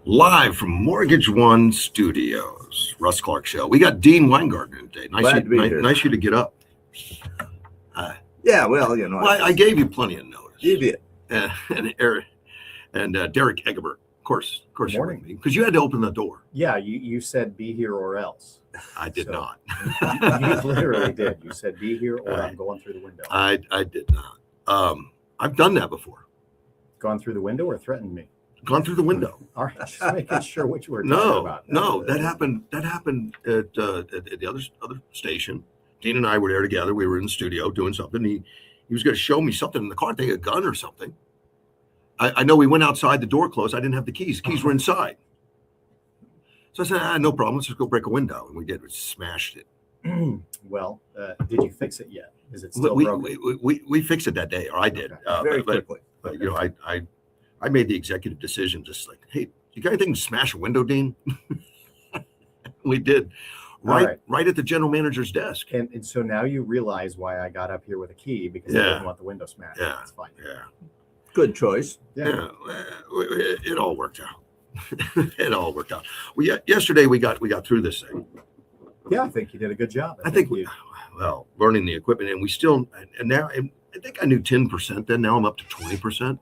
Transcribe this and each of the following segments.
Live from Mortgage One Studios, Russ Clark Show. We got Dean Weingartner today. Glad to be here. Nice you to get up. Yeah, well, you know. Well, I gave you plenty of notice. You did. And Eric and Derek Egebert, of course, Good morning. because you had to open the door. Yeah, you said be here or else. I did So, not. You literally did. You said be here or I'm going through the window. I did not. I've done that before. Gone through the window or threatened me? Gone through the window. All right, just making sure which we're talking about. No, that happened. That happened at the other station. Dean and I were there together. We were in the studio doing something. He was going to show me something in the car, take a gun or something. I know we went outside, the door closed. I didn't have the keys. The keys were inside. So I said, no problem. Let's just go break a window. And we did. We smashed it. Well, did you fix it yet? Is it still broken? We fixed it that day, or I did. Okay. Very quickly. But you know, I made the executive decision, just like, hey, you got anything to smash a window, Dean? We did. Right at the general manager's desk. And so now you realize why I got up here with a key, because I didn't want the window smashed. Yeah. That's fine. Yeah. Good choice. Yeah. It all worked out. It all worked out. Yesterday we got through this thing. Yeah, I think you did a good job. I think learning the equipment, and we still, and now I think I knew 10%. Then now I'm up to 20%.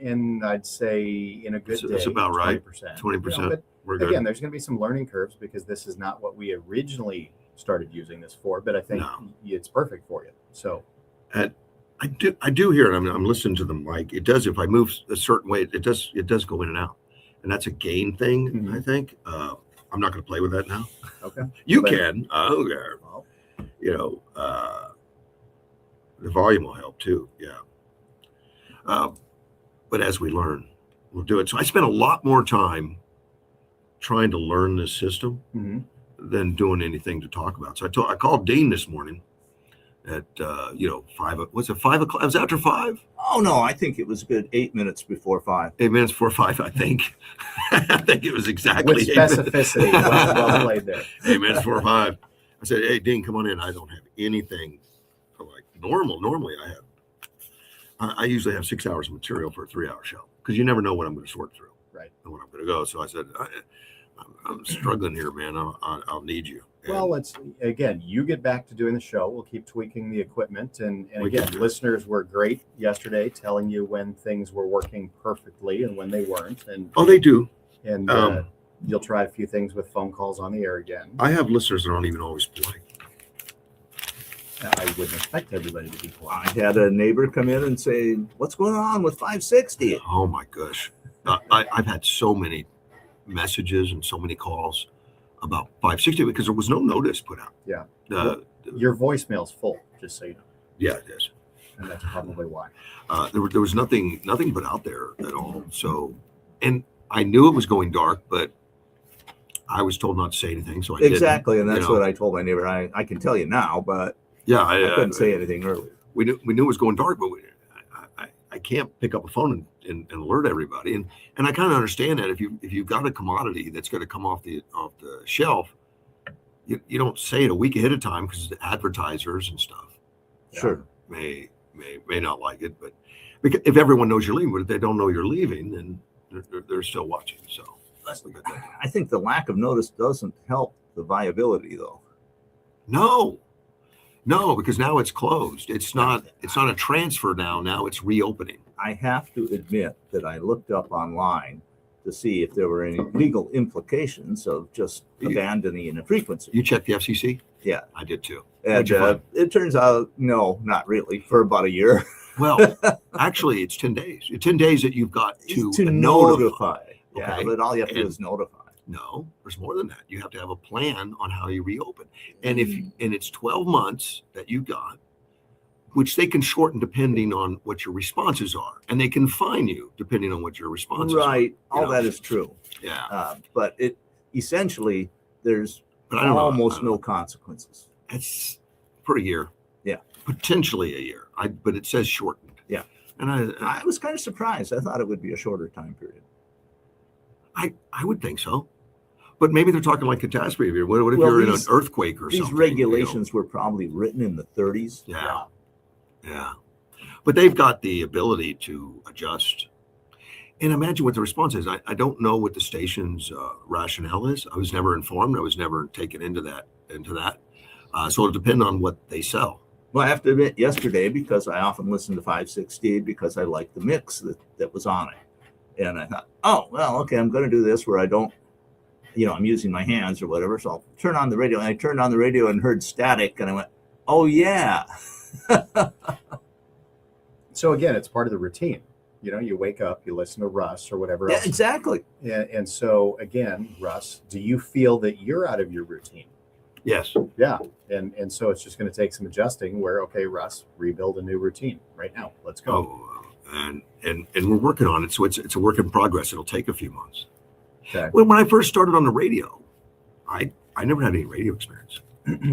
And I'd say in a good day, that's about right. 20%. 20%. But We're good. again, there's going to be some learning curves because this is not what we originally started using this for. But I think it's perfect for you. So I do hear it. I'm listening to the mic. It does. If I move a certain way, it does go in and out, and that's a gain thing. Mhm. I think. I'm not going to play with that now. okay. You But- can. I don't care. Well, You know, the volume will help too. Yeah. But as we learn, we'll do it. So I spent a lot more time trying to learn this system mhm. than doing anything to talk about. So I called Dean this morning at 5. Was it 5 o'clock? It was after 5. Oh, no, I think it was a good 8 minutes before 5. 8 minutes before 5, I think. I think it was exactly With 8 minutes. specificity. well played there. 8 minutes before 5. I said, hey, Dean, come on in. I don't have anything like normal. Normally I usually have 6 hours of material for a 3-hour show because you never know what I'm going to sort through. Right. And when I'm going to go. So I said, I'm struggling here, man. I'll need you. Well, you get back to doing the show. We'll keep tweaking the equipment. And We again, can. listeners were great yesterday telling you when things were working perfectly and when they weren't. And They do. And you'll try a few things with phone calls on the air again. I have listeners that aren't even always polite. I wouldn't expect everybody to be I polite. had a neighbor come in and say, what's going on with 560? Oh my gosh. I've had so many messages and so many calls about 560 because there was no notice put out. Yeah. Your voicemail's full, just so you know. Yeah, it is. And that's probably why. There was nothing put out there at all. So, and I knew it was going dark, but I was told not to say anything. So I Exactly, and didn't, that's what I told my neighbor. I can tell you now, but Yeah, I couldn't say anything earlier. We knew it was going dark, but I can't pick up a phone and alert everybody. And I kind of understand that if you've got a commodity that's going to come off the shelf, you don't say it a week ahead of time because the advertisers and stuff Sure. may not like it. But because if everyone knows you're leaving, but if they don't know you're leaving, then they're still watching. So that's the good thing. I think the lack of notice doesn't help the viability, though. No, because now it's closed. It's not a transfer now. Now it's reopening. I have to admit that I looked up online to see if there were any legal implications of just abandoning a frequency. You checked the FCC? Yeah. I did too. And it turns out, no, not really, for about a year. Well, actually, it's 10 days. 10 days that you've got to notify. Yeah, Okay. but all you have to do is notify. No, there's more than that. You have to have a plan on how you reopen. And it's 12 months that you got, which they can shorten depending on what your responses are. And they can fine you depending on what your responses are. Right. All that is true. Yeah. But it essentially, there's But I don't almost know. no consequences. It's for a year. Yeah. Potentially a year. But it says shortened. Yeah. And I was kind of surprised. I thought it would be a shorter time period. I would think so. But maybe they're talking like catastrophe. What if Well, you're in an these- earthquake or These something? regulations were probably written in the 30s. Yeah. But they've got the ability to adjust. And imagine what the response is. I don't know what the station's rationale is. I was never informed. I was never taken into that. So it'll depend on what they sell. Well, I have to admit, yesterday, because I often listen to 560 because I like the mix that was on it. And I thought, oh, well, okay, I'm going to do this where I don't, I'm using my hands or whatever. So I'll turn on the radio. And I turned on the radio and heard static. And I went, oh, yeah. So again, it's part of the routine. You wake up, you listen to Russ or whatever else. Yeah, exactly. And so again, Russ, do you feel that you're out of your routine? Yes. Yeah. And so it's just going to take some adjusting where, okay, Russ, rebuild a new routine right now. Let's go. Oh, and we're working on it. So it's a work in progress. It'll take a few months. Okay. When I first started on the radio, I never had any radio experience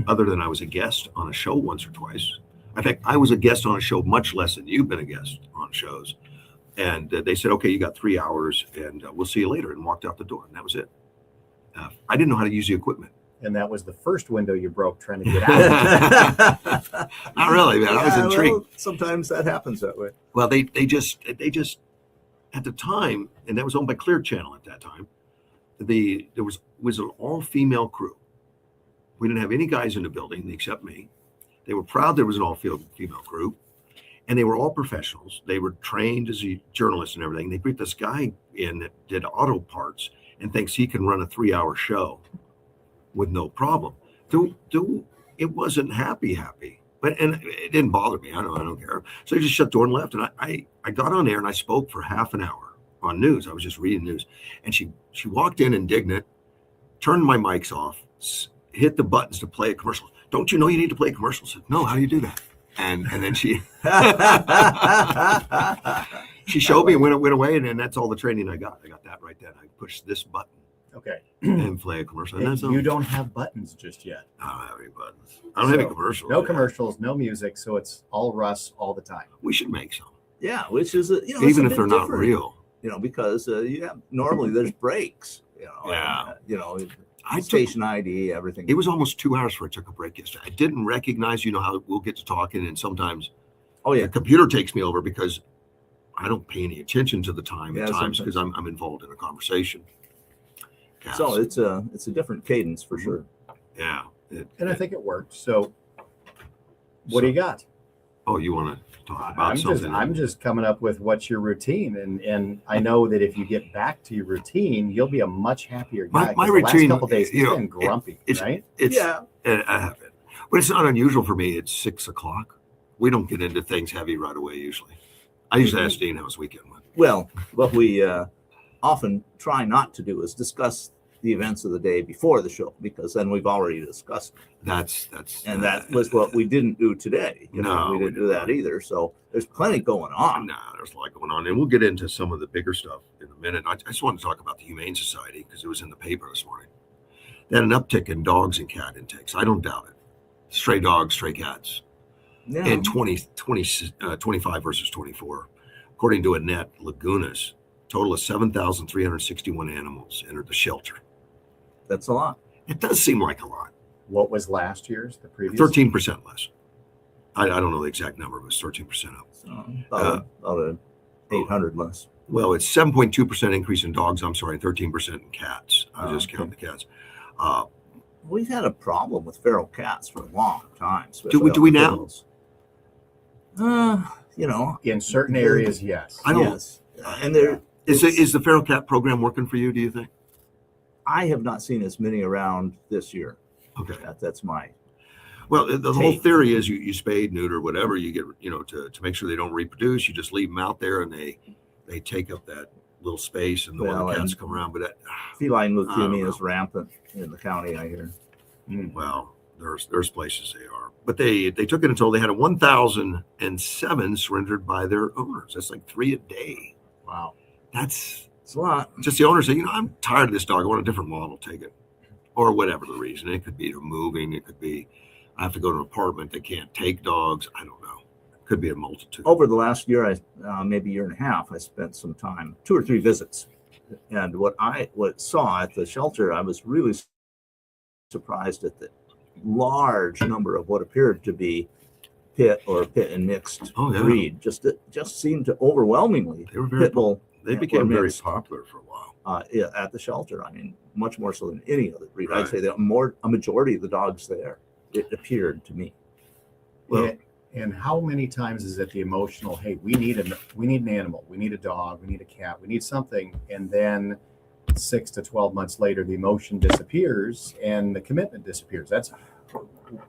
other than I was a guest on a show once or twice. In fact, I was a guest on a show much less than you've been a guest on shows. And they said, okay, you got 3 hours and we'll see you later, and walked out the door. And that was it. I didn't know how to use the equipment. And that was the first window you broke trying to get out. Not really, man. I was intrigued. Well, sometimes that happens that way. Well, they just at the time, and that was owned by Clear Channel at that time. There was an all-female crew. We didn't have any guys in the building except me. They were proud there was an all-female crew, and they were all professionals. They were trained as journalists and everything. They brought this guy in that did auto parts and thinks he can run a 3-hour show with no problem. It wasn't happy, but and it didn't bother me. I don't care. So he just shut the door and left. And I got on air and I spoke for half an hour on news. I was just reading news, and she walked in indignant, turned my mics off, hit the buttons to play a commercial. Don't you know you need to play commercials? I said, no, how do you do that? And then she she showed me and went away, and that's all the training I got. I got that right then. I pushed this button. Okay. And play a commercial. And that's all. You don't have buttons just yet. I don't have any buttons. I don't have any commercials. No commercials, no music. So it's all Russ all the time. We should make some. Yeah, which is even if they're not real. Because normally there's breaks. Yeah. Station ID, everything. It was almost 2 hours before I took a break yesterday. I didn't recognize, how we'll get to talking, and sometimes the computer takes me over because I don't pay any attention to the time at times because I'm involved in a conversation. Yeah, so it's a different cadence for sure. Yeah. And I think it worked. So what do you got? Oh, you want to talk about something? I'm just coming up with what's your routine. And I know that if you get back to your routine, you'll be a much happier guy. My the routine, last couple of days, you've been grumpy, right? I have it. But it's not unusual for me. It's 6 o'clock. We don't get into things heavy right away usually. I usually ask Dean how his weekend went. Well, what we often try not to do is discuss the events of the day before the show, because then we've already discussed it. That was what we didn't do today. We didn't do that either. So there's plenty going on. There's a lot going on, and we'll get into some of the bigger stuff in a minute. I just want to talk about the Humane Society because it was in the paper this morning. They had an uptick in dogs and cat intakes. I don't doubt it. Stray dogs, stray cats. Yeah. In 25 versus 24, according to Annette Lagunas, total of 7,361 animals entered the shelter. That's a lot. It does seem like a lot. What was last year's, the previous? 13% less. I don't know the exact number, but it's 13% up. So about 800 less. Well, it's 7.2% increase in dogs. I'm sorry, 13% in cats. I just counted the cats. We've had a problem with feral cats for a long time. Do we now? In certain areas, yes. Yes. And there is the feral cat program working for you, do you think? I have not seen as many around this year. Okay. That's my Well, the whole theory is you spade, neuter, whatever, you get, to make sure they don't reproduce, you just leave them out there and they take up that little space and the other cats come around. But feline leukemia is rampant in the county, I hear. Well, there's places they are. But they took it until they had 1,007 surrendered by their owners. That's like 3 a day. Wow. It's a lot. Just the owners say, I'm tired of this dog. I want a different model. Take it. Or whatever the reason. It could be they're moving. It could be I have to go to an apartment. They can't take dogs. I don't know. It could be a multitude. Over the last year, maybe year and a half, I spent some time, 2 or 3 visits. And what saw at the shelter, I was really surprised at the large number of what appeared to be pit and mixed breed. Just seemed to overwhelmingly pit bull They became very popular for a while. Yeah, at the shelter. I mean, much more so than any other breed. Right. I'd say that a majority of the dogs there, it appeared to me. Well, and how many times is it the emotional, hey, we need an animal, we need a dog, we need a cat, we need something, and then 6 to 12 months later the emotion disappears and the commitment disappears.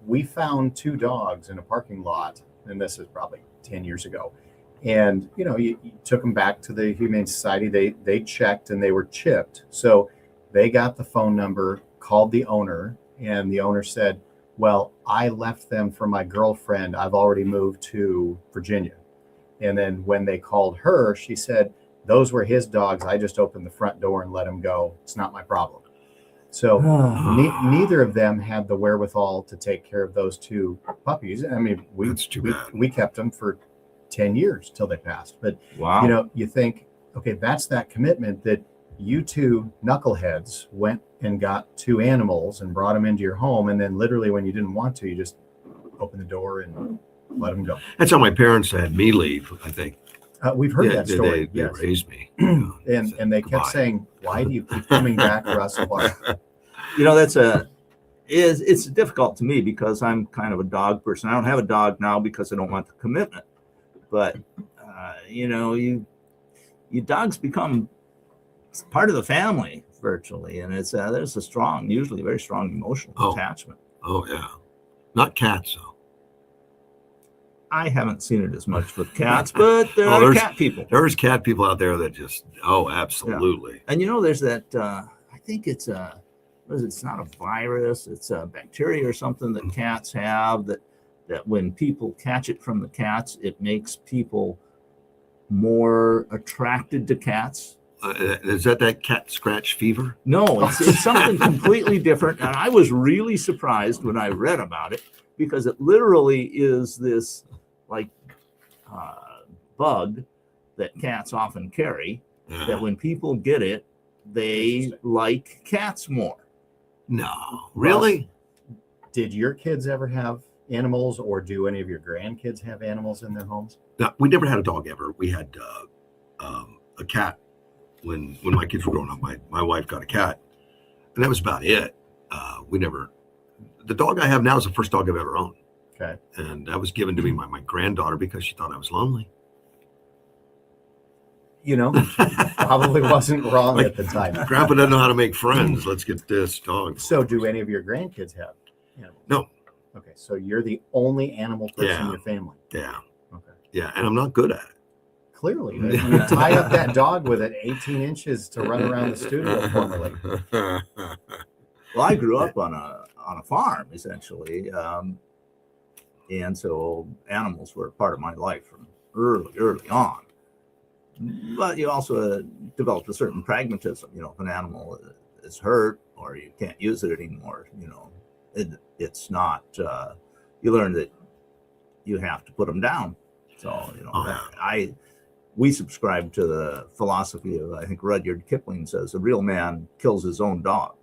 We found 2 dogs in a parking lot, and this is probably 10 years ago, and you took them back to the Humane Society. They checked and they were chipped, so they got the phone number, called the owner, and the owner said, well, I left them for my girlfriend. I've already moved to Virginia. And then when they called her, she said, those were his dogs. I just opened the front door and let him go. It's not my problem. So neither of them had the wherewithal to take care of those 2 puppies. I mean, we kept them for 10 years till they passed. But, wow. You think, okay, that's that commitment that you 2 knuckleheads went and got 2 animals and brought them into your home, and then literally when you didn't want to, you just open the door and let them go. That's how my parents had me leave, I think. We've heard that story. They raised me. And they kept saying, why do you keep coming back, Russ? It's difficult to me because I'm kind of a dog person. I don't have a dog now because I don't want the commitment. But, you dogs become part of the family virtually, and it's there's usually a very strong emotional attachment. Oh yeah, not cats though. I haven't seen it as much with cats, but there are cat people. There's cat people out there that just absolutely. Yeah. And there's that I think it's it's not a virus, it's a bacteria or something that cats have that when people catch it from the cats, it makes people more attracted to cats. Is that cat scratch fever? No, it's something completely different. And I was really surprised when I read about it because it literally is this bug that cats often carry, that when people get it, they like cats more. No, really? Did your kids ever have animals, or do any of your grandkids have animals in their homes? No, we never had a dog ever. We had a cat. When my kids were growing up, my wife got a cat, and that was about it. The dog I have now is the first dog I've ever owned. Okay. And that was given to me by my granddaughter because she thought I was lonely. Probably wasn't wrong at the time. Grandpa doesn't know how to make friends. Let's get this dog. So do any of your grandkids have animals? No. Okay, so you're the only animal person in your family. Yeah. Okay. Yeah, and I'm not good at it. Clearly, you tie up that dog with it 18 inches to run around the studio formally. Well, I grew up on a farm essentially, and so animals were a part of my life from early on. But you also develop a certain pragmatism. If an animal is hurt or you can't use it anymore, it's not. You learn that you have to put them down. So we subscribe to the philosophy of, I think Rudyard Kipling says, a real man kills his own dog.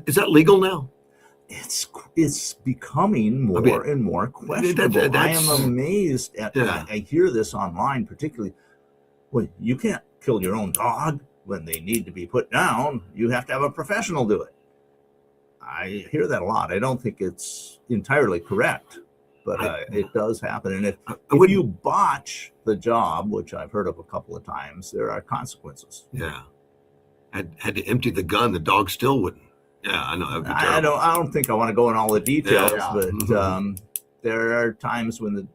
Is that legal now? It's becoming more and more questionable. I am amazed at. I hear this online, particularly. Well, you can't kill your own dog when they need to be put down. You have to have a professional do it. I hear that a lot. I don't think it's entirely correct, but it does happen. And if you botch the job, which I've heard of a couple of times, there are consequences. Yeah. Had to empty the gun. The dog still wouldn't. Yeah, I know. I don't think I want to go in all the details, but there are times when the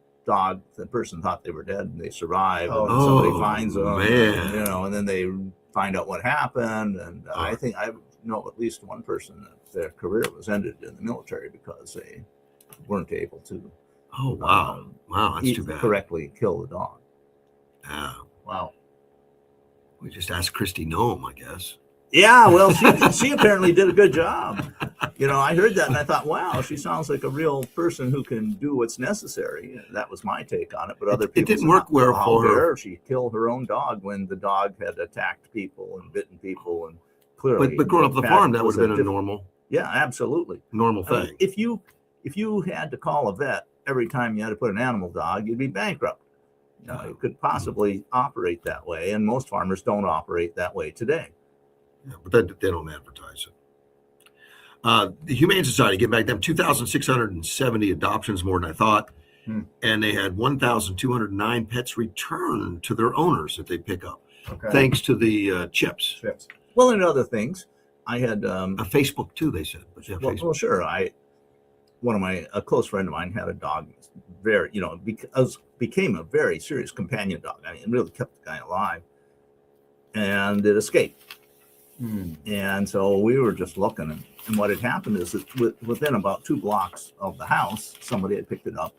person thought they were dead and they survive, and somebody finds them, and then they find out what happened. And I think I know at least one person that their career was ended in the military because they weren't able to. Oh wow! That's too bad. Correctly kill the dog. Yeah. Wow. We just asked Christy Nome, I guess. Yeah, well, she apparently did a good job. I heard that and I thought, wow, she sounds like a real person who can do what's necessary. That was my take on it. But other people, it didn't work well for her. She killed her own dog when the dog had attacked people and bitten people, and clearly. But growing up the farm, that would have been a normal. Yeah, absolutely. Normal thing. If you had to call a vet every time you had to put an animal dog, you'd be bankrupt. You could possibly operate that way, and most farmers don't operate that way today. Yeah, but they don't advertise it. The Humane Society, get back to them, 2,670 adoptions, more than I thought. And they had 1,209 pets returned to their owners that they pick up, thanks to the chips. Well, and other things. I had a Facebook too, they said. But well, sure. A close friend of mine had a dog, very, became a very serious companion dog. I mean, it really kept the guy alive, and it escaped. And so we were just looking, and what had happened is that within about 2 blocks of the house, somebody had picked it up.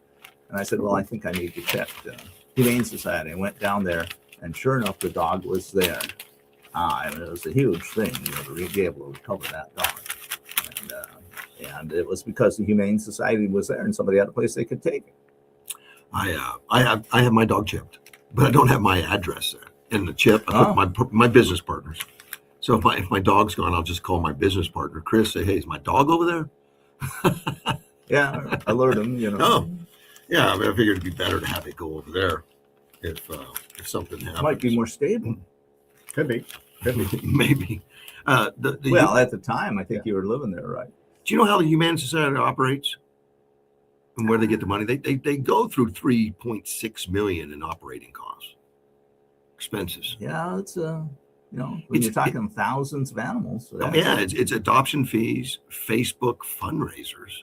And I said, well, I think I need to check the Humane Society. I went down there, and sure enough, the dog was there. It was a huge thing, to be able to recover that dog. And it was because the Humane Society was there, and somebody had a place they could take it. I have my dog chipped, but I don't have my address there in the chip. I put my business partners. So if my dog's gone, I'll just call my business partner, Chris, say, hey, is my dog over there? Yeah, alert him, Oh. Yeah, I figured it'd be better to have it go over there if something happens. Might be more stable. Could be. Maybe. At the time, I think you were living there, right? Do you know how the Humane Society operates and where they get the money? They go through $3.6 million in operating costs, expenses. Yeah, it's when you're talking thousands of animals. So it's adoption fees, Facebook fundraisers,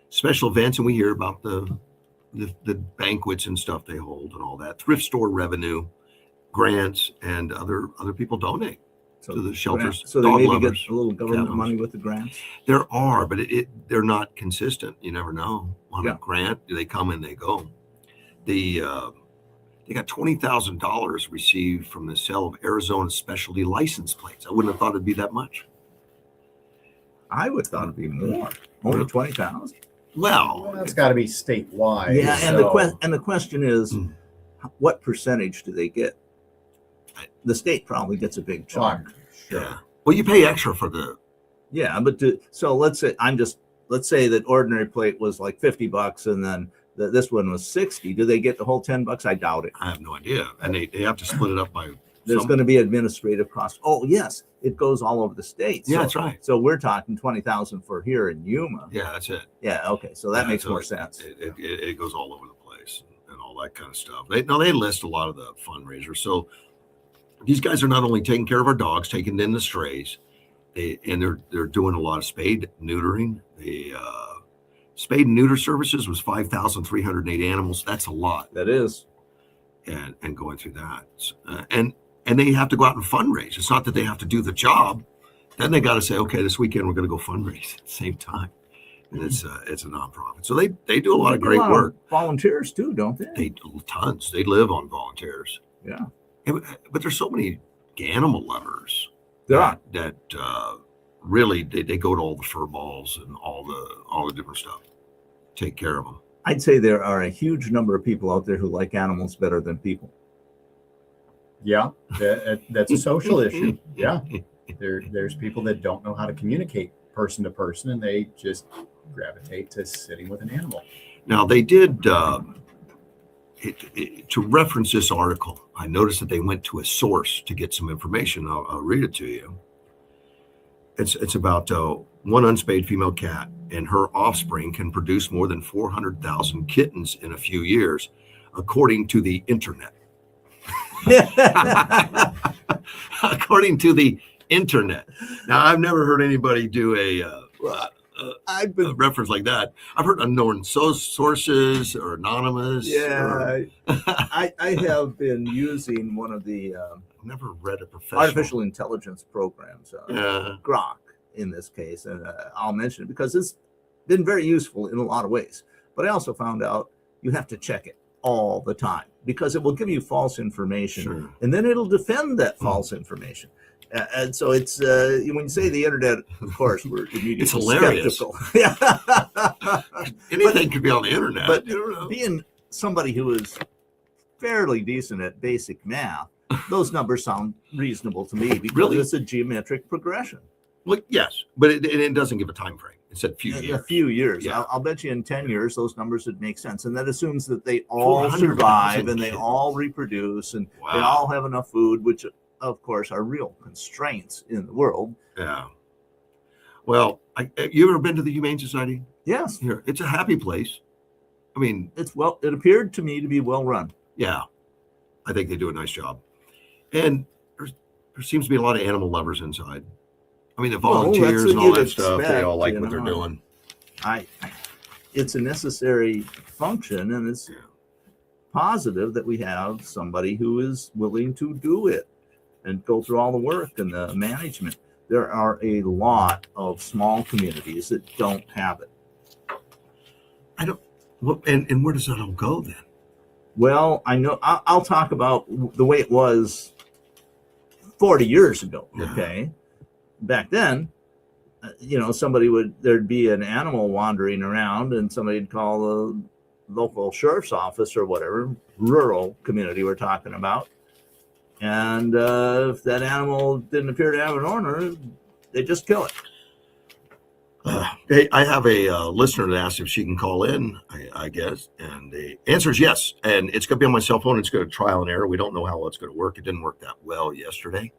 special events, and we hear about the banquets and stuff they hold and all that. Thrift store revenue, grants, and other people donate to the shelters. So they maybe get a little government money with the grants. There are, but they're not consistent. You never know. On a grant, they come and they go. They got $20,000 received from the sale of Arizona specialty license plates. I wouldn't have thought it'd be that much. I would have thought it'd be more. Only 20,000. Well, it's got to be statewide. Yeah, and the question is, what percentage do they get? The state probably gets a big chunk. Sure. Yeah. Well, you pay extra for the. Yeah, but so let's say that ordinary plate was like $50, and then this one was 60. Do they get the whole $10? I doubt it. I have no idea, and they have to split it up by. There's going to be administrative costs. Oh yes, it goes all over the state. Yeah, that's right. So we're talking 20,000 for here in Yuma. Yeah, that's it. Yeah, okay, so that makes more sense. It goes all over the place and all that kind of stuff. They list a lot of the fundraisers. So these guys are not only taking care of our dogs, taking in the strays, they're doing a lot of spade neutering. The spade and neuter services was 5,308 animals. That's a lot. That is. And going through that, and they have to go out and fundraise. It's not that they have to do the job. Then they got to say, okay, this weekend we're going to go fundraise at the same time. And it's a nonprofit. So they do a lot of great work. Volunteers too, don't they? They do tons. They live on volunteers. Yeah. But there's so many animal lovers. That really they go to all the fur balls and all the different stuff. Take care of them. I'd say there are a huge number of people out there who like animals better than people. Yeah, that's a social issue. Yeah, there's people that don't know how to communicate person to person, and they just gravitate to sitting with an animal. Now they did to reference this article. I noticed that they went to a source to get some information. I'll read it to you. It's about one unspayed female cat and her offspring can produce more than 400,000 kittens in a few years, according to the internet. According to the internet. Now, I've never heard anybody do a reference like that. I've heard unknown sources or anonymous. Yeah, I have been using one of the I've never read a professional artificial intelligence programs, Grok in this case, and I'll mention it because it's been very useful in a lot of ways. But I also found out you have to check it all the time because it will give you false information, and then it'll defend that false information. And so it's when you say the internet, of course, we're immediately it's hilarious. Skeptical. Anything could be on the internet. But being somebody who is fairly decent at basic math, those numbers sound reasonable to me because it's a geometric progression. Well, yes, but it doesn't give a time frame. It said few In years. a few years. Yeah. I'll bet you in 10 years, those numbers would make sense. And that assumes that they all 400,000 survive and they kids. all reproduce and Wow. they all have enough food, which, of course, are real constraints in the world. Yeah. Well, you ever been to the Humane Society? Yes. Here, it's a happy place. I mean, It appeared to me to be well run. yeah, I think they do a nice job. And there seems to be a lot of animal lovers inside. I mean, the volunteers what and all you'd that stuff, they expect, all like you what they're know. doing. It's a necessary function, and it's Yeah. positive that we have somebody who is willing to do it and go through all the work and the management. There are a lot of small communities that don't have it. Well, and where does that all go then? Well, I know I'll talk about the way it was 40 years ago. Yeah. Okay. Back then, there'd be an animal wandering around and somebody'd call the local sheriff's office or whatever, rural community we're talking about. And if that animal didn't appear to have an owner, they just kill it. Hey, I have a listener that asked if she can call in, I guess, and the answer is yes. And it's going to be on my cell phone. It's going to trial and error. We don't know how it's going to work. It didn't work that well yesterday.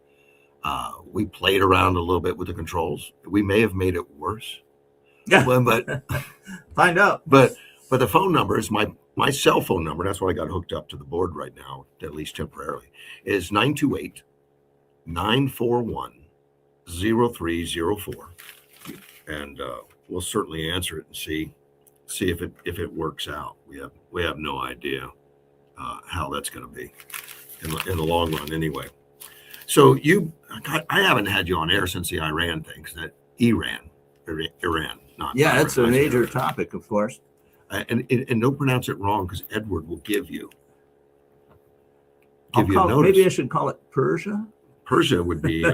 We played around a little bit with the controls. We may have made it worse. Yeah. But Find out. But the phone number is my cell phone number. That's why I got hooked up to the board right now, at least temporarily, is 928-941-0304. And we'll certainly answer it and see if it works out. We have no idea how that's going to be in the long run, anyway. So I haven't had you on air since the Iran thing, that Iran, not Yeah, Iran. it's a major topic, of course. And don't pronounce it wrong, because Edward will give you Maybe I notice. should call it Persia. Persia would be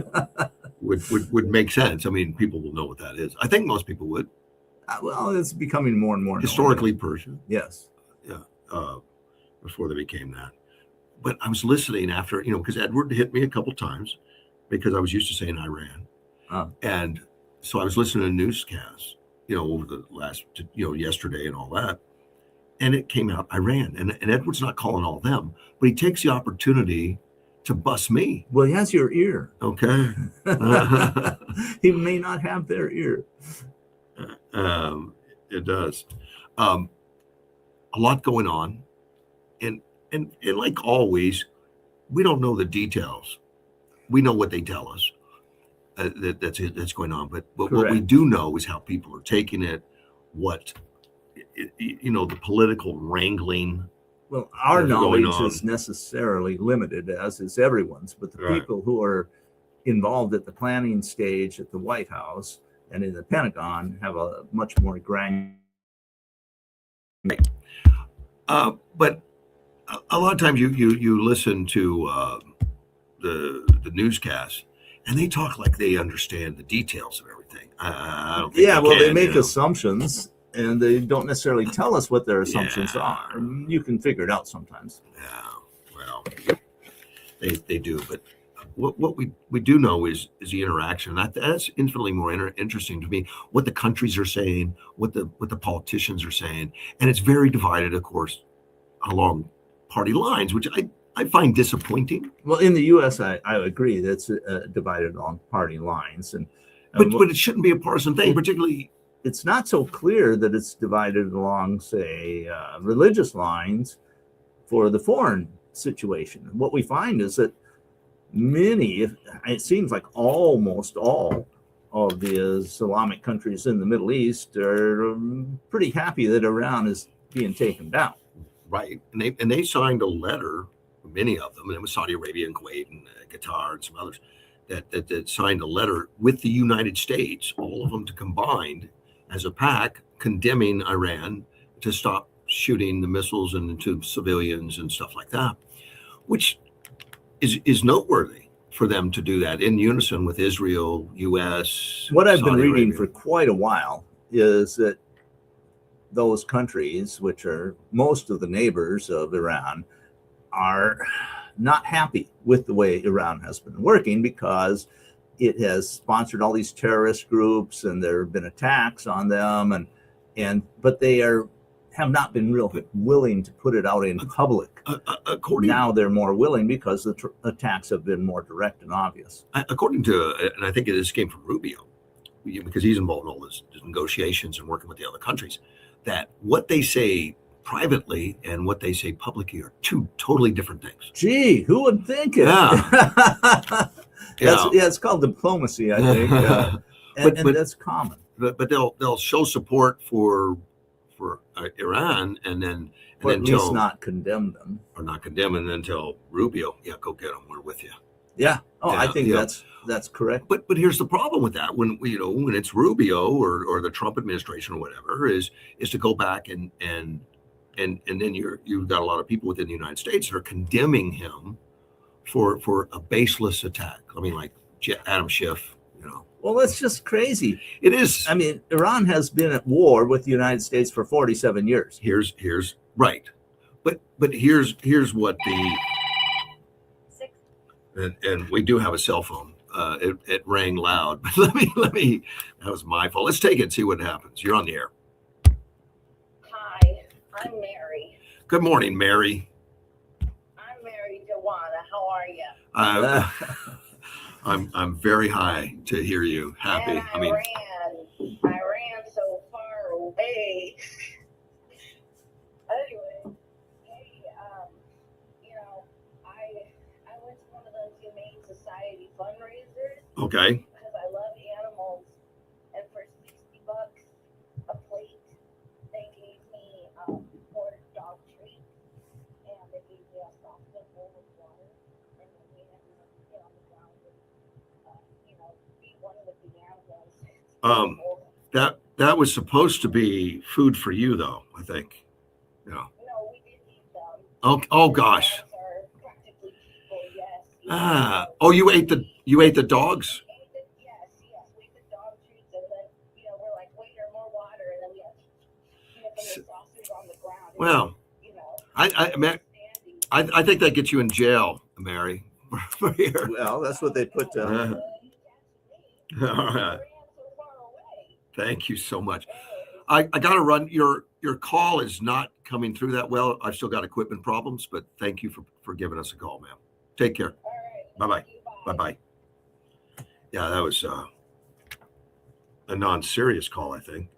would make sense. I mean, people will know what that is. I think most people would. Well, it's becoming more and more Historically, Persia, Yes. before they became that. But I was listening after, because Edward hit me a couple times because I was used to saying Iran. And so I was listening to newscasts, over the last, yesterday and all that. And it came out Iran. And Edward's not calling all them, but he takes the opportunity to bust me. Well, he has your ear. Okay. He may not have their ear. It does. A lot going on. And like always, we don't know the details. We know what they tell us. That's going on. But what we do know is how people are taking it, the political wrangling. Well, our What's going knowledge on. is necessarily limited, as is everyone's. But the Right. people who are involved at the planning stage at the White House and in the Pentagon have a much more granular. But a lot of times you listen to the newscasts, and they talk like they understand the details of everything. I don't think They can, make assumptions, and they don't necessarily tell us what their assumptions Yeah. are. And you can figure it out sometimes. Yeah, well, they do. But what we do know is the interaction. That's infinitely more interesting to me. What the countries are saying, what the politicians are saying, and it's very divided, of course, along party lines, which I find disappointing. Well, in the U.S., I agree that's divided along party lines, But it shouldn't be a partisan thing, particularly. It's not so clear that it's divided along, say, religious lines for the foreign situation. What we find is that it seems like almost all of the Islamic countries in the Middle East are pretty happy that Iran is being taken down. Right. And they signed a letter, many of them, and it was Saudi Arabia and Kuwait and Qatar and some others, that signed a letter with the United States, all of them to combine as a pack, condemning Iran to stop shooting the missiles into civilians and stuff like that, which is noteworthy for them to do that in unison with Israel, U.S. What I've been Saudi reading Arabia. for quite a while is that those countries, which are most of the neighbors of Iran, are not happy with the way Iran has been working, because it has sponsored all these terrorist groups, and there have been attacks on them, but they have not been real willing to put it out in public. According Now they're more willing because the attacks have been more direct and obvious. according to, and I think this came from Rubio, because he's involved in all this negotiations and working with the other countries, that what they say privately and what they say publicly are two totally different things. Gee, who would think it? Yeah. It's called diplomacy, I think, and that's common. But they'll show support for Iran, and then Or at least not condemn them. or not condemn, and then tell Rubio, yeah, go get them, we're with you. Yeah. Oh, I think yeah. that's correct. But here's the problem with that: when it's Rubio or the Trump administration or whatever, is to go back and then you've got a lot of people within the United States that are condemning him for a baseless attack. I mean, like Adam Schiff. Well, that's just crazy. It is. I mean, Iran has been at war with the United States for 47 years. Here's right, but here's what the and we do have a cell phone. It rang loud, but let me. That was my fault. Let's take it and see what happens. You're on the air. Hi, I'm Mary. Good morning, Mary. I'm Mary Dewana. How are you? I'm very high to hear you. Happy. And I ran so far away. Anyway, hey, I went to one of those Humane Society fundraisers Okay. because I love animals, and for $60 a plate, they gave me 4 dog treats, and they gave me a saucepan full of water, and then we had to get on the ground and be one with the animals. That was supposed to be food for you, though. I think. Yeah. No, we did eat them. Oh gosh. Dogs are practically people, yes. Oh, you ate the dogs. Yes, we ate the dog treats, and then we're like, waiter, more water, and then we had the sausage on the ground. Well, I think that gets you in jail, Mary. For here. Well, that's what they put. All right. Thank you so much. I got to run. Your call is not coming through that well. I've still got equipment problems, but thank you for giving us a call, ma'am. Take care. Bye-bye. Bye-bye. Yeah, that was a non-serious call, I think.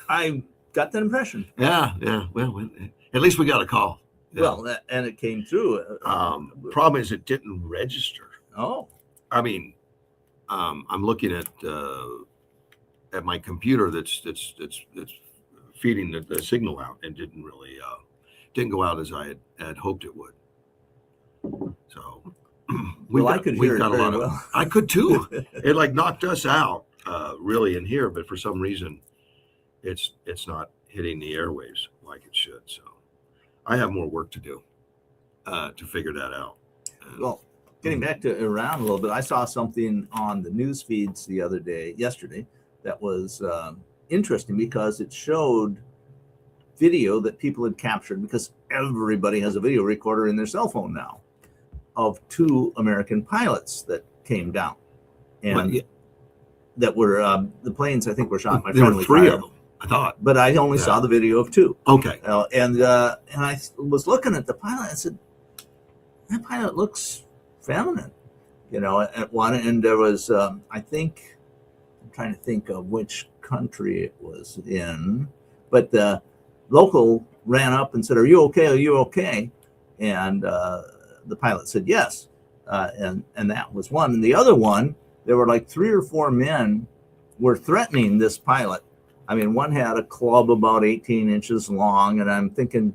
I got that impression. Yeah. Well, at least we got a call. Yeah. Well, and it came through. Problem is it didn't register. Oh. I mean, I'm looking at my computer that's feeding the signal out, and didn't go out as I had hoped it would. So I could hear it very well. I could too. It like knocked us out really in here, but for some reason it's not hitting the airwaves like it should. So I have more work to do to figure that out. Well, getting back to Iran a little bit, I saw something on the news feeds yesterday, that was interesting because it showed video that people had captured, because everybody has a video recorder in their cell phone now, of 2 American pilots that came down, and that were the planes. I think were shot by friendly fire. There were 3 of them, I thought, but I only saw the video of 2. Okay, and I was looking at the pilot. I said, that pilot looks feminine, at one. And there was, I think, I'm trying to think of which country it was in, but the local ran up and said, "Are you okay? Are you okay?" And the pilot said yes, and that was one. And the other one, there were like 3 or 4 men were threatening this pilot. I mean, one had a club about 18 inches long, and I'm thinking,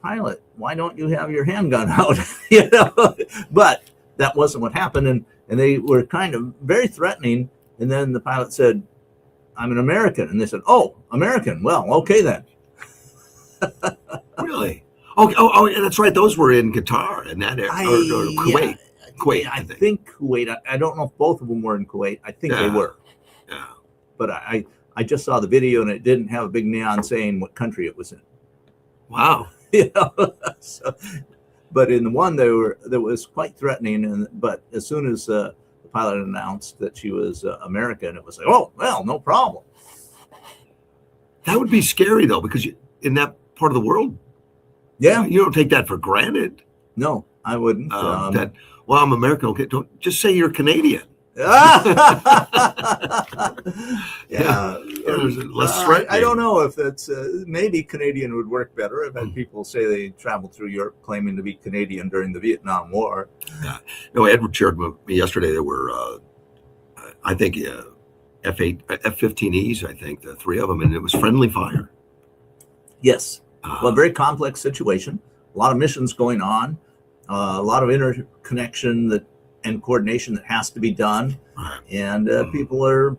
pilot, why don't you have your handgun out? But that wasn't what happened, and they were kind of very threatening. And then the pilot said, "I'm an American," and they said, "Oh, American? Well, okay then." Really? Oh, yeah, that's right. Those were in Qatar and that area, or Kuwait. Yeah, Kuwait, I think Kuwait. I don't know if both of them were in Kuwait. I think they were. Yeah. But I just saw the video, and it didn't have a big neon saying what country it was in. Wow. So, but in the one that was quite threatening, but as soon as the pilot announced that she was American, it was like, oh, well, no problem. That would be scary though, because in that part of the world, Yeah, you don't take that for granted. no, I wouldn't. That well, I'm American. Okay, don't just say you're Canadian. Yeah, Less threatening. I don't know if that's maybe Canadian would work better. I've had people say they traveled through Europe claiming to be Canadian during the Vietnam War. Yeah. No, Edward shared with me yesterday. There were, I think, F-8, F-15Es. I think the three of them, and it was friendly fire. Yes, well, very complex situation. A lot of missions going on. A lot of interconnection and coordination that has to be done. Right. And people are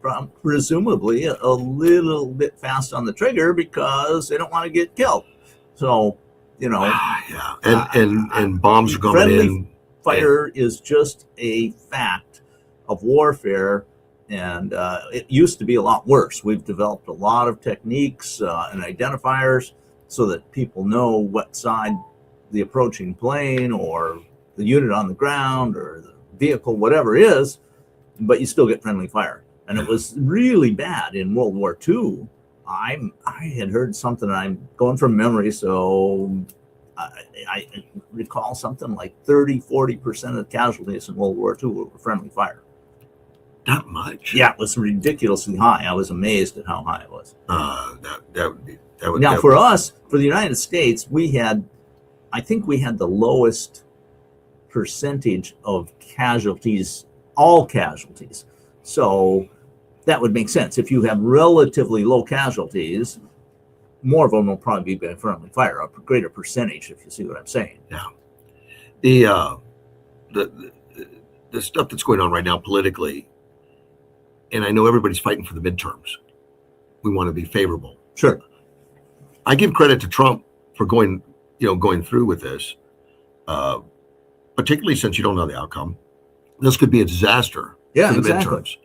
presumably a little bit fast on the trigger because they don't want to get killed. So, Yeah, and bombs are coming friendly in. fire is just a fact of warfare, and it used to be a lot worse. We've developed a lot of techniques and identifiers so that people know what side the approaching plane or the unit on the ground or the vehicle, whatever it is, but you still get friendly fire. And it was really bad in World War II. I had heard something, I'm going from memory, so I recall something like 30-40% of the casualties in World War II were friendly fire. Not much. Yeah, it was ridiculously high. I was amazed at how high it was. That would be. That would, Now, that for would, us, for the United States, I think we had the lowest percentage of casualties, all casualties. So that would make sense. If you have relatively low casualties, more of them will probably be by friendly fire, a greater percentage, if you see what I'm saying. Yeah. The stuff that's going on right now politically, and I know everybody's fighting for the midterms. We want to be favorable. Sure. I give credit to Trump for going through with this, particularly since you don't know the outcome. This could be a disaster Yeah, for the exactly.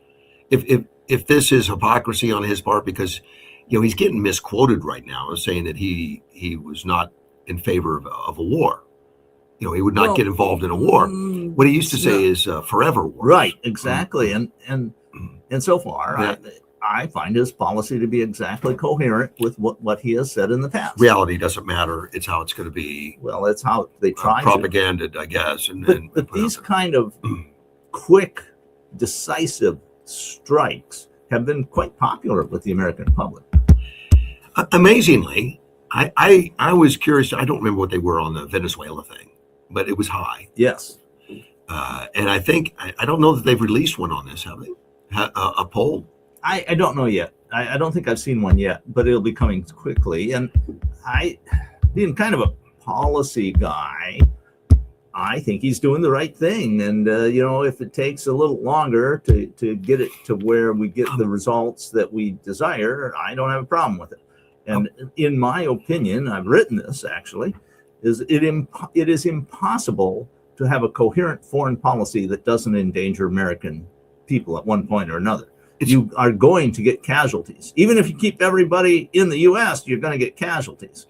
midterms. If this is hypocrisy on his part, because he's getting misquoted right now as saying that he was not in favor of a war. He would not get involved in a war. What he used to say is forever war. Right, exactly. And so far, I find his policy to be exactly coherent with what he has said in the past. Reality doesn't matter. It's how it's going to be. Well, that's how they try propaganded, I guess. But these kind of quick, decisive strikes have been quite popular with the American public. Amazingly, I was curious. I don't remember what they were on the Venezuela thing, but it was high. Yes. And I think, I don't know that they've released one on this, have they? A poll? I don't know yet. I don't think I've seen one yet, but it'll be coming quickly. And being kind of a policy guy, I think he's doing the right thing. And, if it takes a little longer to get it to where we get the results that we desire, I don't have a problem with it. And in my opinion, I've written this actually, it is impossible to have a coherent foreign policy that doesn't endanger American people at one point or another. You are going to get casualties. Even if you keep everybody in the U.S., you're going to get casualties.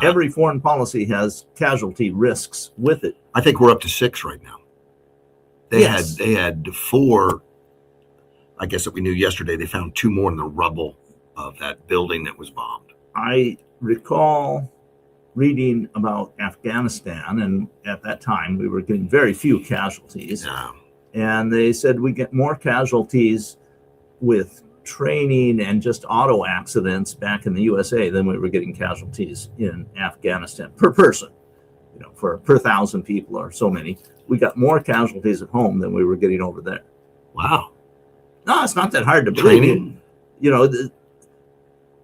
Every foreign policy has casualty risks with it. I think we're up to 6 right now. They had 4. I guess that we knew yesterday. They found 2 more in the rubble of that building that was bombed. I recall reading about Afghanistan, and at that time we were getting very few casualties. Yeah. And they said we get more casualties with training and just auto accidents back in the USA than we were getting casualties in Afghanistan per person. For per 1,000 people or so many, we got more casualties at home than we were getting over there. Wow. No, it's not that hard to believe. Training. The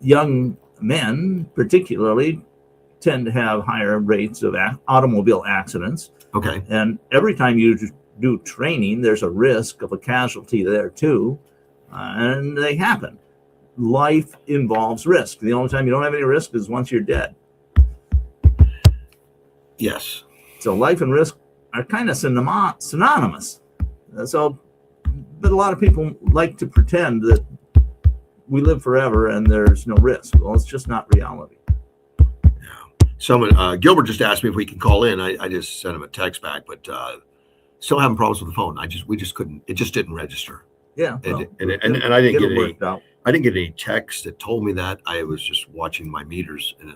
young men particularly tend to have higher rates of automobile accidents. Okay. And every time you do training, there's a risk of a casualty there too. And they happen. Life involves risk. The only time you don't have any risk is once you're dead. Yes. So life and risk are kind of synonymous. But a lot of people like to pretend that we live forever and there's no risk. Well, it's just not reality. Yeah. Someone, Gilbert just asked me if we can call in. I just sent him a text back, but Still having problems with the phone. We just couldn't. It just didn't register. Yeah. And well, and I didn't it'll get any. work out. I didn't get any text that told me that. I was just watching my meters, and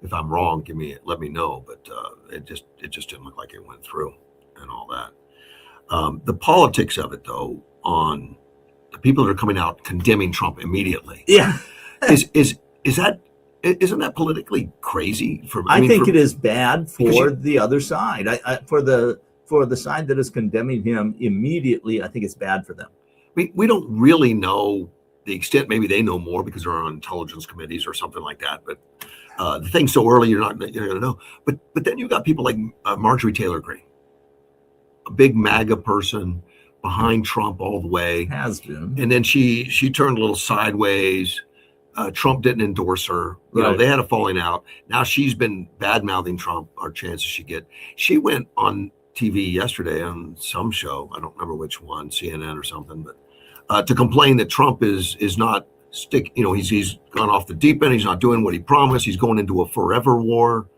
if I'm wrong, let me know. But it just didn't look like it went through, and all that. The politics of it, though, on the people that are coming out condemning Trump immediately, Yeah. isn't that politically crazy? I think it is bad for the other side. For the side that is condemning him immediately, I think it's bad for them. We don't really know the extent. Maybe they know more because they're on intelligence committees or something like that. But the thing's so early, you're not going to know. But then you got people like Marjorie Taylor Greene, a big MAGA person behind Trump all the way. Has been. And then she turned a little sideways. Trump didn't endorse her. You know, they had a falling out. Now she's been bad mouthing Trump. Our chances she get. She went on TV yesterday on some show. I don't remember which one, CNN or something, but to complain that Trump is not he's gone off the deep end. He's not doing what he promised. He's going into a forever war.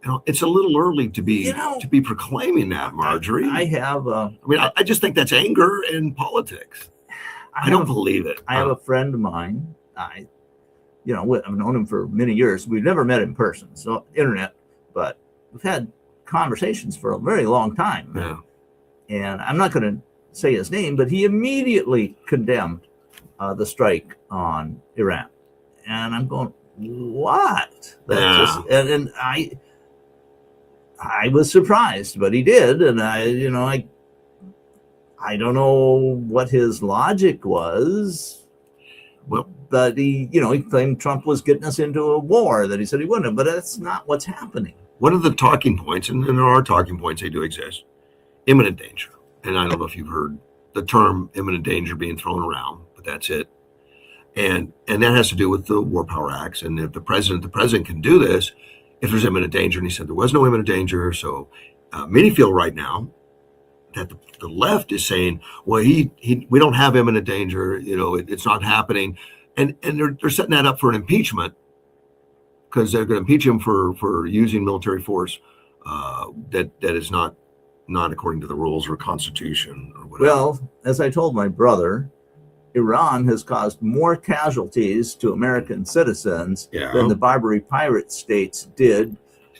You know, it's a little early to be proclaiming that, Marjorie. I just think that's anger in politics. I don't believe it. I have a friend of mine. I've known him for many years. We've never met in person, so internet, but we've had conversations for a very long time. Yeah. And I'm not going to say his name, but he immediately condemned the strike on Iran. And I'm going, what? And I was surprised, but he did. And I don't know what his logic was. Well, but he claimed Trump was getting us into a war that he said he wouldn't have, but that's not what's happening. One of the talking points, and there are talking points, they do exist, imminent danger. And I don't know if you've heard the term imminent danger being thrown around, but that's it. And that has to do with the War Power Acts. And if the president can do this, if there's imminent danger, and he said there was no imminent danger. So many feel right now that the left is saying, well, we don't have imminent danger. It's not happening. And they're setting that up for an impeachment because they're going to impeach him for using military force that is not according to the rules or Constitution or whatever. Well, as I told my brother, Iran has caused more casualties to American citizens than the Barbary pirate states did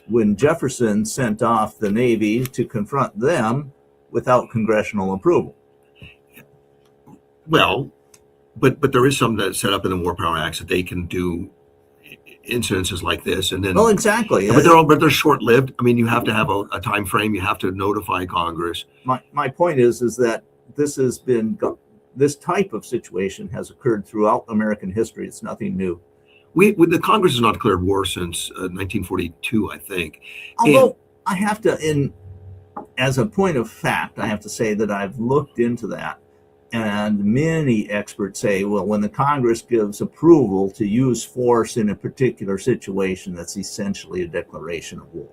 when Jefferson sent off the Navy to confront them without congressional approval. Well, but there is something that's set up in the War Power Acts that they can do incidences like this, and then exactly. But they're short-lived. I mean, you have to have a time frame. You have to notify Congress. My point is that this type of situation has occurred throughout American history. It's nothing new. The Congress has not declared war since 1942, I think. Although I have to, as a point of fact, I have to say that I've looked into that. And many experts say, well, when the Congress gives approval to use force in a particular situation, that's essentially a declaration of war.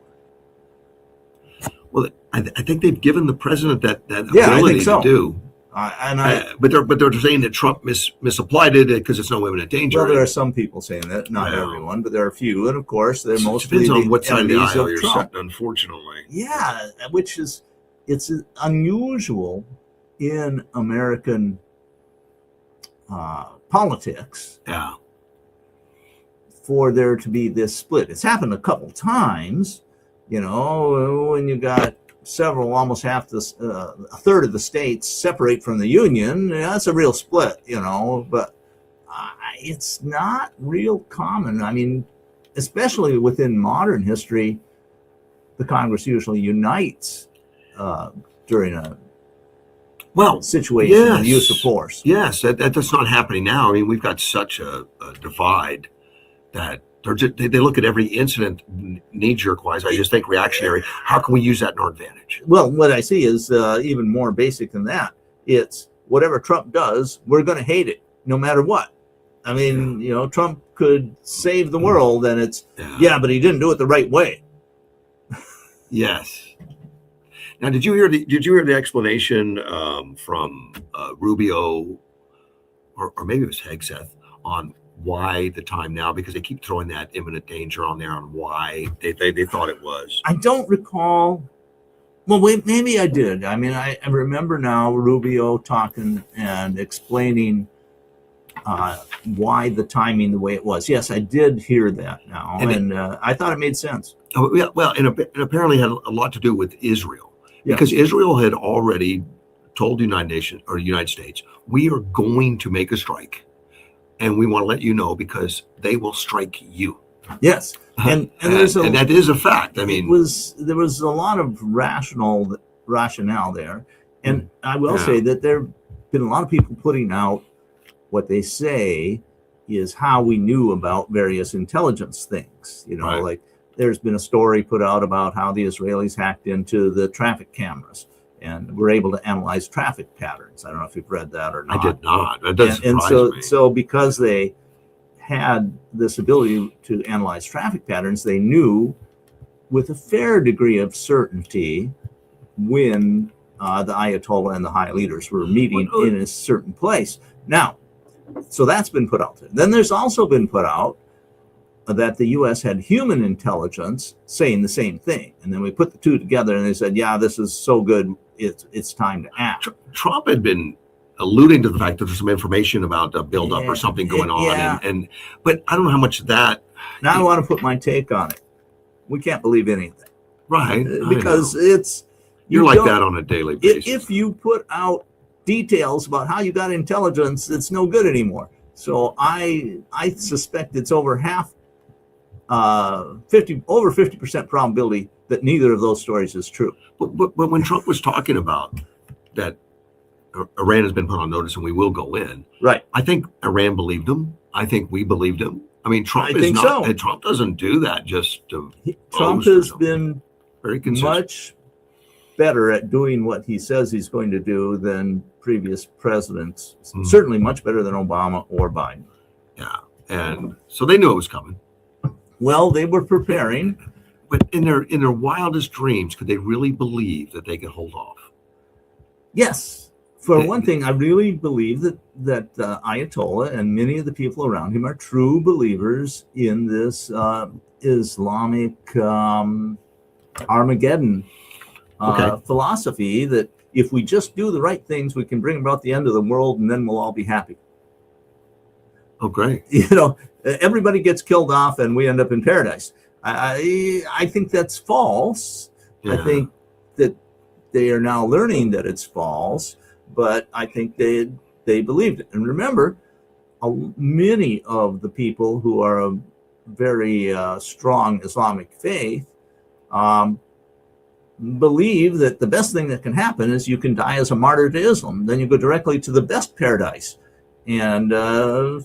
Well, I think they've given the president that ability to do. But they're saying that Trump misapplied it because it's no imminent danger. Well, there are some people saying that, not everyone, but there are a few, and of course, they're mostly depends on what side of the aisle you're sitting, unfortunately. Yeah, it's unusual in American politics for there to be this split. It's happened a couple times, when you got almost half a third of the states separate from the Union. That's a real split, but it's not real common. I mean, especially within modern history, the Congress usually unites during a situation of use of force. Yes, that's not happening now. I mean, we've got such a divide that they look at every incident knee-jerk wise. I just think reactionary. How can we use that in our advantage? Well, what I see is even more basic than that. It's whatever Trump does, we're going to hate it no matter what. I mean, Trump could save the world, and it's but he didn't do it the right way. Yes. Now, did you hear the explanation from Rubio, or maybe it was Hegseth, on why the time now? Because they keep throwing that imminent danger on there on why they thought it was. I don't recall Well, wait, maybe I did. I mean, I remember now Rubio talking and explaining why the timing the way it was. Yes, I did hear that now, and I thought it made sense. Oh, yeah, well, and it apparently had a lot to do with Israel, Yeah. because Israel had already told the United Nations or United States, we are going to make a strike, and we want to let you know because they will strike you. Yes, and there's and that is a fact. I mean, there was a lot of rationale there, and I will say that there have been a lot of people putting out what they say is how we knew about various intelligence things. You know, Right. like there's been a story put out about how the Israelis hacked into the traffic cameras and were able to analyze traffic patterns. I don't know if you've read that or not. I did not. That doesn't And surprise me. so because they had this ability to analyze traffic patterns, they knew with a fair degree of certainty when the Ayatollah and the high leaders were meeting in a certain place. Now, so that's been put out there. Then there's also been put out that the U.S. had human intelligence saying the same thing. And then we put the two together and they said, yeah, this is so good, it's time to act. Trump had been alluding to the fact that there's some information about a buildup or something going on. Yeah. But I don't know how much of that. Now I want to put my take on it. We can't believe anything. Right. Because you're like that on a daily basis. If you put out details about how you got intelligence, it's no good anymore. So I suspect it's over 50% probability that neither of those stories is true. But when Trump was talking about that Iran has been put on notice and we will go in, right? I think Iran believed him. I think we believed him. I mean, Trump Trump doesn't do that just to. Trump has been very consistent. Much better at doing what he says he's going to do than previous presidents. Certainly much better than Obama or Biden. Yeah, and so they knew it was coming. Well, they were preparing. But in their wildest dreams, could they really believe that they could hold off? Yes. For one thing, I really believe that Ayatollah and many of the people around him are true believers in this Islamic Armageddon philosophy, that if we just do the right things, we can bring about the end of the world and then we'll all be happy. Oh, great. You know, everybody gets killed off and we end up in paradise. I think that's false. Yeah. I think that they are now learning that it's false, but I think they believed it. And remember, many of the people who are a very strong Islamic faith believe that the best thing that can happen is you can die as a martyr to Islam. Then you go directly to the best paradise. And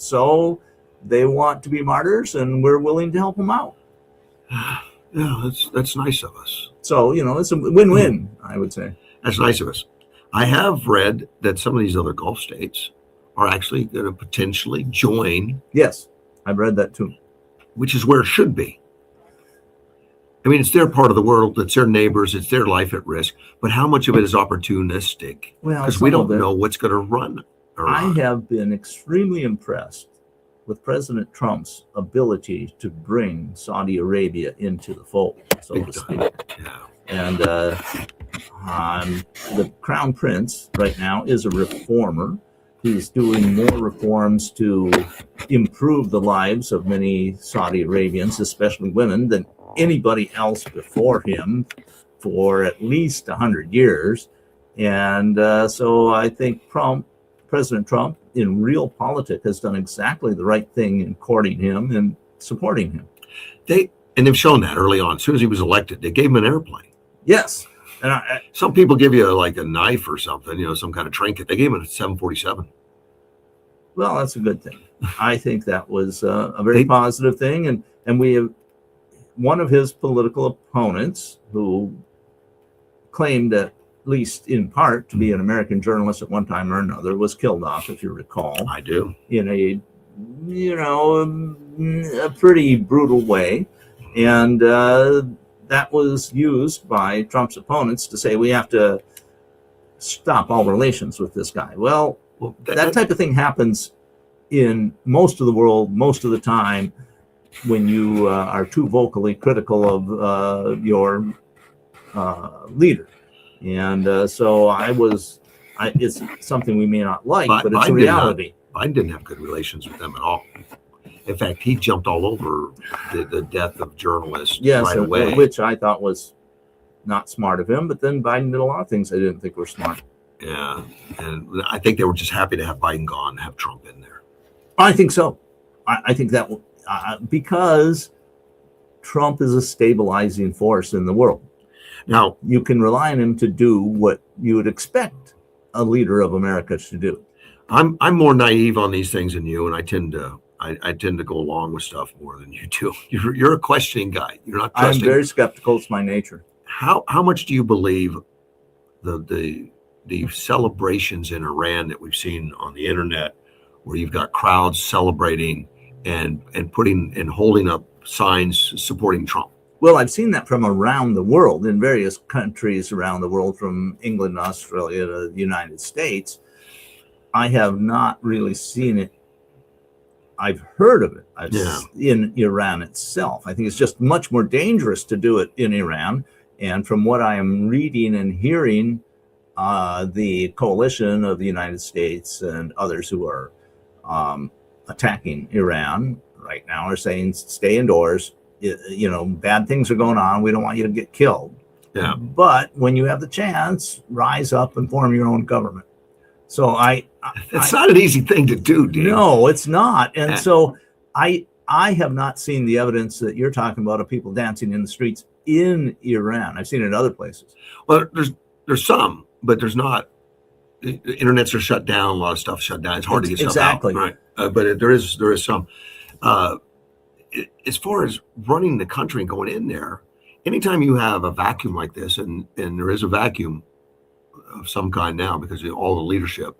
so they want to be martyrs, and we're willing to help them out. Yeah, that's nice of us. So, you know, it's a win-win, I would say. That's nice of us. I have read that some of these other Gulf states are actually going to potentially join. Yes, I've read that too. Which is where it should be. I mean, it's their part of the world, it's their neighbors, it's their life at risk. But how much of it is opportunistic? Well, because we don't know what's going to run. I have been extremely impressed with President Trump's ability to bring Saudi Arabia into the fold, so to speak. Yeah. And the Crown Prince right now is a reformer. He's doing more reforms to improve the lives of many Saudi Arabians, especially women, than anybody else before him for at least 100 years. And so I think President Trump, in real politics, has done exactly the right thing in courting him and supporting him. They've shown that early on. As soon as he was elected, they gave him an airplane. Yes. And some people give you like a knife or something, you know, some kind of trinket. They gave him a 747. Well, that's a good thing. I think that was a very positive thing. And we have one of his political opponents, who claimed, at least in part, to be an American journalist at one time or another, was killed off, if you recall. I do. In a pretty brutal way. And that was used by Trump's opponents to say we have to stop all relations with this guy. Well, that type of thing happens in most of the world, most of the time, when you are too vocally critical of your leader. And so it's something we may not like, but it's a Biden did not. reality. Biden didn't have good relations with them at all. In fact, he jumped all over the death of journalists Yes, right away. which I thought was not smart of him. But then Biden did a lot of things I didn't think were smart. Yeah, and I think they were just happy to have Biden gone and have Trump in there. I think so. I think that because Trump is a stabilizing force in the world. Now, You can rely on him to do what you would expect a leader of America to do. I'm more naive on these things than you, and I tend to go along with stuff more than you do. You're a questioning guy. You're not I'm trusting. very skeptical. It's my nature. How much do you believe the celebrations in Iran that we've seen on the internet, where you've got crowds celebrating and putting and holding up signs supporting Trump? Well, I've seen that from around the world in various countries around the world, from England, Australia to the United States. I have not really seen it. I've heard of it in Iran itself. I think it's just much more dangerous to do it in Iran. And from what I am reading and hearing, the coalition of the United States and others who are attacking Iran right now are saying, stay indoors. Bad things are going on. We don't want you to get killed. Yeah. But when you have the chance, rise up and form your own government. So it's not an easy thing to do, dude. No, it's not. And so I have not seen the evidence that you're talking about of people dancing in the streets in Iran. I've seen it in other places. Well, there's some, but there's not. The internets are shut down. A lot of stuff shut down. It's hard to get stuff out. Right. But there is some. As far as running the country and going in there, anytime you have a vacuum like this, and there is a vacuum of some kind now because of all the leadership.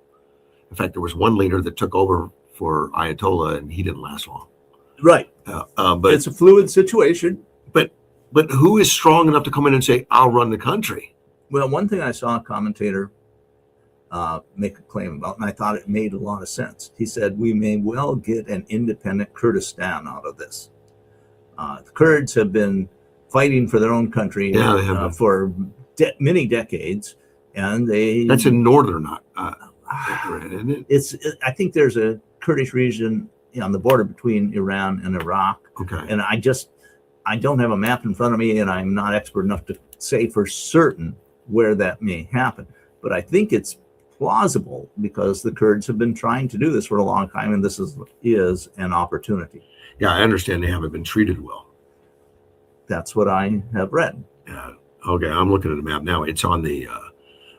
In fact, there was one leader that took over for Ayatollah, and he didn't last long. Right. But it's a fluid situation. But who is strong enough to come in and say, "I'll run the country"? Well, one thing I saw a commentator make a claim about, and I thought it made a lot of sense. He said, we may well get an independent Kurdistan out of this. The Kurds have been fighting for their own country for many decades, and that's in northern, isn't it? I think there's a Kurdish region on the border between Iran and Iraq. Okay. And I don't have a map in front of me, and I'm not expert enough to say for certain where that may happen. But I think it's plausible because the Kurds have been trying to do this for a long time, and this is an opportunity. Yeah, I understand they haven't been treated well. That's what I have read. Yeah. Okay, I'm looking at the map now. It's on the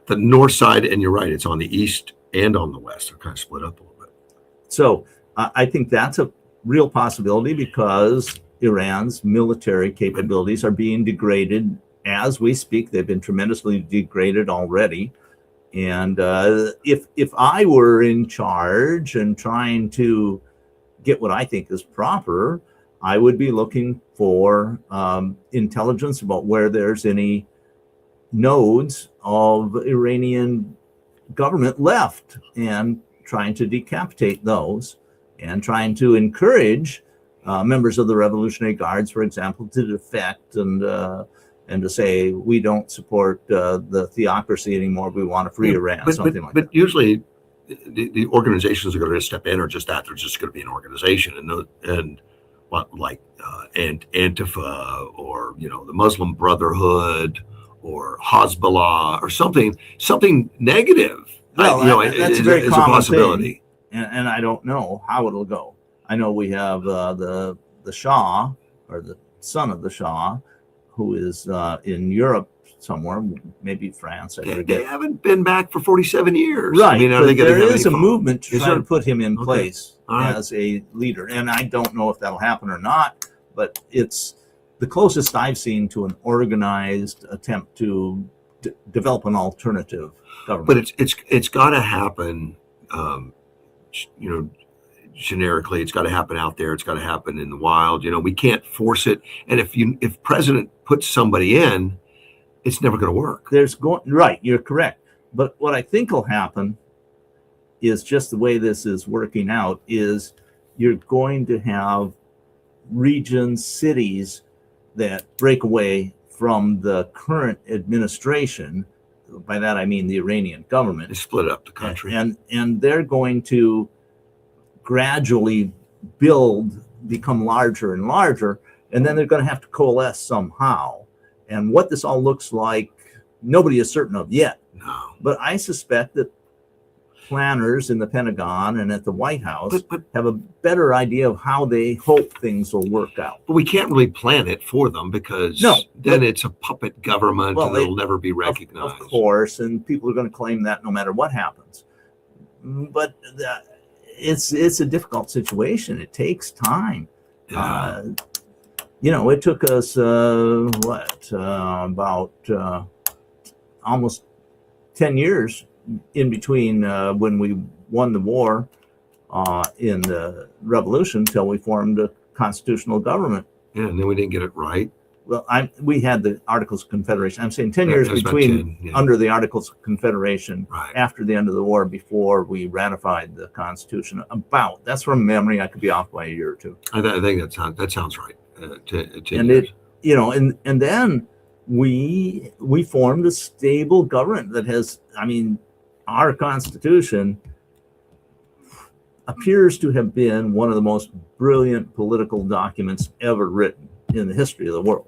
north side, and you're right. It's on the east and on the west. They're kind of split up a little bit. So I think that's a real possibility because Iran's military capabilities are being degraded as we speak. They've been tremendously degraded already. And if I were in charge and trying to get what I think is proper, I would be looking for intelligence about where there's any nodes of Iranian government left and trying to decapitate those and trying to encourage members of the Revolutionary Guards, for example, to defect and to say, we don't support the theocracy anymore. We want a free Iran, something like that. But usually the organizations are going to step in or just that. They're just going to be an organization. And Antifa or, the Muslim Brotherhood or Hezbollah or something negative. Well, that's a very it's common a possibility. Thing. And I don't know how it'll go. I know we have the Shah, or the son of the Shah, who is in Europe somewhere, maybe France. They haven't been back for 47 years. Right. I mean, are they there going to is a movement to try to put him in place right. as a leader. And I don't know if that'll happen or not, but it's the closest I've seen to an organized attempt to develop an alternative government. But it's got to happen, generically. It's got to happen out there. It's got to happen in the wild. We can't force it. And if president puts somebody in, it's never going to work. Right. You're correct. But what I think will happen is just the way this is working out is you're going to have regions, cities that break away from the current administration by that I mean the Iranian government. They split up the country. And they're going to gradually become larger and larger, and then they're going to have to coalesce somehow. And what this all looks like, nobody is certain of yet. No. But I suspect that planners in the Pentagon and at the White House have a better idea of how they hope things will work out. But we can't really plan it for them because then it's a puppet government and it'll never be recognized. Of course, and people are going to claim that no matter what happens. But it's a difficult situation. It takes time. Yeah. It took us about almost 10 years in between when we won the war in the revolution till we formed a constitutional government. Yeah, and then we didn't get it right. Well, we had the Articles of Confederation. I'm saying 10 years between under the Articles of Confederation, after the end of the war, before we ratified the Constitution. That's from memory. I could be off by a year or two. I think that sounds right. And then we formed a stable government that has. Our Constitution appears to have been one of the most brilliant political documents ever written in the history of the world.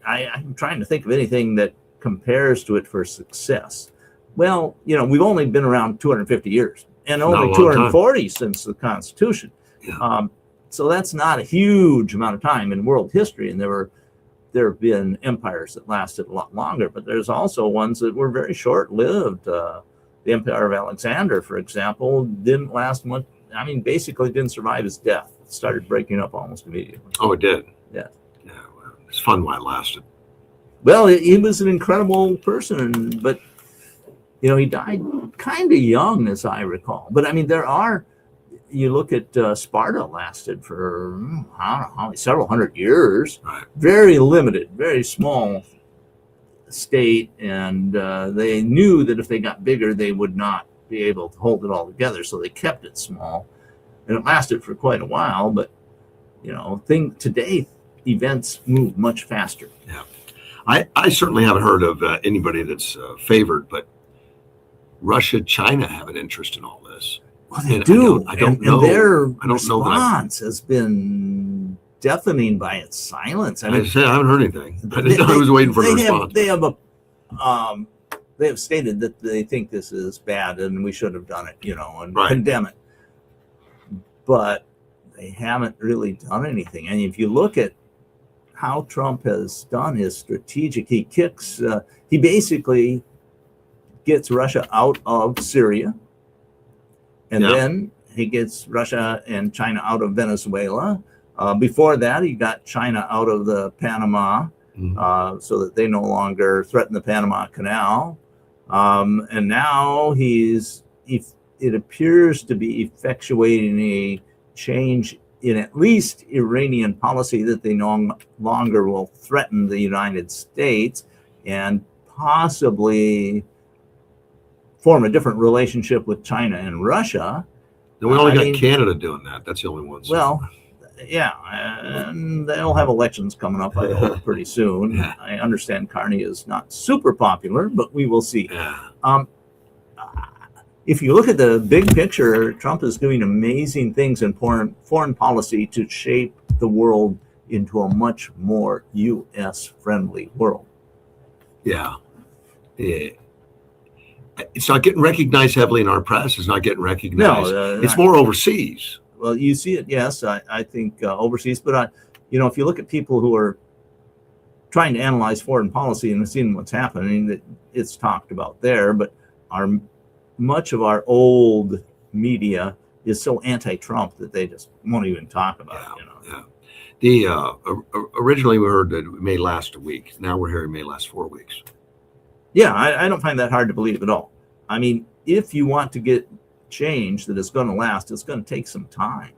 I'm trying to think of anything that compares to it for success. Well, we've only been around 250 years and only 240 since the Constitution. Yeah. So that's not a huge amount of time in world history. And there have been empires that lasted a lot longer, but there's also ones that were very short-lived. The Empire of Alexander, for example, didn't last much. Basically didn't survive his death. It started breaking up almost immediately. Oh, it did? Yeah. Yeah, well, it's fun while it lasted. Well, he was an incredible person, but, he died kind of young, as I recall. But, you look at Sparta lasted for, I don't know, several hundred years. Right. Very limited, very small state, and they knew that if they got bigger, they would not be able to hold it all together, so they kept it small, and it lasted for quite a while. But today events move much faster. Yeah, I certainly haven't heard of anybody that's favored, but Russia, China have an interest in all this. Well, they do. I don't know. And their I don't know response has been deafening by its silence. I haven't heard anything. I was waiting for the response. They have stated that they think this is bad and we should have done it, and Right. condemn it. But they haven't really done anything. And if you look at how Trump has done his strategic, he basically gets Russia out of Syria. And then he gets Russia and China out of Venezuela. Before that, he got China out of the Panama, so that they no longer threaten the Panama Canal. And now it appears to be effectuating a change in at least Iranian policy, that they no longer will threaten the United States and possibly form a different relationship with China and Russia. We only got Canada doing that. That's the only one. Well, yeah, and they'll have elections coming up, I hope, pretty soon. Yeah. I understand Carney is not super popular, but we will see. Yeah. If you look at the big picture, Trump is doing amazing things in foreign policy to shape the world into a much more U.S.-friendly world. Yeah. It's not getting recognized heavily in our press. It's not getting recognized. No, it's more overseas. Well, you see it, yes. I think overseas, but if you look at people who are trying to analyze foreign policy and seeing what's happening, that it's talked about there. But much of our old media is so anti-Trump that they just won't even talk about it. Yeah. Originally we heard that it may last a week. Now we're hearing it may last 4 weeks. Yeah, I don't find that hard to believe at all. If you want to get change that is going to last, it's going to take some time.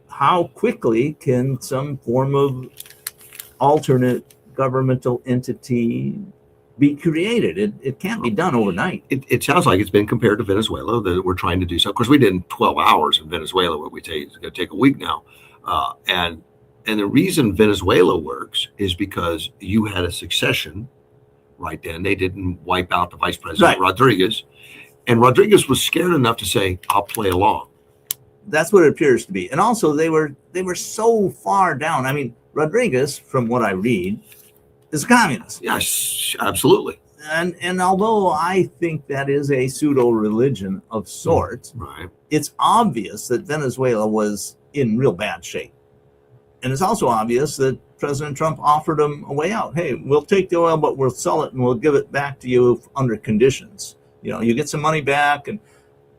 How quickly can some form of alternate governmental entity be created? It can't be done overnight. It sounds like it's been compared to Venezuela, that we're trying to do so. Of course, we did in 12 hours in Venezuela. What it's going to take a week now. And the reason Venezuela works is because you had a succession right then. They didn't wipe out the vice president, Right. Rodriguez. And Rodriguez was scared enough to say, I'll play along. That's what it appears to be. And also they were so far down. I mean, Rodriguez, from what I read, is a communist. Yes, absolutely. And although I think that is a pseudo religion of sorts, Right. it's obvious that Venezuela was in real bad shape. And it's also obvious that President Trump offered them a way out. Hey, we'll take the oil, but we'll sell it and we'll give it back to you under conditions. You know, you get some money back.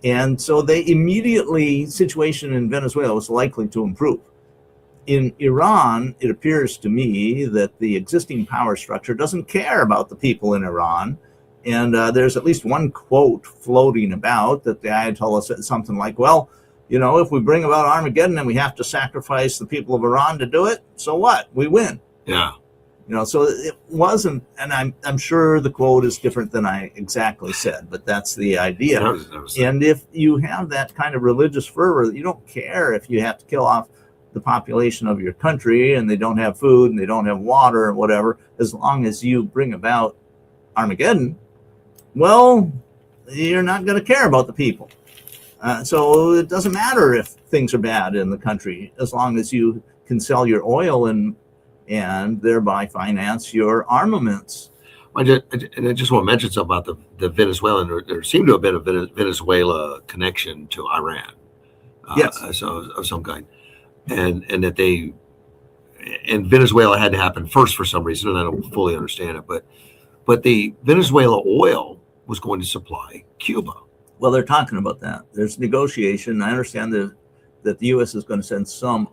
And so they immediately, situation in Venezuela was likely to improve. In Iran, it appears to me that the existing power structure doesn't care about the people in Iran. And there's at least one quote floating about that the Ayatollah said something like, well, you know, if we bring about Armageddon and we have to sacrifice the people of Iran to do it, so what? We win. Yeah. You know, so it wasn't, and I'm sure the quote is different than I exactly said, but that's the idea. That was And if you have that kind of religious fervor, you don't care if you have to kill off the population of your country and they don't have food and they don't have water or whatever, as long as you bring about Armageddon, well, you're not going to care about the people. So it doesn't matter if things are bad in the country, as long as you can sell your oil and thereby finance your armaments. I just want to mention something about the Venezuelan. There seemed to have been a Venezuela connection to Iran, Yes. of some kind, and that Venezuela had to happen first for some reason, and I don't fully understand it, but the Venezuela oil was going to supply Cuba. Well, they're talking about that. There's negotiation. I understand that the U.S. is going to send some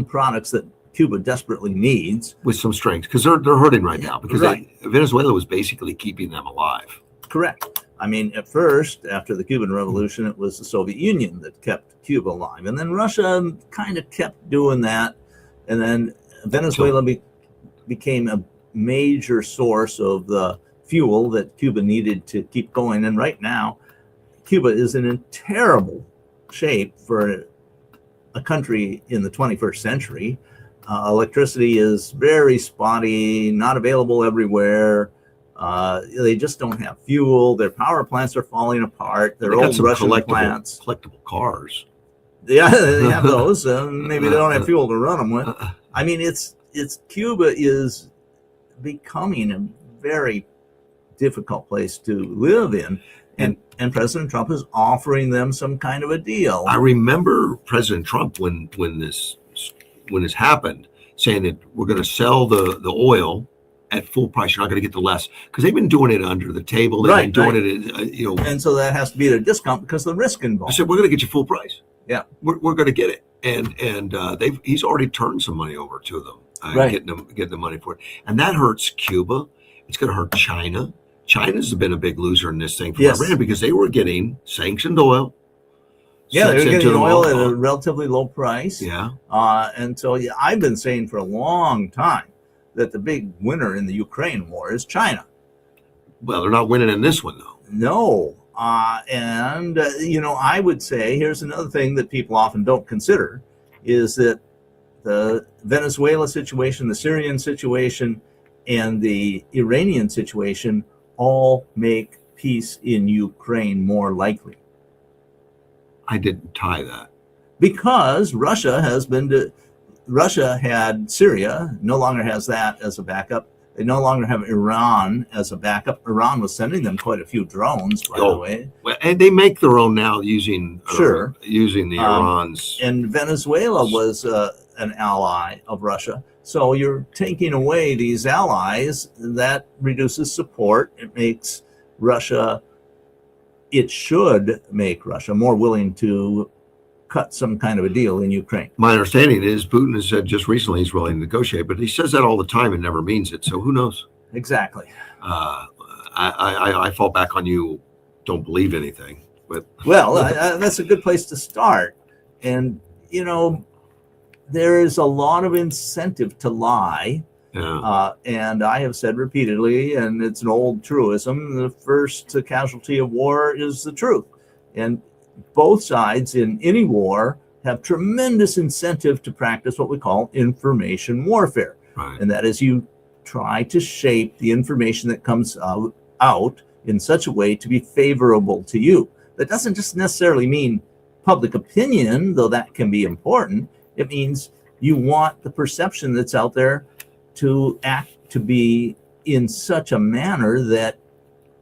products that Cuba desperately needs With some strength, because they're hurting right now, because Right. Venezuela was basically keeping them alive. Correct. I mean, at first, after the Cuban Revolution, it was the Soviet Union that kept Cuba alive. And then Russia kind of kept doing that. And then Venezuela became a major source of the fuel that Cuba needed to keep going. And right now, Cuba is in a terrible shape for a country in the 21st century. Electricity is very spotty, not available everywhere. They just don't have fuel. Their power plants are falling apart. They're They got old some Russian plants. collectible cars. Yeah, they have those. Maybe they don't have fuel to run them with. I mean, Cuba is becoming a very difficult place to live in, and President Trump is offering them some kind of a deal. I remember President Trump when this happened, saying that we're going to sell the oil at full price. You're not going to get the less, because they've been doing it under the table. They've been doing it, And so that has to be at a discount because of the risk I involved. said we're going to get you full price. Yeah. we're going to get it, and he's already turned some money over to them, Right. getting the money for it, and that hurts Cuba. It's going to hurt China. China's been a big loser in this thing from Yes. Iran, because they were getting sanctioned oil. Yeah, they're sent getting to them oil all. at a relatively low price. Yeah. And so I've been saying for a long time that the big winner in the Ukraine war is China. Well, they're not winning in this one, though. No. I would say here's another thing that people often don't consider is that the Venezuela situation, the Syrian situation, and the Iranian situation all make peace in Ukraine more likely. I didn't tie that. Because Russia had Syria, no longer has that as a backup. They no longer have Iran as a backup. Iran was sending them quite a few drones, by the way. Well, and they make their own now using the Iran's. And Venezuela was an ally of Russia. So you're taking away these allies. That reduces support. It should make Russia more willing to cut some kind of a deal in Ukraine. My understanding is Putin has said just recently he's willing to negotiate, but he says that all the time and never means it. So who knows? Exactly. I fall back on you. Don't believe anything, but Well, that's a good place to start. And, there is a lot of incentive to lie. yeah. And I have said repeatedly, and it's an old truism, the first casualty of war is the truth. And both sides in any war have tremendous incentive to practice what we call information warfare. Right. And that is you try to shape the information that comes out in such a way to be favorable to you. That doesn't just necessarily mean public opinion, though that can be important. It means you want the perception that's out there to act to be in such a manner that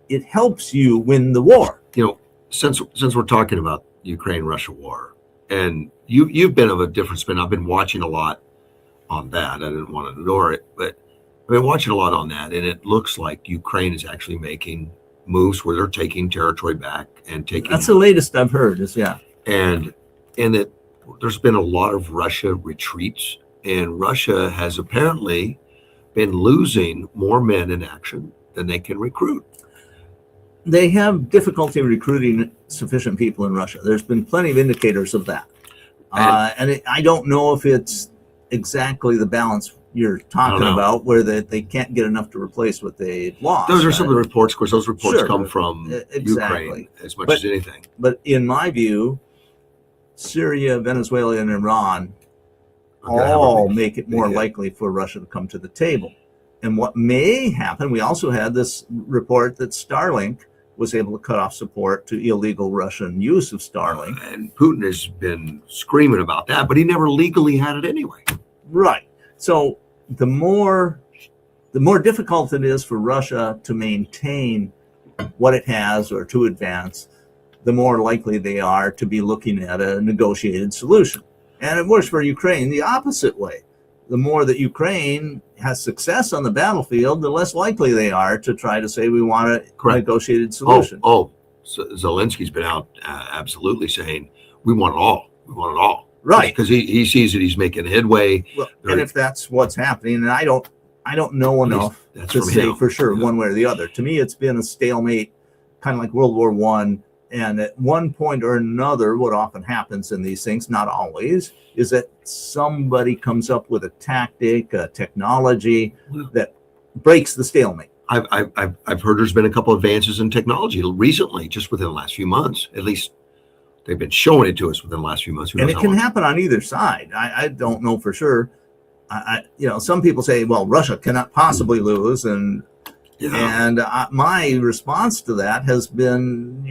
it helps you win the war. You know, since we're talking about Ukraine-Russia war, and you've been of a different spin. I've been watching a lot on that. I didn't want to ignore it, but I've been watching a lot on that, and it looks like Ukraine is actually making moves where they're taking territory back and taking. That's the latest I've heard. And that there's been a lot of Russia retreats, and Russia has apparently been losing more men in action than they can recruit. They have difficulty recruiting sufficient people in Russia. There's been plenty of indicators of that. I don't know if it's exactly the balance you're talking about, where they can't get enough to replace what they've lost. Those are some of the reports. Of course, those reports come from exactly. Ukraine as much as anything. But in my view, Syria, Venezuela, and Iran all make it more likely for Russia to come to the table. And what may happen, we also had this report that Starlink was able to cut off support to illegal Russian use of Starlink. And Putin has been screaming about that, but he never legally had it anyway. Right. So the more difficult it is for Russia to maintain what it has or to advance, the more likely they are to be looking at a negotiated solution. And it works for Ukraine the opposite way. The more that Ukraine has success on the battlefield, the less likely they are to try to say we want a negotiated solution. So Zelensky's been out absolutely saying we want it all. We want it all. Right. Because he sees that he's making headway. Well, and if that's what's happening, and I don't know enough to say for sure one way or the other. To me, it's been a stalemate, kind of like World War I. And at one point or another, what often happens in these things, not always, is that somebody comes up with a tactic, a technology that breaks the stalemate. I've heard there's been a couple advances in technology recently, just within the last few months. At least they've been showing it to us within the last few months. And it can happen on either side. I don't know for sure. Some people say, well, Russia cannot possibly lose, and my response to that has been,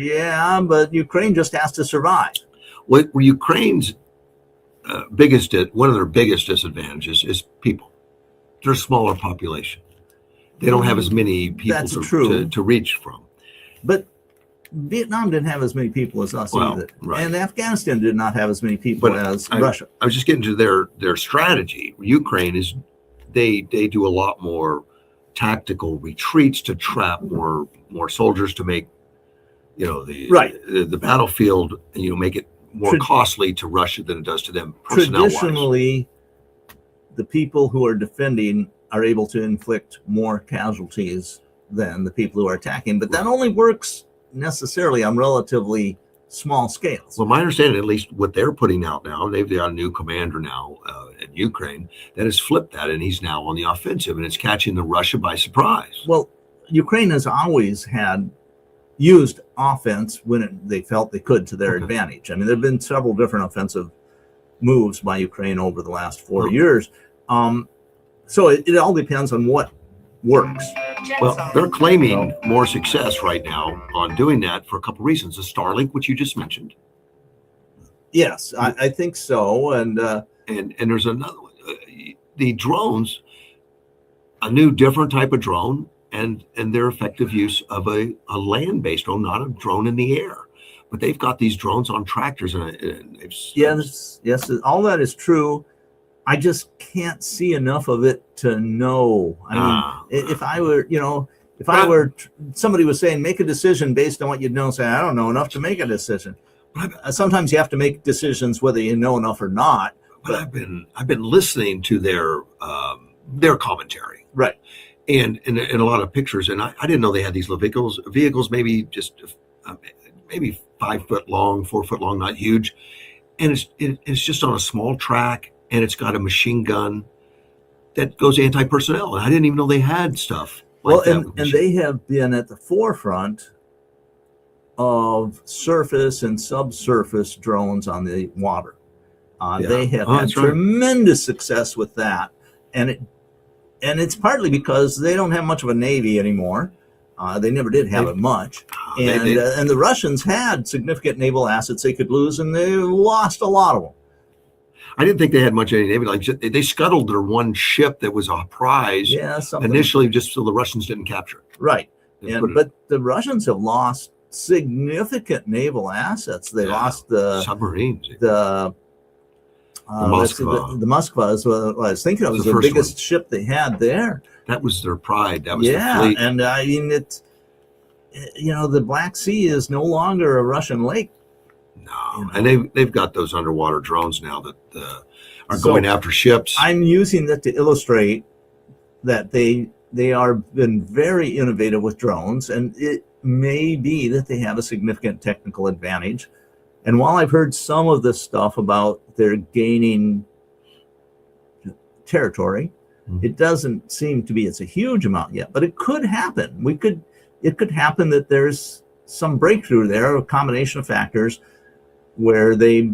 but Ukraine just has to survive. Well, Ukraine's one of their biggest disadvantages is people. They're a smaller population. They don't have as many people to reach from. But Vietnam didn't have as many people as us either. Right. And Afghanistan did not have as many people as Russia. I was just getting to their strategy. Ukraine is they do a lot more tactical retreats to trap more soldiers, to make the battlefield, make it more costly to Russia than it does to them personnel-wise. Traditionally, the people who are defending are able to inflict more casualties than the people who are attacking, but that only works necessarily on relatively small scales. Well, my understanding, at least what they're putting out now, they've got a new commander now in Ukraine that has flipped that, and he's now on the offensive, and it's catching the Russia by surprise. Well, Ukraine has always used offense when they felt they could to their advantage. I mean, there have been several different offensive moves by Ukraine over the last 4 years. So it all depends on what works. Well, they're claiming more success right now on doing that for a couple of reasons. The Starlink, which you just mentioned. Yes, I think so. And there's another one. The drones, a new different type of drone, and their effective use of a land-based drone, not a drone in the air. But they've got these drones on tractors, yes, all that is true. I just can't see enough of it to know. I mean, if I were, somebody was saying, make a decision based on what you know, say, I don't know enough to make a decision. Sometimes you have to make decisions whether you know enough or not. But I've been listening to their commentary, right, and a lot of pictures, and I didn't know they had these little vehicles, maybe just maybe 5 foot long, 4 foot long, not huge, and it's just on a small track. And it's got a machine gun that goes anti-personnel. And I didn't even know they had stuff like that. And they have been at the forefront of surface and subsurface drones on the water. They have had tremendous success with that. And and it's partly because they don't have much of a navy anymore. They never did have it much, and the Russians had significant naval assets they could lose, and they lost a lot of them. I didn't think they had much of any navy. Like they scuttled their one ship that was a prize initially, just so the Russians didn't capture it. Right, but the Russians have lost significant naval assets. They lost the submarines, the Moskva. The Moskva is what I was thinking of. Was the biggest ship they had there. That was their pride. That was their fleet. And I mean, it's, the Black Sea is no longer a Russian lake. No, and they've got those underwater drones now that are going after ships. I'm using that to illustrate that they are been very innovative with drones, and it may be that they have a significant technical advantage. And while I've heard some of this stuff about their gaining territory, it doesn't seem to be it's a huge amount yet, but it could happen. It could happen that there's some breakthrough there, a combination of factors where they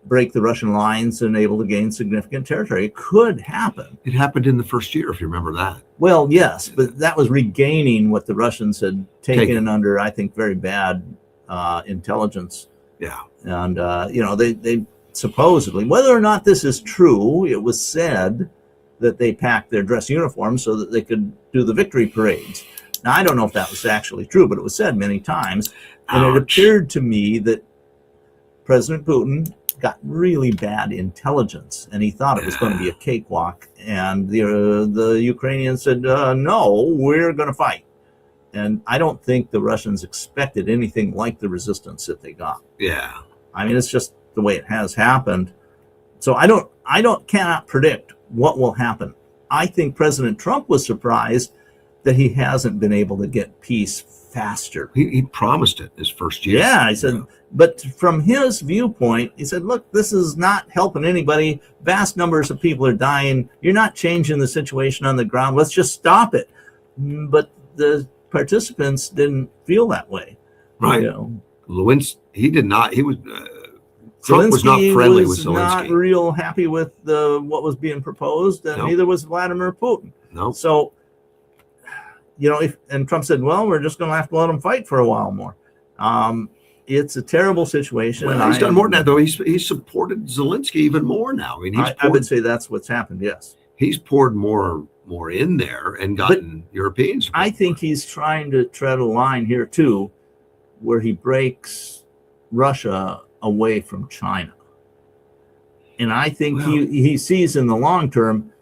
break the Russian lines and able to gain significant territory. It could happen. It happened in the first year, if you remember that. Well, yes, but that was regaining what the Russians had taken under, I think, very bad intelligence. Yeah. And, they supposedly, whether or not this is true, it was said that they packed their dress uniforms so that they could do the victory parades. Now, I don't know if that was actually true, but it was said many times. And it appeared to me that President Putin got really bad intelligence, and he thought it was going to be a cakewalk. And the Ukrainians said, no, we're going to fight. And I don't think the Russians expected anything like the resistance that they got. Yeah. I mean, it's just the way it has happened. So cannot predict what will happen. I think President Trump was surprised that he hasn't been able to get peace faster. He promised it his first year. Yeah, I said, but from his viewpoint, he said, look, this is not helping anybody. Vast numbers of people are dying. You're not changing the situation on the ground. Let's just stop it. But the participants didn't feel that way. Right. Lewinsky, he did not. He was... Trump was not friendly with Zelensky. Not real happy with what was being proposed, and neither was Vladimir Putin. No. So, and Trump said, well, we're just going to have to let them fight for a while more. It's a terrible situation. Well, he's done more than that, though. He's supported Zelensky even more now. I mean, I would say that's what's happened, yes. He's poured more in there and gotten Europeans. I think he's trying to tread a line here, too, where he breaks Russia away from China. And I think he sees in the long term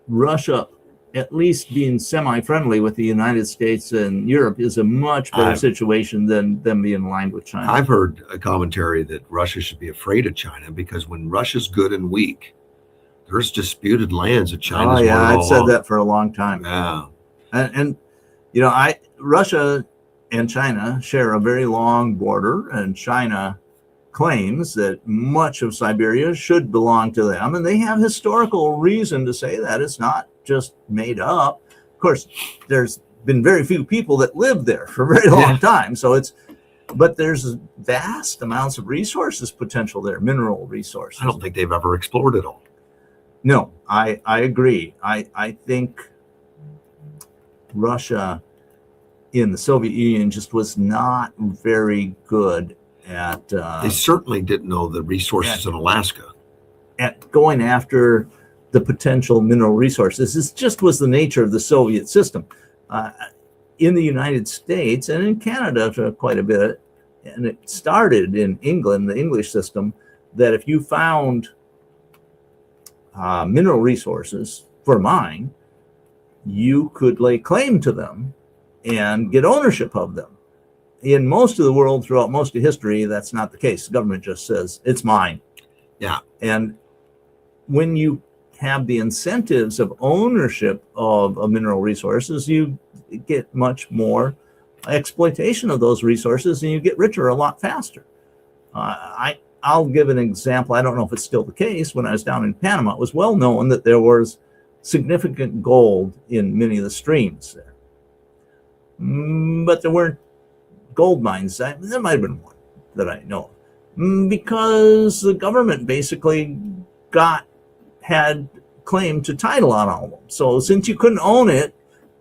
Russia at least being semi-friendly with the United States and Europe is a much better situation than them being aligned with China. I've heard a commentary that Russia should be afraid of China because when Russia's good and weak, there's disputed lands that China's won I've said along. that for a long time. Yeah. And Russia and China share a very long border, and China claims that much of Siberia should belong to them, and they have historical reason to say that. It's not just made up. Of course, there's been very few people that live there for a very long time, but there's vast amounts of resources potential there, mineral resources. I don't think they've ever explored it all. No, I agree. I think Russia in the Soviet Union just was not very good at they certainly didn't know the resources in Alaska. At going after the potential mineral resources. This just was the nature of the Soviet system. In the United States and in Canada for quite a bit, and it started in England, the English system, that if you found mineral resources for a mine, you could lay claim to them and get ownership of them. In most of the world, throughout most of history, that's not the case. The government just says, it's mine. Yeah. And when you have the incentives of ownership of mineral resources, you get much more exploitation of those resources and you get richer a lot faster. I'll give an example. I don't know if it's still the case. When I was down in Panama, it was well known that there was significant gold in many of the streams there. But there weren't gold mines. There might have been one that I know of. Because the government basically had claim to title on all of them. So since you couldn't own it,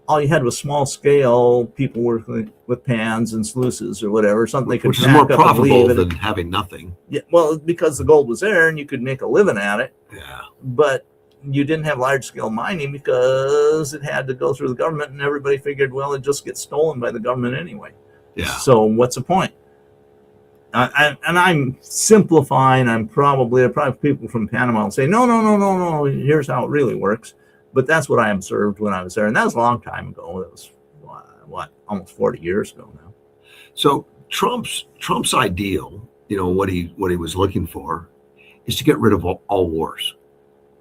all you had was small scale people working with pans and sluices or whatever, something they could Which is pack more up and profitable leave. than having nothing. Yeah, well, because the gold was there and you could make a living at it, Yeah. but you didn't have large scale mining because it had to go through the government, and everybody figured, well, it just gets stolen by the government anyway. Yeah. So what's the point? And I'm simplifying. There are probably people from Panama will say, no. Here's how it really works. But that's what I observed when I was there, and that was a long time ago. It was almost 40 years ago now. So Trump's ideal, what he was looking for, is to get rid of all wars.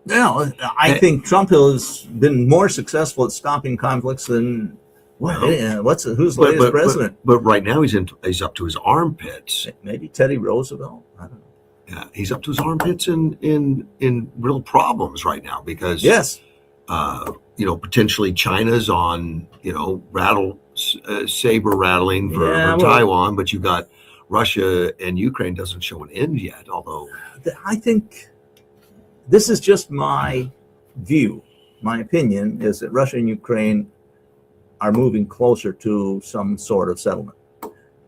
Yeah, I think Trump has been more successful at stopping conflicts than who's the latest president? But right now he's up to his armpits. Maybe Teddy Roosevelt. I don't know. Yeah, he's up to his armpits in real problems right now because Yes, potentially China's on saber rattling for Yeah, well- Taiwan, but you got Russia and Ukraine doesn't show an end yet. Although I think this is just my view. My opinion is that Russia and Ukraine are moving closer to some sort of settlement.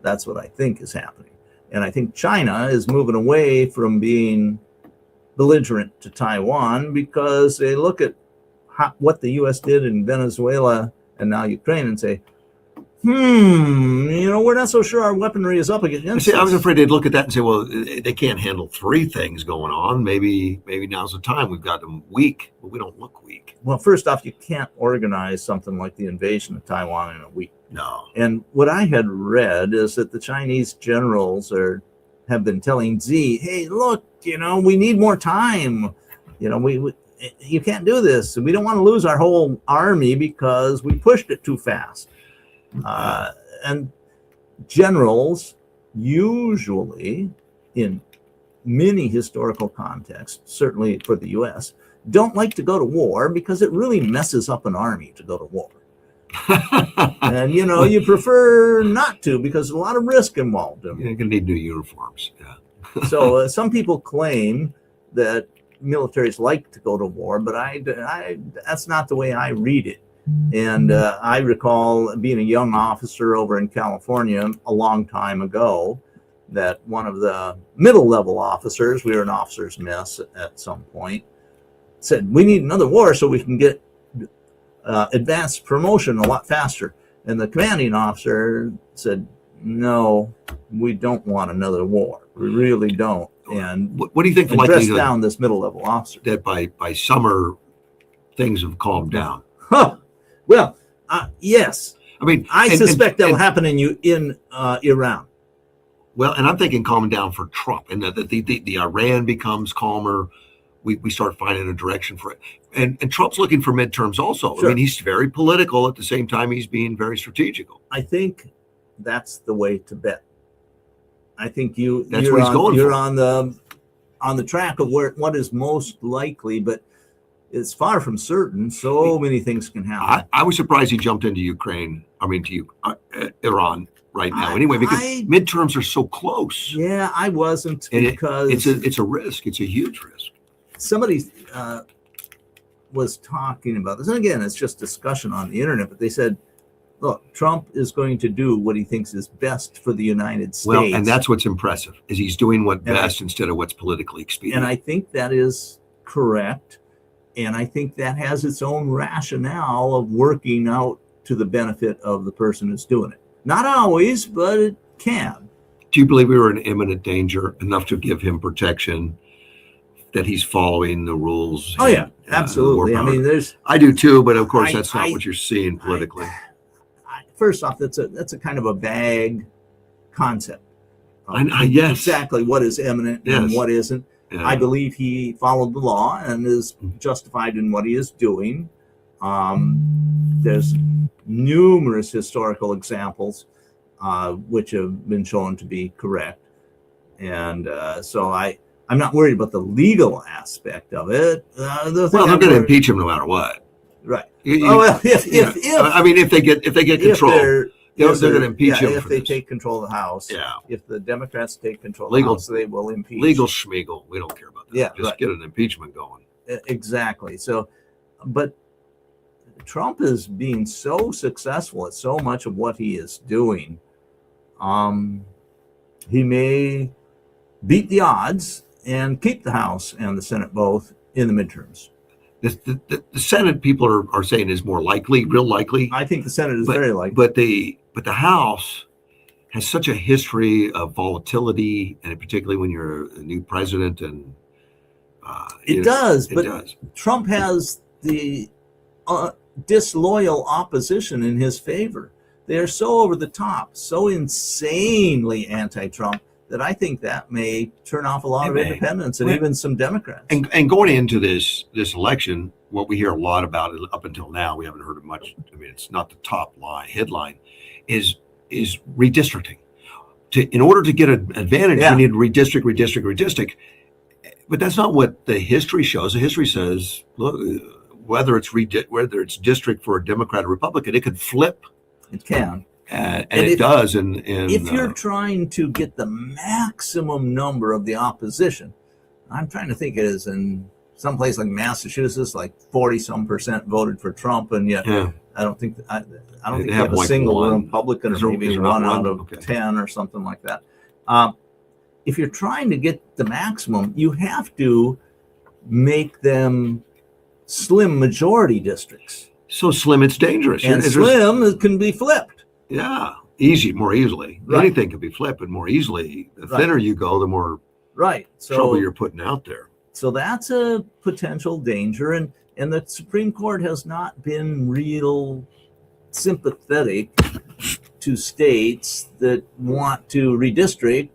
That's what I think is happening. And I think China is moving away from being belligerent to Taiwan because they look at what the U.S. did in Venezuela and now Ukraine and say, we're not so sure our weaponry is up against I was us. afraid they'd look at that and say, well, they can't handle three things going on. Maybe now's the time. We've got them weak, but we don't look weak. Well, first off, you can't organize something like the invasion of Taiwan in a week. No. And what I had read is that the Chinese generals have been telling Xi, hey, look, we need more time. You can't do this. We don't want to lose our whole army because we pushed it too fast. And generals usually, in many historical contexts, certainly for the U.S., don't like to go to war because it really messes up an army to go to war. And, you prefer not to because there's a lot of risk involved. You're going to need new uniforms. Yeah. So some people claim that militaries like to go to war, but that's not the way I read it. And I recall being a young officer over in California a long time ago that one of the middle level officers, we were an officer's mess at some point, said, we need another war so we can get advanced promotion a lot faster. And the commanding officer said, no, we don't want another war. We really don't. And what do you think the pressed likelihood down this middle level officer? that by summer things have calmed down? Well, yes. I mean, I suspect that'll happen in Iran. Well, and I'm thinking calming down for Trump, and that the Iran becomes calmer. We start finding a direction for it. And Trump's looking for midterms also. Sure. I mean, he's very political at the same time he's being very strategical. I think that's the way to bet. I think That's what he's going you're for. on the track of what is most likely, but it's far from certain. So many things can happen. I was surprised he jumped into Iran right now. Anyway, because midterms are so close. Yeah, I wasn't And because it's a risk. It's a huge risk. somebody was talking about this, and again, it's just discussion on the internet, but they said, look, Trump is going to do what he thinks is best for the United States. Well, and that's what's impressive, is he's doing what's best instead of what's politically expedient. And I think that is correct. And I think that has its own rationale of working out to the benefit of the person who's doing it. Not always, but it can. Do you believe we were in imminent danger enough to give him protection, that he's following the rules? Oh, yeah, absolutely. I mean, I do too, but of course I- that's not I- what you're seeing politically. First off, that's a kind of a vague concept. Yes. Exactly what is eminent and Yes. what isn't. Yeah. I believe he followed the law and is justified in what he is doing. There's numerous historical examples which have been shown to be correct. And so I'm not worried about the legal aspect of it. Well, they're going to impeach him no matter what. Right. If If they get control, they're going to impeach him if for they this. take control of the House. Yeah. If the Democrats take control of Legal- the House, they will impeach. Legal schmiegel. We don't care about that. Yeah, Just right. get an impeachment going. Exactly. So, but Trump is being so successful at so much of what he is doing. He may beat the odds and keep the House and the Senate both in the midterms. The Senate people are saying is more likely, real likely. I think the Senate is but, very likely. But the House has such a history of volatility, and particularly when you're a new president, and it does. does. Trump has the disloyal opposition in his favor. They are so over the top, so insanely anti-Trump that I think that may turn off a lot of independents and even some Democrats. And going into this election, what we hear a lot about it up until now, we haven't heard it much. I mean, it's not the top headline, is redistricting. In order to get an advantage, you need to redistrict. But that's not what the history shows. The history says, look, whether it's district for a Democrat or Republican, it could flip. It can. And it does. And if you're trying to get the maximum number of the opposition, I'm trying to think it is in some place like Massachusetts, like 40% voted for Trump, and yet I don't think they have a like single Republican, or maybe one out of 10 or something like that. If you're trying to get the maximum, you have to make them slim majority districts. So slim, it's dangerous. And slim, it can be flipped. Yeah, more easily. Right. Anything can be flipped, but more easily. The thinner you go, the more trouble you're putting out there. So that's a potential danger, and the Supreme Court has not been real sympathetic to states that want to redistrict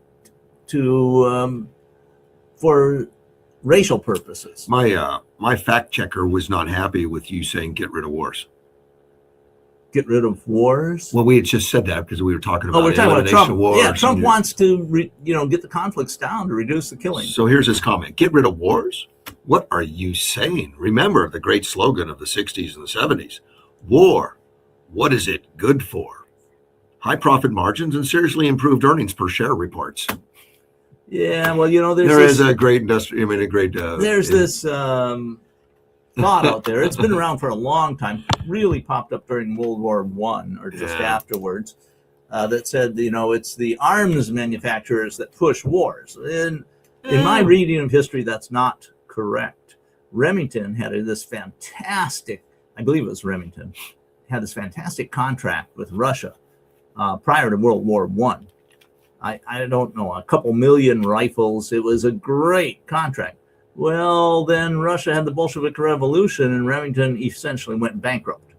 to for racial purposes. My fact checker was not happy with you saying get rid of wars. Get rid of wars? Well, we had just said that because we were talking about we're talking about Trump. Wars. Yeah, Trump wants to get the conflicts down to reduce the killing. So here's his comment: get rid of wars? What are you saying? Remember the great slogan of the 60s and the 70s: war, what is it good for? High profit margins and seriously improved earnings per share reports. Yeah, well, there is a great industry. I mean, a great. There's this thought out there. It's been around for a long time. Really popped up during World War I or just afterwards. That said, it's the arms manufacturers that push wars. In my reading of history, that's not correct. Remington had this fantastic, I believe it was Remington, had this fantastic contract with Russia prior to World War I. I don't know, a couple million rifles. It was a great contract. Well, then Russia had the Bolshevik Revolution and Remington essentially went bankrupt.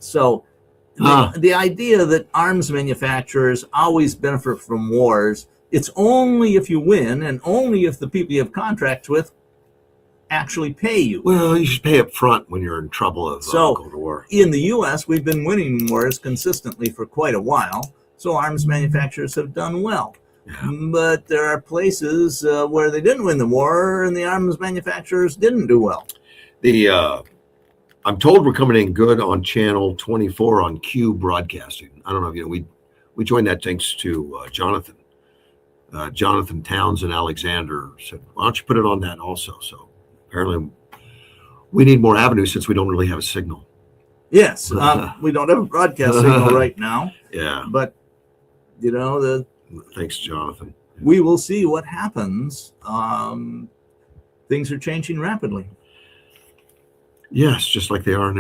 So the idea that arms manufacturers always benefit from wars, it's only if you win and only if the people you have contracts with actually pay you. Well, you should pay up front when you're in trouble of going to war. In the U.S., we've been winning wars consistently for quite a while, so arms manufacturers have done well. Yeah. But there are places where they didn't win the war and the arms manufacturers didn't do well. I'm told we're coming in good on channel 24 on Q Broadcasting. I don't know if we joined that thanks to Jonathan. Jonathan Towns and Alexander said, why don't you put it on that also? So apparently we need more avenues since we don't really have a signal. Yes, we don't have a broadcast signal right now. Yeah. But, thanks, Jonathan. We will see what happens. Things are changing rapidly. Yes, just like they are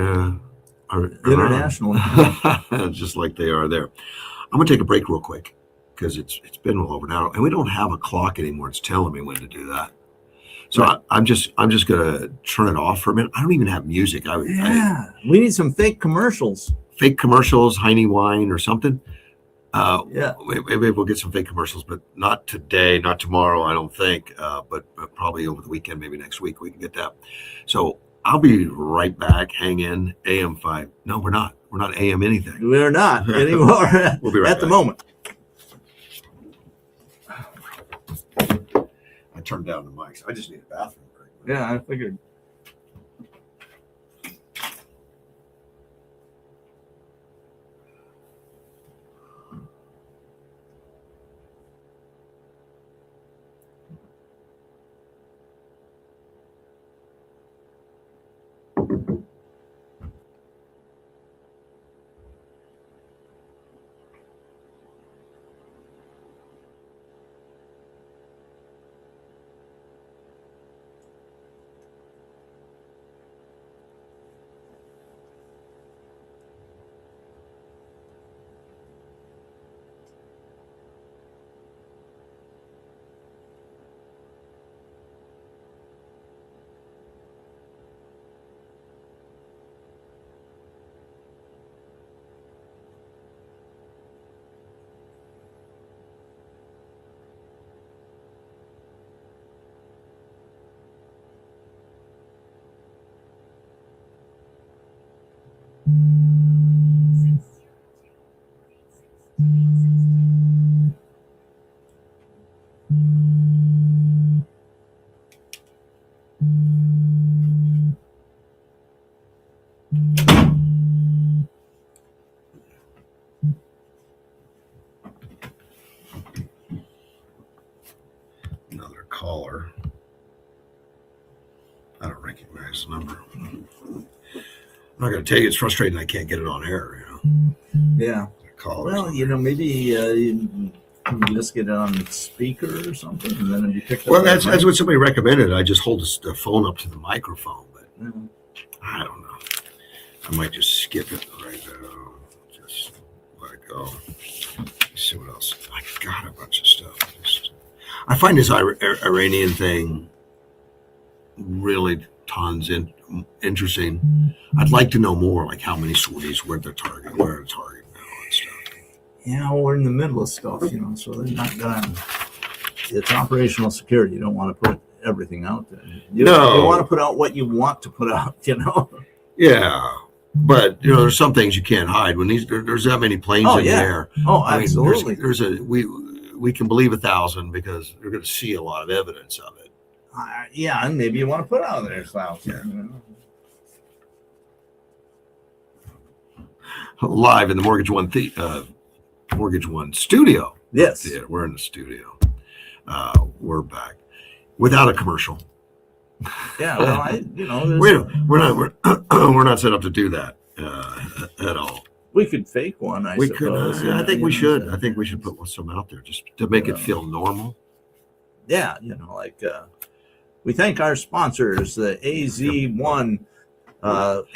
internationally. Just like they are there. I'm going to take a break real quick because it's been well over an hour, and we don't have a clock anymore. It's telling me when to do that. So right. I'm just going to turn it off for a minute. I don't even have music. We need some fake commercials. Fake commercials, Heine wine or something. Maybe we'll get some fake commercials, but not today, not tomorrow, I don't think. But probably over the weekend, maybe next week we can get that. So I'll be right back. Hang in. AM 5. No, we're not. We're not AM anything. We're not anymore. We'll be right back. At the moment. I turned down the mics. I just need a bathroom break. Yeah, I figured. another caller. I don't recognize the number. I'm not going to tell you it's frustrating I can't get it on air. Yeah. Callers. Well, maybe you just get it on speaker or something, and then it'd be picked up. Well, that's what somebody recommended. I just hold the phone up to the microphone, but I don't know. I might just skip it right now. Just let it go. Let's see what else. I got a bunch of stuff. I find this Iranian thing really interesting. I'd like to know more, like how many sorties, where they're targeting, and all that stuff. Yeah, we're in the middle of stuff, so they're not gonna. It's operational security. You don't want to put everything out there. You want to put out what you want to put out. Yeah, but there's some things you can't hide when there's that many planes in the air. Oh, absolutely. We can believe 1,000 because they're going to see a lot of evidence of it. Yeah, and maybe you want to put out there 1,000. Live in the Mortgage One studio. Yes, yeah, we're in the studio. We're back without a commercial. Yeah, well, we're not set up to do that at all. We could fake one. I suppose. I think we should. I think we should put some out there just to make it feel normal. Yeah, we thank our sponsors, the AZ1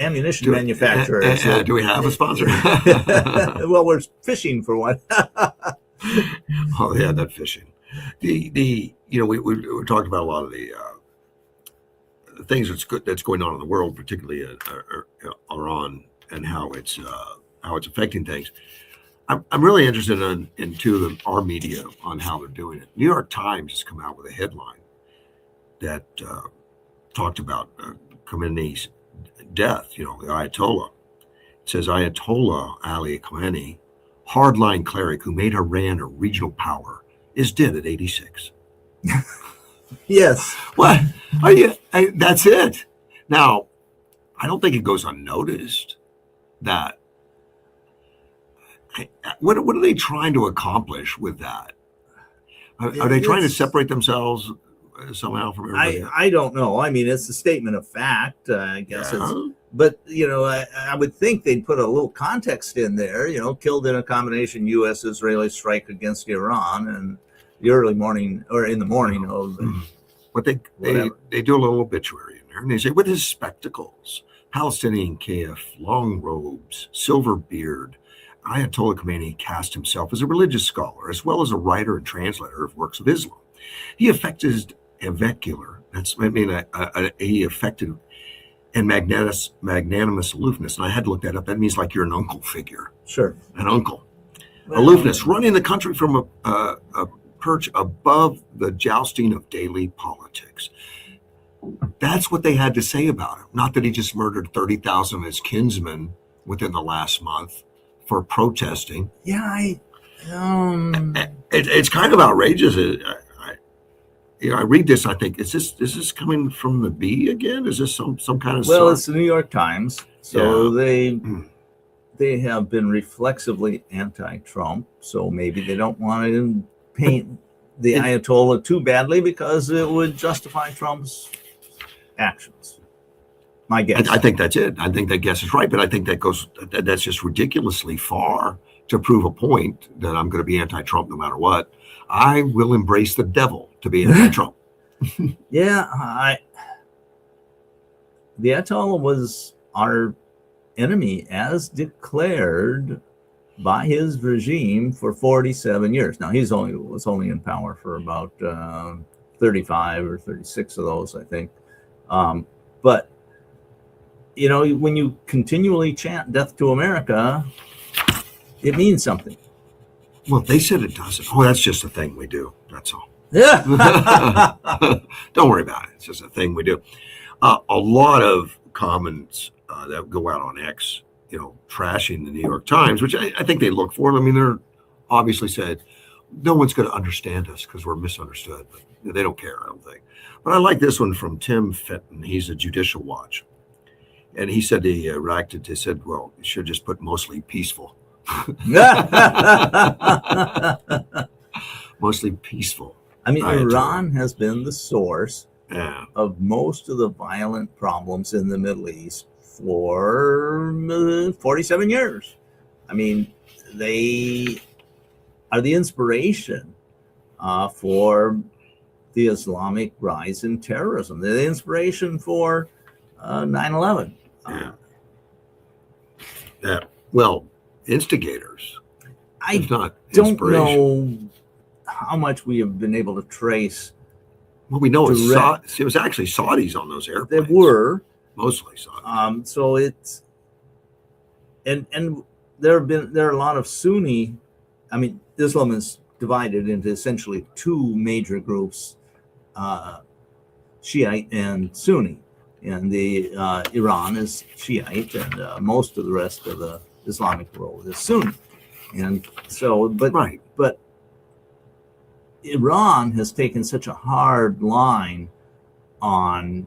ammunition manufacturers. Do we have a sponsor? Well, we're fishing for one. Oh yeah, that fishing. We talked about a lot of the things that's going on in the world, particularly Iran, and how it's affecting things. I'm really interested in our media on how they're doing it. New York Times has come out with a headline that talked about Khamenei's death. The Ayatollah. It says Ayatollah Ali Khamenei, hardline cleric who made Iran a regional power, is dead at 86. Yes. What? That's it. Now, I don't think it goes unnoticed that. What are they trying to accomplish with that? Are they trying to separate themselves somehow from everybody? I don't know. I mean, it's a statement of fact, I guess. Yeah. But, I would think they'd put a little context in there, killed in a combination U.S.-Israeli strike against Iran and the early morning or in the morning of. But they do a little obituary in there, and they say, with his spectacles, Palestinian kef, long robes, silver beard, Ayatollah Khamenei cast himself as a religious scholar, as well as a writer and translator of works of Islam. He affected he affected and magnanimous aloofness. And I had to look that up. That means like you're an uncle figure. Sure. An uncle. Well, aloofness, running the country from a perch above the jousting of daily politics. That's what they had to say about him. Not that he just murdered 30,000 of his kinsmen within the last month for protesting. Yeah, it's kind of outrageous. I read this. I think is this coming from the B again? Is this some kind of? Well, it's the New York Times, so they have been reflexively anti-Trump. So maybe they don't want to paint the Ayatollah too badly because it would justify Trump's actions. My guess. I think that's it. I think that guess is right, but I think that's just ridiculously far to prove a point that I'm going to be anti-Trump no matter what. I will embrace the devil to be anti-Trump. Yeah, the Ayatollah was our enemy as declared by his regime for 47 years. Now, was only in power for about 35 or 36 of those, I think. But, when you continually chant death to America, it means something. Well, they said it doesn't. Oh, that's just a thing we do. That's all. Yeah. Don't worry about it. It's just a thing we do. A lot of comments that go out on X, trashing the New York Times, which I think they look for. I mean, they're obviously said no one's going to understand us because we're misunderstood. But they don't care, I don't think. But I like this one from Tim Fenton. He's a Judicial Watch. And he said he reacted. They said, well, you should just put mostly peaceful. Mostly peaceful. I mean, Ayatollah. Iran has been the source Yeah. of most of the violent problems in the Middle East for 47 years. I mean, they are the inspiration for the Islamic rise in terrorism. They're the inspiration for 9/11. Yeah. Yeah. Well, instigators. I It's not don't inspiration. know how much we have been able to trace. Well, we know direct- it was actually Saudis on those There airplanes. were. Mostly Saudis. So it's and there are a lot of Sunni. I mean, Islam is divided into essentially two major groups, Shiite and Sunni, and the Iran is Shiite, and most of the rest of the Islamic world is Sunni, and so Right. but Iran has taken such a hard line on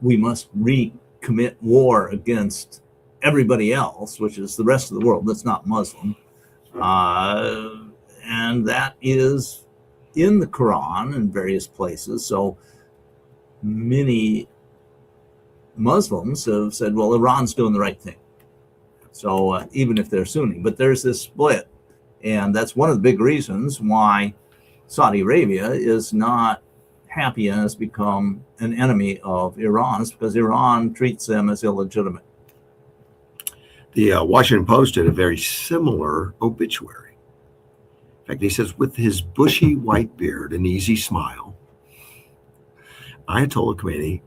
we must recommit war against everybody else, which is the rest of the world that's not Muslim. And that is in the Quran in various places. So many Muslims have said, well, Iran's doing the right thing. So even if they're Sunni, but there's this split. And that's one of the big reasons why Saudi Arabia is not happy and has become an enemy of Iran, is because Iran treats them as illegitimate. The Washington Post did a very similar obituary. In fact, he says, with his bushy white beard and easy smile, Ayatollah Khomeini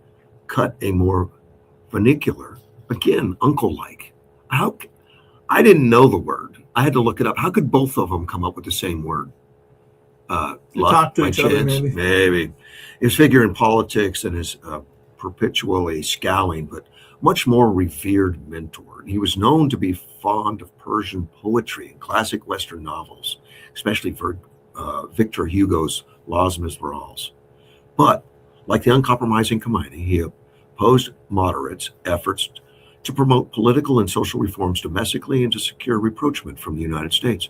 cut a more vernacular, again, uncle-like. I didn't know the word. I had to look it up. How could both of them come up with the same word? Talk to each other, maybe? Maybe. His figure in politics and his perpetually scowling, but much more revered mentor. He was known to be fond of Persian poetry and classic Western novels, especially for Victor Hugo's Les Miserables. But, like the uncompromising Khomeini, he opposed moderates' efforts to promote political and social reforms domestically and to secure rapprochement from the United States.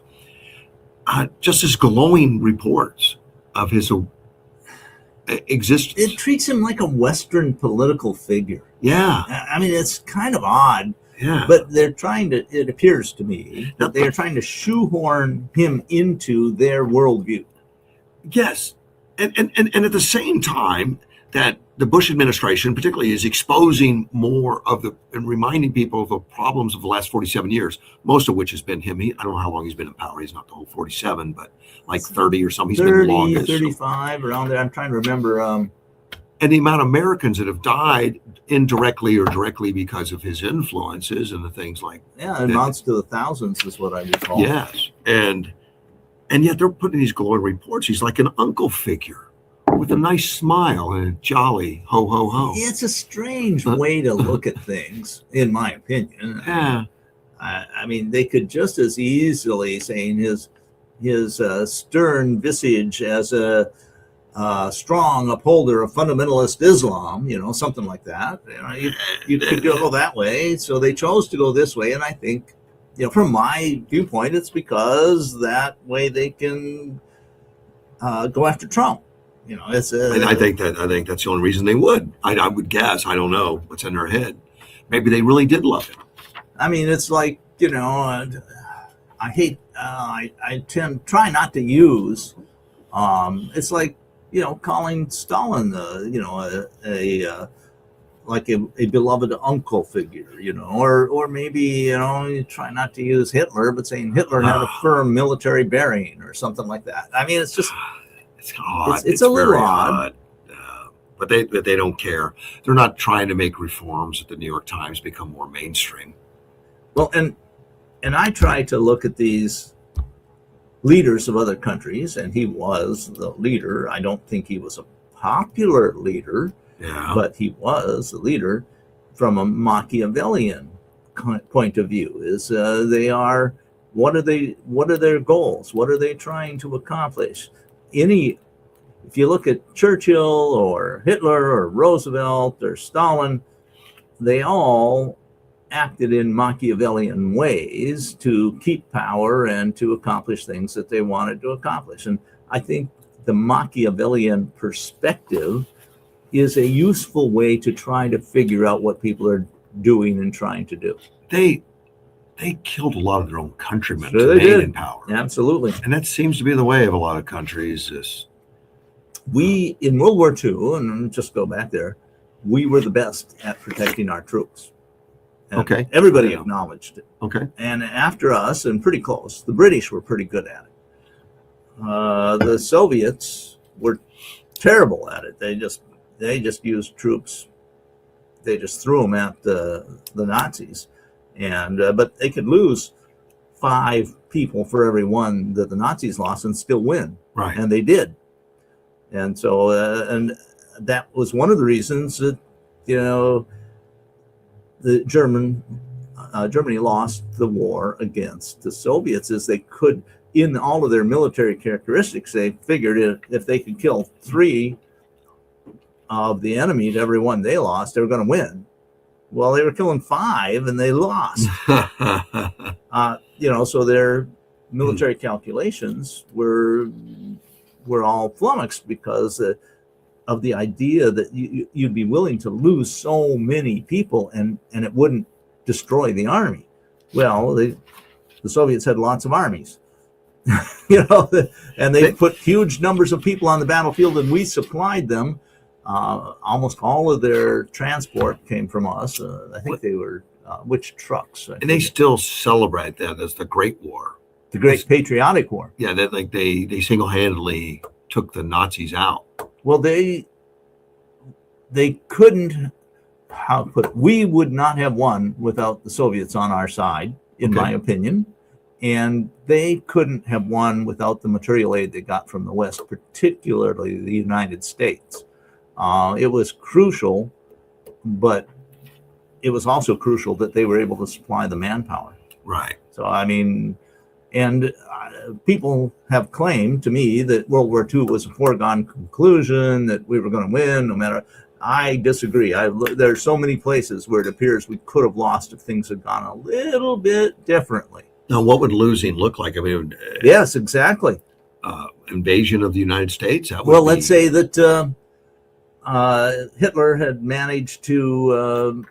Just as glowing reports of his existence. It treats him like a Western political figure. Yeah. I mean, it's kind of odd, Yeah. but they're trying to, it appears to me, that they're trying to shoehorn him into their worldview. Yes. And at the same time that the Bush administration particularly is exposing more of and reminding people of the problems of the last 47 years, most of which has been him. I don't know how long he's been in power. He's not the whole 47, but like 30 or something. He's 30, been the longest. 35, around there. I'm trying to remember. And the amount of Americans that have died indirectly or directly because of his influences and the things like Yeah, it amounts to the thousands is what I recall. Yes. And yet they're putting these glowing reports. He's like an uncle figure with a nice smile and a jolly ho, ho, ho. It's a strange way to look at things, in my opinion. Yeah. I mean, they could just as easily say his stern visage as a strong upholder of fundamentalist Islam, something like that. You could go that way. So they chose to go this way, and I think, from my viewpoint, it's because that way they can go after Trump. And I think that's the only reason they would. I would guess. I don't know what's in their head. Maybe they really did love him. I mean, it's like, I hate. I try not to use. It's like calling Stalin, like a beloved uncle figure, or maybe you try not to use Hitler, but saying Hitler had a firm military bearing or something like that. I mean, it's just. It's odd. It's a little very odd. But they don't care. They're not trying to make reforms at the New York Times become more mainstream. Well, and I try to look at these leaders of other countries, and he was the leader. I don't think he was a popular leader, but he was the leader from a Machiavellian point of view. Is what are their goals? What are they trying to accomplish? If you look at Churchill or Hitler or Roosevelt or Stalin, they all acted in Machiavellian ways to keep power and to accomplish things that they wanted to accomplish. And I think the Machiavellian perspective is a useful way to try to figure out what people are doing and trying to do. They killed a lot of their own countrymen Sure to they remain did. in power. Absolutely. And that seems to be the way of a lot of countries. We, in World War II, and just go back there, we were the best at protecting our troops. And Okay. everybody Yeah. acknowledged it. Okay. And after us, and pretty close, the British were pretty good at it. The Soviets were terrible at it. They just used troops. They just threw them at the Nazis, and but they could lose 5 people for every one that the Nazis lost and still win, Right. and they did. And so, and that was one of the reasons that the Germany lost the war against the Soviets, is they could, in all of their military characteristics, they figured if they could kill 3 of the enemy to every one they lost, they were going to win. Well, they were killing 5 and they lost. So their military calculations were all flummoxed because of the idea that you'd be willing to lose so many people and it wouldn't destroy the army. Well, the Soviets had lots of armies, and they put huge numbers of people on the battlefield, and we supplied them. Almost all of their transport came from us. I think they were which trucks? And they still celebrate that as the Great War. The Great Patriotic War. Yeah, that they single-handedly took the Nazis out. Well, they couldn't. How to put it? We would not have won without the Soviets on our side, in my opinion, and they couldn't have won without the material aid they got from the West, particularly the United States. It was crucial, but it was also crucial that they were able to supply the manpower. Right. So, I mean, and people have claimed to me that World War II was a foregone conclusion, that we were going to win no matter. I disagree. There are so many places where it appears we could have lost if things had gone a little bit differently. Now, what would losing look like? I mean, yes, exactly. Invasion of the United States? Let's say that Hitler had managed to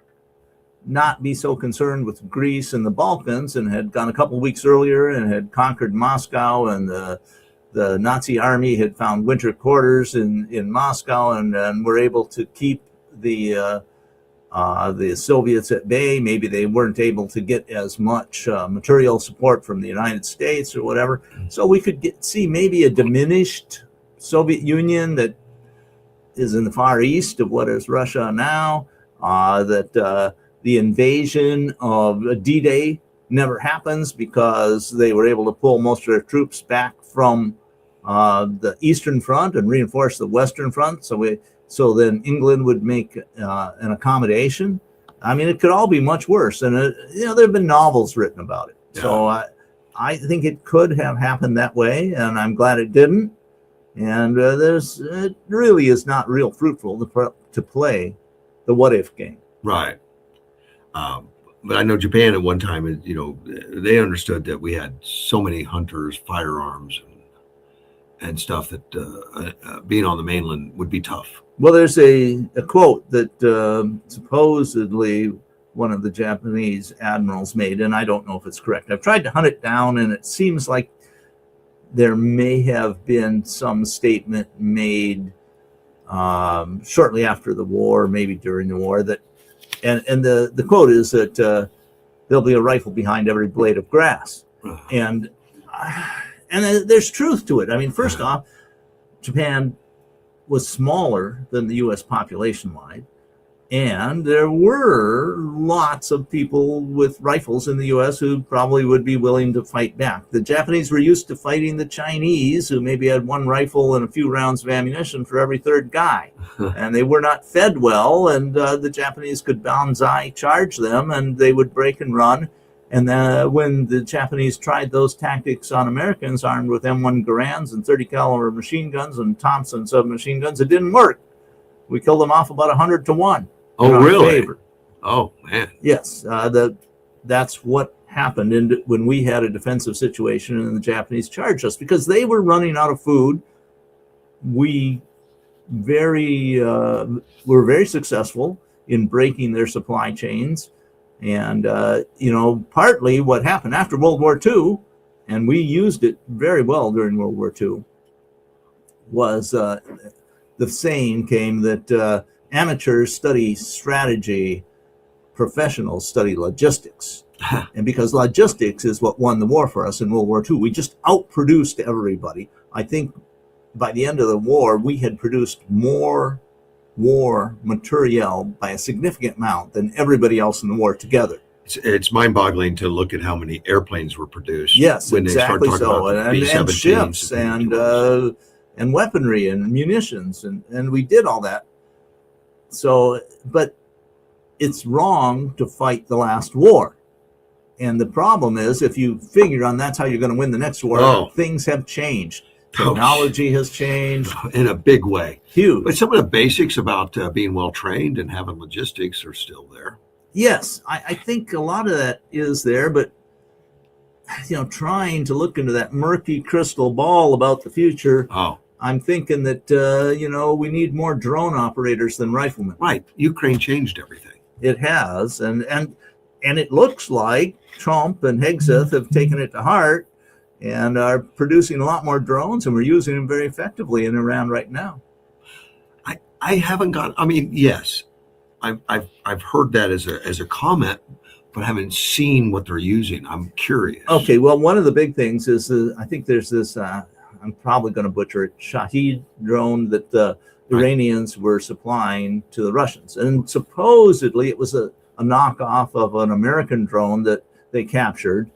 not be so concerned with Greece and the Balkans, and had gone a couple of weeks earlier and had conquered Moscow, and the Nazi army had found winter quarters in Moscow, and were able to keep the Soviets at bay. Maybe they weren't able to get as much material support from the United States or whatever. So we could see maybe a diminished Soviet Union that is in the far east of what is Russia now, that the invasion of D-Day never happens because they were able to pull most of their troops back from the Eastern Front and reinforce the Western Front. So then England would make an accommodation. I mean, it could all be much worse. And, there have been novels written about it. Yeah. So I think it could have happened that way, and I'm glad it didn't. And it really is not real fruitful to play the what if game. Right. But I know Japan at one time, they understood that we had so many hunters, firearms, and stuff that being on the mainland would be tough. Well, there's a quote that supposedly one of the Japanese admirals made, and I don't know if it's correct. I've tried to hunt it down, and it seems like there may have been some statement made shortly after the war, maybe during the war, that, and the quote is that there'll be a rifle behind every blade of grass, and there's truth to it. I mean, first off, Japan was smaller than the U.S. population-wise, and there were lots of people with rifles in the U.S. who probably would be willing to fight back. The Japanese were used to fighting the Chinese, who maybe had one rifle and a few rounds of ammunition for every third guy, and they were not fed well, and the Japanese could banzai charge them, and they would break and run. And when the Japanese tried those tactics on Americans armed with M1 Garands and 30 caliber machine guns and Thompson submachine guns, it didn't work. We killed them off about 100 to 1. Oh, really? Favor. Oh man. Yes, that's what happened when we had a defensive situation and the Japanese charged us because they were running out of food. We were very successful in breaking their supply chains. And, partly what happened after World War II, and we used it very well during World War II, was the saying came that amateurs study strategy, professionals study logistics. And because logistics is what won the war for us in World War II, we just outproduced everybody. I think by the end of the war, we had produced more war material by a significant amount than everybody else in the war together. It's mind-boggling to look at how many airplanes were produced. Yes, when exactly they start talking about the and B-17s ships and weaponry and munitions, and we did all that. So, but it's wrong to fight the last war. And the problem is, if you figure on that's how you're going to win the next war, things have changed. Technology has changed in a big way. Huge. But some of the basics about being well trained and having logistics are still there. Yes, I think a lot of that is there, but trying to look into that murky crystal ball about the future. Oh, I'm thinking that we need more drone operators than riflemen. Right, Ukraine changed everything. It has, and it looks like Trump and Hegseth have taken it to heart and are producing a lot more drones, and we're using them very effectively in Iran right now. I haven't got. I mean, yes, I've heard that as a comment, but I haven't seen what they're using. I'm curious. Okay, well, one of the big things is I think there's this. I'm probably going to butcher it. Shahid drone that the Iranians were supplying to the Russians, and supposedly it was a knockoff of an American drone that they captured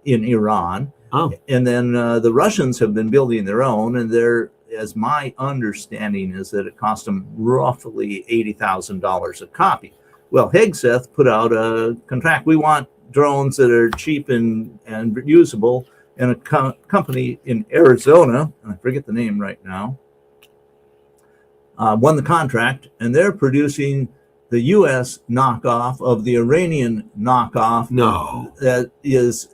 in Iran. Oh. And then the Russians have been building their own, and as my understanding is that it cost them roughly $80,000 a copy. Well, Hegseth put out a contract. We want drones that are cheap and usable, and a company in Arizona, I forget the name right now, won the contract, and they're producing the U.S. knockoff of the Iranian knockoff. No. That is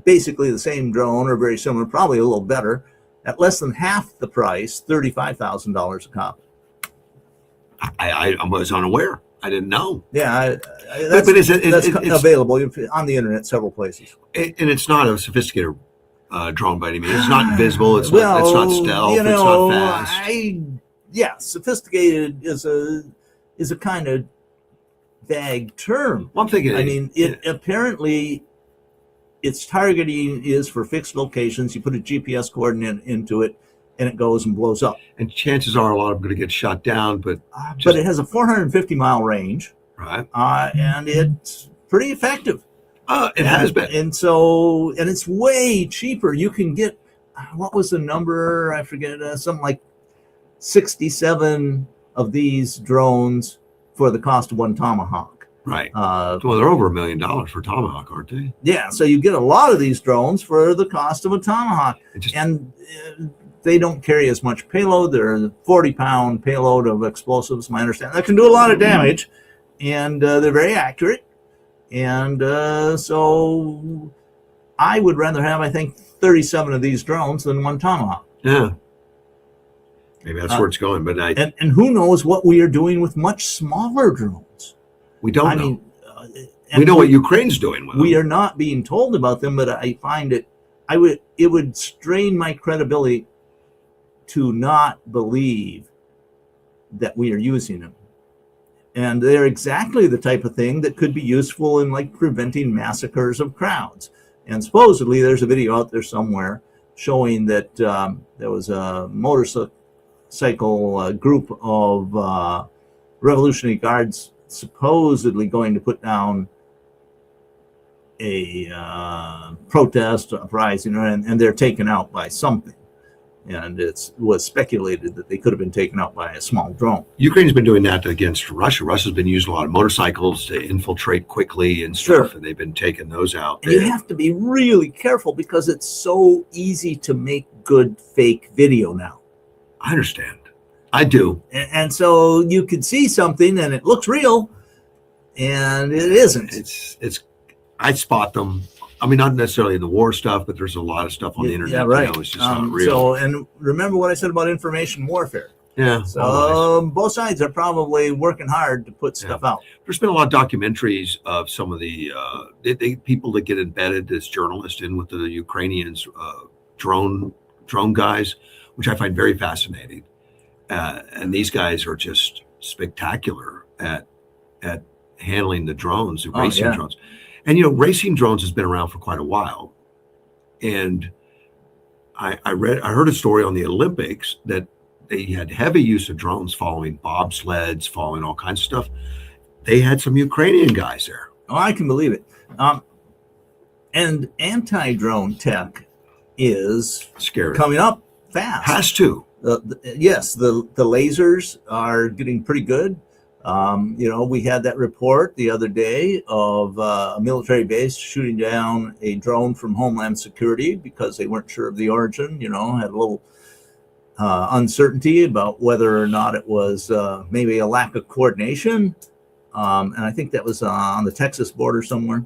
basically the same drone or very similar, probably a little better, at less than half the price, $35,000 a copy. I was unaware. I didn't know. Yeah, that's available on the internet several places. And it's not a sophisticated drone by any means. It's not invisible. It's not stealth. It's not fast. Sophisticated is a kind of vague term. Well, I'm thinking. I mean, apparently its targeting is for fixed locations. You put a GPS coordinate into it, and it goes and blows up. And chances are a lot of them are going to get shot down, but it has a 450-mile range, right? And it's pretty effective. It has been, and it's way cheaper. You can get what was the number? I forget. Something like 67 of these drones for the cost of one Tomahawk. Right. Well, they're over $1 million for Tomahawk, aren't they? Yeah. So you get a lot of these drones for the cost of a Tomahawk, and they don't carry as much payload. They're a 40-pound payload of explosives, my understanding. That can do a lot of damage, and they're very accurate. And so I would rather have, I think, 37 of these drones than one Tomahawk. Yeah. Maybe that's where it's going. But and who knows what we are doing with much smaller drones. We don't know. We know what Ukraine's doing with them. We are not being told about them, but I find it would strain my credibility to not believe that we are using them. And they're exactly the type of thing that could be useful in like preventing massacres of crowds. And supposedly there's a video out there somewhere showing that there was a motorcycle group of Revolutionary Guards supposedly going to put down a protest uprising, and they're taken out by something. And it was speculated that they could have been taken out by a small drone. Ukraine's been doing that against Russia. Russia's been using a lot of motorcycles to infiltrate quickly and stuff, and they've been taking those out. And you have to be really careful because it's so easy to make good fake video now. I understand. I do. And so you could see something and it looks real, and it isn't. It's I spot them. I mean, not necessarily in the war stuff, but there's a lot of stuff on the internet. Yeah, right. You know, it's just not real. So, and remember what I said about information warfare. Yeah. So both sides are probably working hard to put stuff out. There's been a lot of documentaries of some of the people that get embedded as journalists in with the Ukrainians, drone guys, which I find very fascinating. And these guys are just spectacular at handling the drones, the racing drones. And you know, racing drones has been around for quite a while. And I heard a story on the Olympics that they had heavy use of drones following bobsleds, following all kinds of stuff. They had some Ukrainian guys there. Oh, I can believe it. And anti-drone tech is Scary. coming up fast. Has to. Yes, the lasers are getting pretty good. You know, we had that report the other day of a military base shooting down a drone from Homeland Security because they weren't sure of the origin, you know, had a little uncertainty about whether or not it was maybe a lack of coordination. And I think that was on the Texas border somewhere.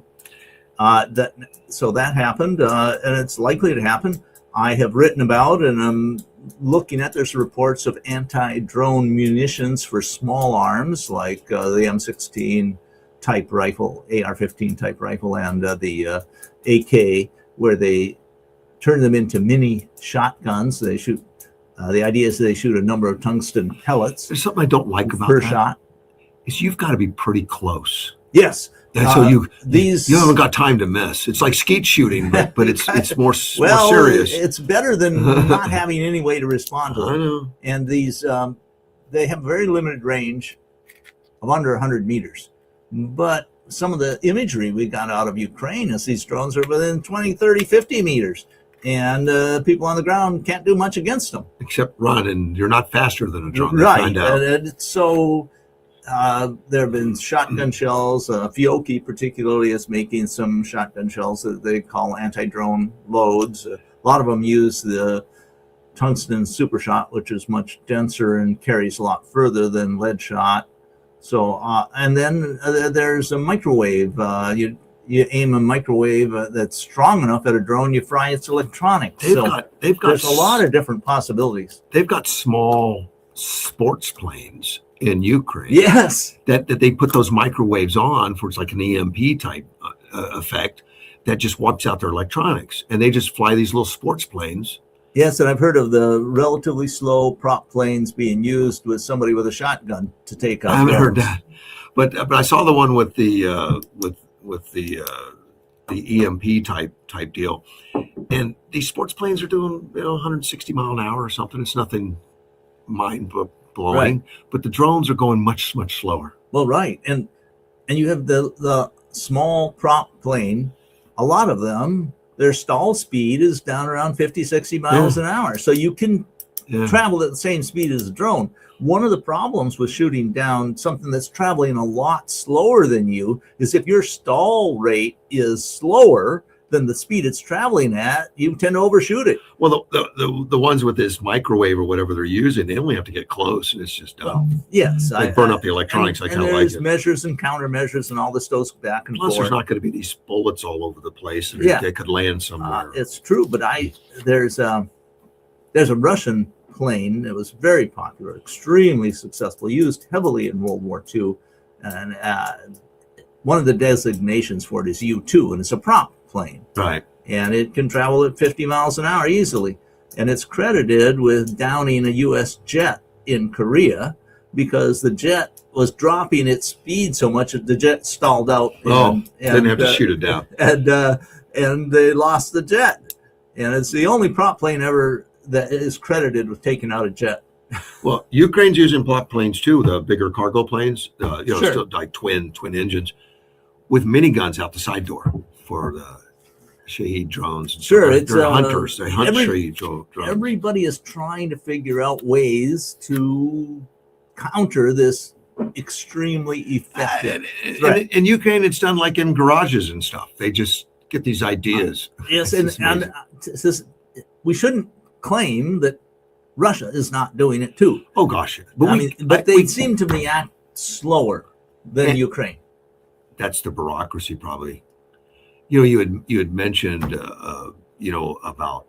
So that happened, and it's likely to happen. I have written about, and I'm looking at, there's reports of anti-drone munitions for small arms like the M16 type rifle, AR-15 type rifle, and the AK, where they turn them into mini shotguns. They shoot. The idea is they shoot a number of tungsten pellets. There's something I don't like about per that. shot. Is you've got to be pretty close. Yes. And so you haven't got time to miss. It's like skeet shooting, but it's more more serious. It's better than not having any way to respond to them. I know. And these they have very limited range of under 100 meters. But some of the imagery we got out of Ukraine is these drones are within 20, 30, 50 meters. And people on the ground can't do much against them. Except run, and you're not faster than a drone. Right. Find out. And so there have been shotgun shells. Fiocchi particularly is making some shotgun shells that they call anti-drone loads. A lot of them use the tungsten super shot, which is much denser and carries a lot further than lead shot. So, and then there's a microwave. You aim a microwave that's strong enough at a drone, you fry its electronics. They've so got there's a lot of different possibilities. They've got small sports planes in Ukraine. Yes. That they put those microwaves on for, it's like an EMP type effect that just wipes out their electronics. And they just fly these little sports planes. Yes, and I've heard of the relatively slow prop planes being used with somebody with a shotgun to take out. I haven't heard that. But I saw the one with the the EMP type deal, and these sports planes are doing 160 mile an hour or something. It's nothing mind blowing, Right. but the drones are going much slower. Well, right, and you have the small prop plane. A lot of them, their stall speed is down around 50, 60 miles an hour, so you can travel at the same speed as a drone. One of the problems with shooting down something that's traveling a lot slower than you is if your stall rate is slower than the speed it's traveling at, you tend to overshoot it. Well, the ones with this microwave or whatever they're using, they only have to get close, and it's just done. Well, yes, They burn up the electronics. I and kind of like there's it. measures and countermeasures, and all this goes back and Plus, forth. there's not going to be these bullets all over the place. And Yeah. they could land somewhere. It's true, but there's a Russian plane that was very popular, extremely successful, used heavily in World War II, and one of the designations for it is U-2, and it's a prop plane, Right. and it can travel at 50 miles an hour easily, and it's credited with downing a U.S. jet in Korea because the jet was dropping its speed so much that the jet stalled out. Didn't have to shoot it down. And they lost the jet, and it's the only prop plane ever that is credited with taking out a jet. Well, Ukraine's using prop planes too, the bigger cargo planes, Sure. still like twin engines, with miniguns out the side door for the Shahed drones. Sure, it's they're hunters. They hunt every- Shahed drones. Everybody is trying to figure out ways to counter this extremely effective threat. In Ukraine, it's done like in garages and stuff. They just get these ideas. Yes, It's and we shouldn't claim that Russia is not doing it too. Oh gosh, But they seem to react slower than Ukraine. that's the bureaucracy probably. You had mentioned about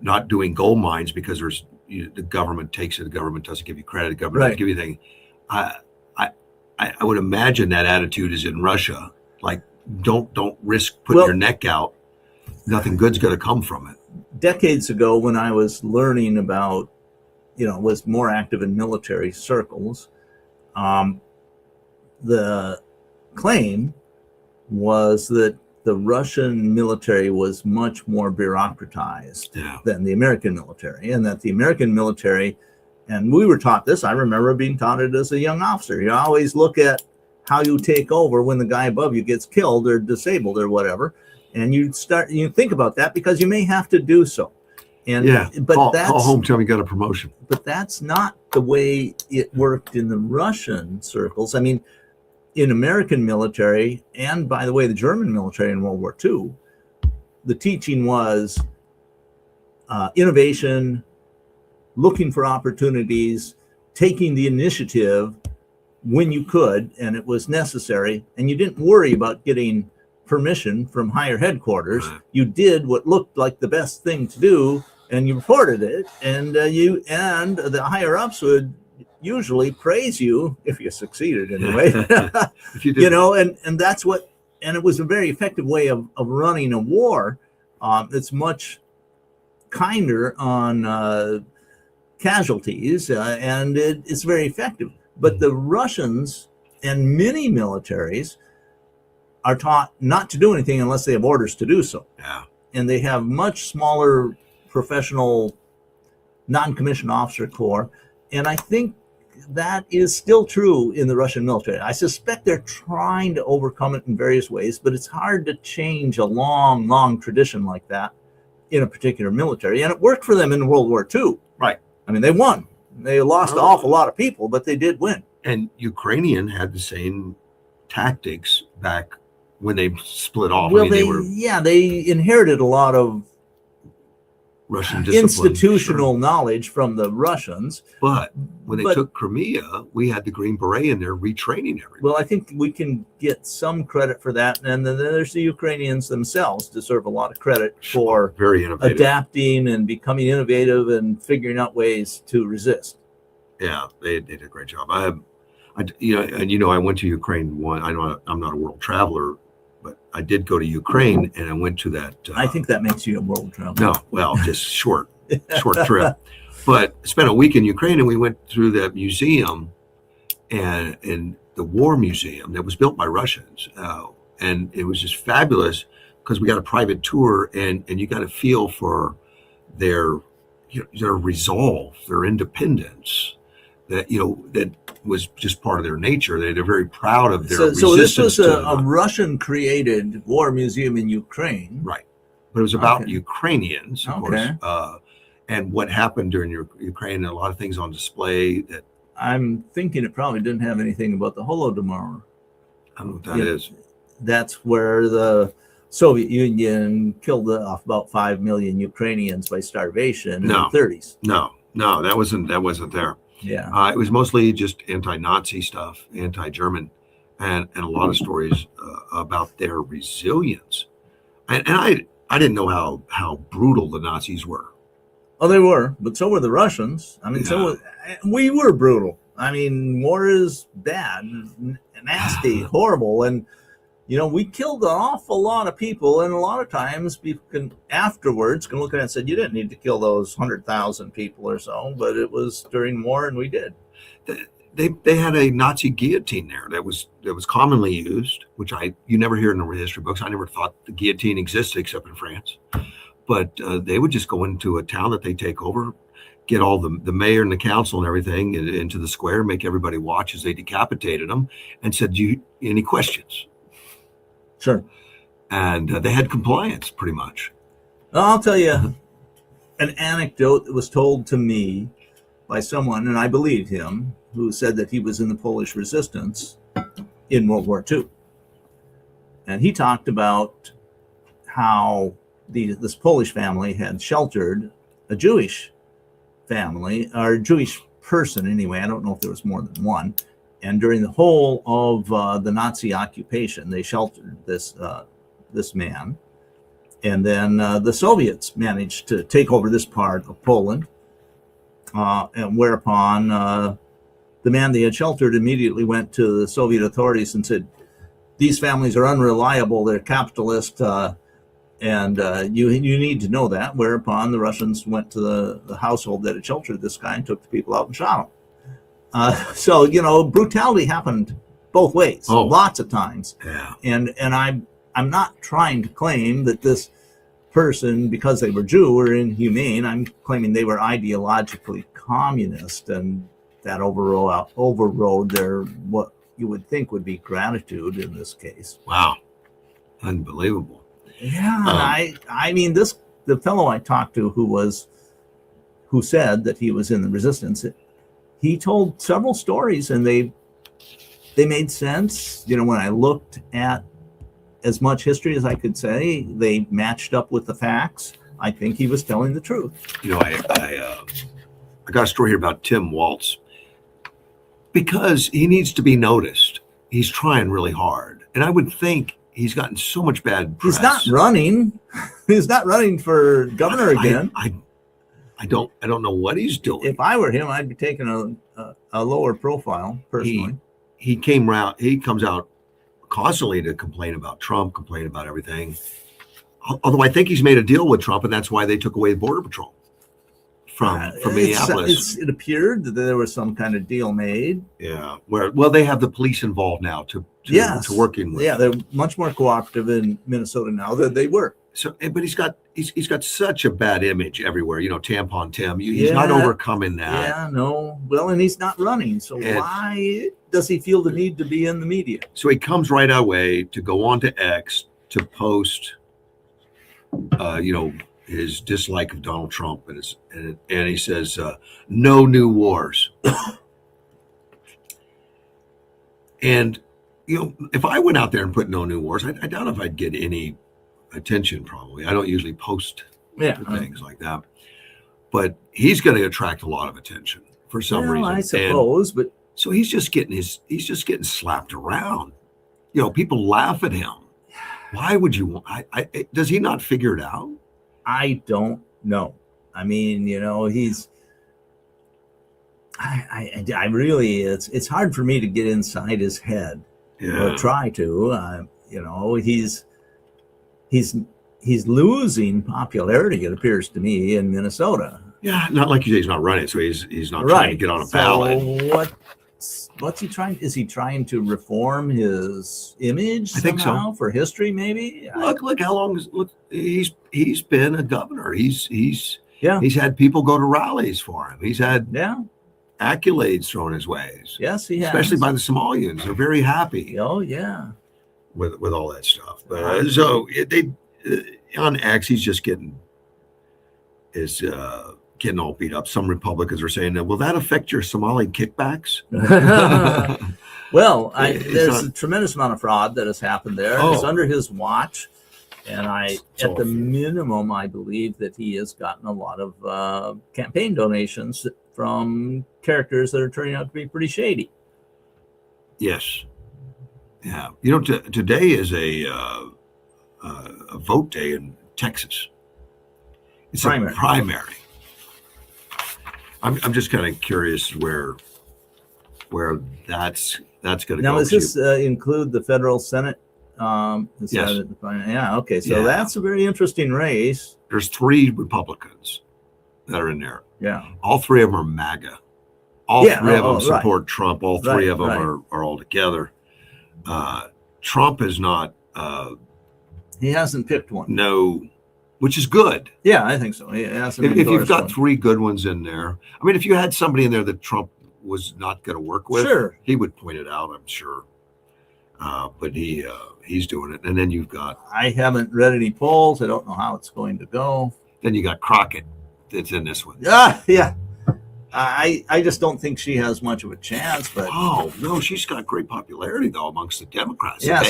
not doing gold mines because the government takes it. The government doesn't give you credit. The government Right. doesn't give you anything. I, I would imagine that attitude is in Russia. Like, don't risk putting your neck out. Nothing good's going to come from it. Decades ago, when I was learning about, was more active in military circles, the claim was that the Russian military was much more bureaucratized than the American military, and that the American military, and we were taught this, I remember being taught it as a young officer. You always look at how you take over when the guy above you gets killed or disabled or whatever, and you think about that because you may have to do so. And but call home, tell me you got a promotion. But that's not the way it worked in the Russian circles. I mean, in American military, and by the way, the German military in World War II, the teaching was innovation, looking for opportunities, taking the initiative when you could, and it was necessary, and you didn't worry about getting permission from higher headquarters. You did what looked like the best thing to do, and you reported it, and the higher ups would usually praise you if you succeeded anyway. If you did. And that's what, and it was a very effective way of running a war. It's much kinder on casualties, and it's very effective. But the Russians and many militaries are taught not to do anything unless they have orders to do so. Yeah. And they have much smaller professional non-commissioned officer corps. And I think that is still true in the Russian military. I suspect they're trying to overcome it in various ways, but it's hard to change a long, long tradition like that in a particular military. And it worked for them in World War II. Right. I mean, they won. They lost an awful lot of people, but they did win. And Ukrainian had the same tactics back when they split off. Well, I mean, they inherited a lot of Russian discipline, institutional knowledge from the Russians. But when they took Crimea, we had the Green Beret in there retraining everyone. Well, I think we can get some credit for that. And then there's the Ukrainians themselves deserve a lot of credit for very innovative, adapting and becoming innovative and figuring out ways to resist. Yeah, they did a great job. I went to Ukraine one. I know I'm not a world traveler, but I did go to Ukraine, and I went to that. I think that makes you a world traveler. No, well, just short trip. But I spent a week in Ukraine, and we went through that museum, and the war museum that was built by Russians, and it was just fabulous because we got a private tour, and you got a feel for their resolve, their independence. That was just part of their nature. They're very proud of their resistance. So this was a Russian-created war museum in Ukraine. Right. But it was about Ukrainians, of course, and what happened during Ukraine, and a lot of things on display. That I'm thinking it probably didn't have anything about the Holodomor. I don't know what that is. That's where the Soviet Union killed off about 5 million Ukrainians by starvation in the 30s. No, that wasn't there. Yeah, it was mostly just anti-Nazi stuff, anti-German, and a lot of stories about their resilience. And I didn't know how brutal the Nazis were. Oh, they were, but so were the Russians. I mean, we were brutal. I mean, war is bad, nasty, horrible, and we killed an awful lot of people, and a lot of times people can afterwards look at it and say, you didn't need to kill those 100,000 people or so, but it was during war, and we did. They had a Nazi guillotine there that was commonly used, which you never hear in the history books. I never thought the guillotine existed except in France. But they would just go into a town that they take over, get all the mayor and the council and everything into the square, make everybody watch as they decapitated them, and said, "Do you any questions?" Sure. And they had compliance pretty much. I'll tell you an anecdote that was told to me by someone, and I believe him, who said that he was in the Polish resistance in World War II. And he talked about how this Polish family had sheltered a Jewish family, or a Jewish person anyway. I don't know if there was more than one. And during the whole of the Nazi occupation, they sheltered this man. And then the Soviets managed to take over this part of Poland, and whereupon the man they had sheltered immediately went to the Soviet authorities and said, "These families are unreliable, they're capitalist, and you need to know that." Whereupon the Russians went to the household that had sheltered this guy and took the people out and shot him. So, brutality happened both ways, lots of times. Yeah. And I'm not trying to claim that this person, because they were Jew, were inhumane. I'm claiming they were ideologically communist, and that overrode their what you would think would be gratitude in this case. Wow. Unbelievable. Yeah, I mean, the fellow I talked to who said that he was in the resistance, he told several stories, and they made sense. When I looked at as much history as I could say, they matched up with the facts. I think he was telling the truth. I got a story here about Tim Waltz, because he needs to be noticed. He's trying really hard, and I would think he's gotten so much bad press. He's not running. He's not running for governor again. I don't know what he's doing. If I were him, I'd be taking a lower profile personally. He comes out constantly to complain about Trump, complain about everything. Although I think he's made a deal with Trump, and that's why they took away the Border Patrol from Minneapolis. It appeared that there was some kind of deal made. Yeah, they have the police involved now to working with. Yeah, they're much more cooperative in Minnesota now than they were. So, but he's got such a bad image everywhere. Tampon Tim. He's not overcoming that. Yeah, no. Well, and he's not running. So why does he feel the need to be in the media? So he comes right away to go on to X to post, his dislike of Donald Trump, and he says, "No new wars." And if I went out there and put "no new wars," I doubt if I'd get any attention. Probably, I don't usually post things like that. But he's going to attract a lot of attention for some reason. I suppose, but so he's just getting slapped around. People laugh at him. Why would you? Does he not figure it out? I don't know. I mean, he's. I really, it's hard for me to get inside his head, or try to. He's losing popularity, it appears to me, in Minnesota. Yeah, not like you say he's not running, so he's not trying to get on a ballot. What's he trying? Is he trying to reform his image somehow? I think so. For history, maybe. Look how long he's been a governor. He's had people go to rallies for him. He's had accolades thrown his ways. Yes, he has. Especially by the Somalians. They're very happy. Oh yeah. With all that stuff. So they on X, he's just getting all beat up. Some Republicans are saying, "Will that affect your Somali kickbacks?" Well, there's a tremendous amount of fraud that has happened there. It's under his watch, and at the minimum, I believe that he has gotten a lot of campaign donations from characters that are turning out to be pretty shady. Yes. Yeah. Today is a vote day in Texas. It's a primary. I'm just kind of curious where that's going to go. Now, does this include the federal Senate? Yes. Yeah. Okay. So that's a very interesting race. There's 3 Republicans that are in there. Yeah. All 3 of them are MAGA. All 3 of them support Trump. All 3 of them are all together. Trump is not. He hasn't picked one. No, which is good. Yeah, I think so. If you've got 3 good ones in there, I mean, if you had somebody in there that Trump was not going to work with, he would point it out, I'm sure. But he's doing it. And then you've got. I haven't read any polls. I don't know how it's going to go. Then you got Crockett that's in this one. Yeah. I just don't think she has much of a chance. But no, she's got great popularity though amongst the Democrats. Yeah,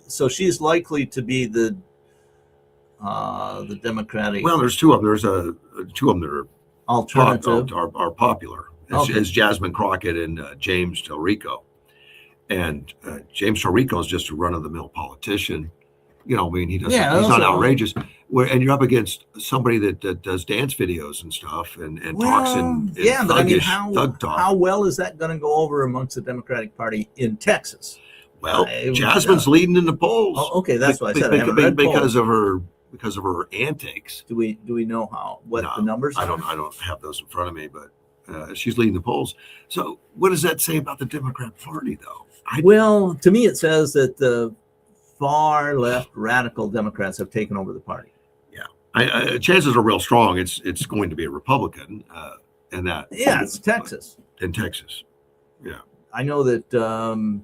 so she's likely to be the Democratic. Well, there's 2 of them. There's 2 of them that are alternative are popular. It's Jasmine Crockett and James Del Rico. And James Torrico is just a run-of-the-mill politician. You know, I mean, he's Yeah, not also- outrageous. And you're up against somebody that does dance videos and stuff and talks in yeah, but I mean, thug talk. how well is that going to go over amongst the Democratic Party in Texas? Well, I- Jasmine's leading in the polls. Oh, okay, that's what I said. I haven't read because polls. of her antics. Do we know what No, the numbers are? I don't have those in front of me, but she's leading the polls. So what does that say about the Democrat Party, though? Well, to me, it says that the far left radical Democrats have taken over the party. Chances are real strong. It's going to be a Republican, and that Yeah, it's Texas. in Texas. I know that the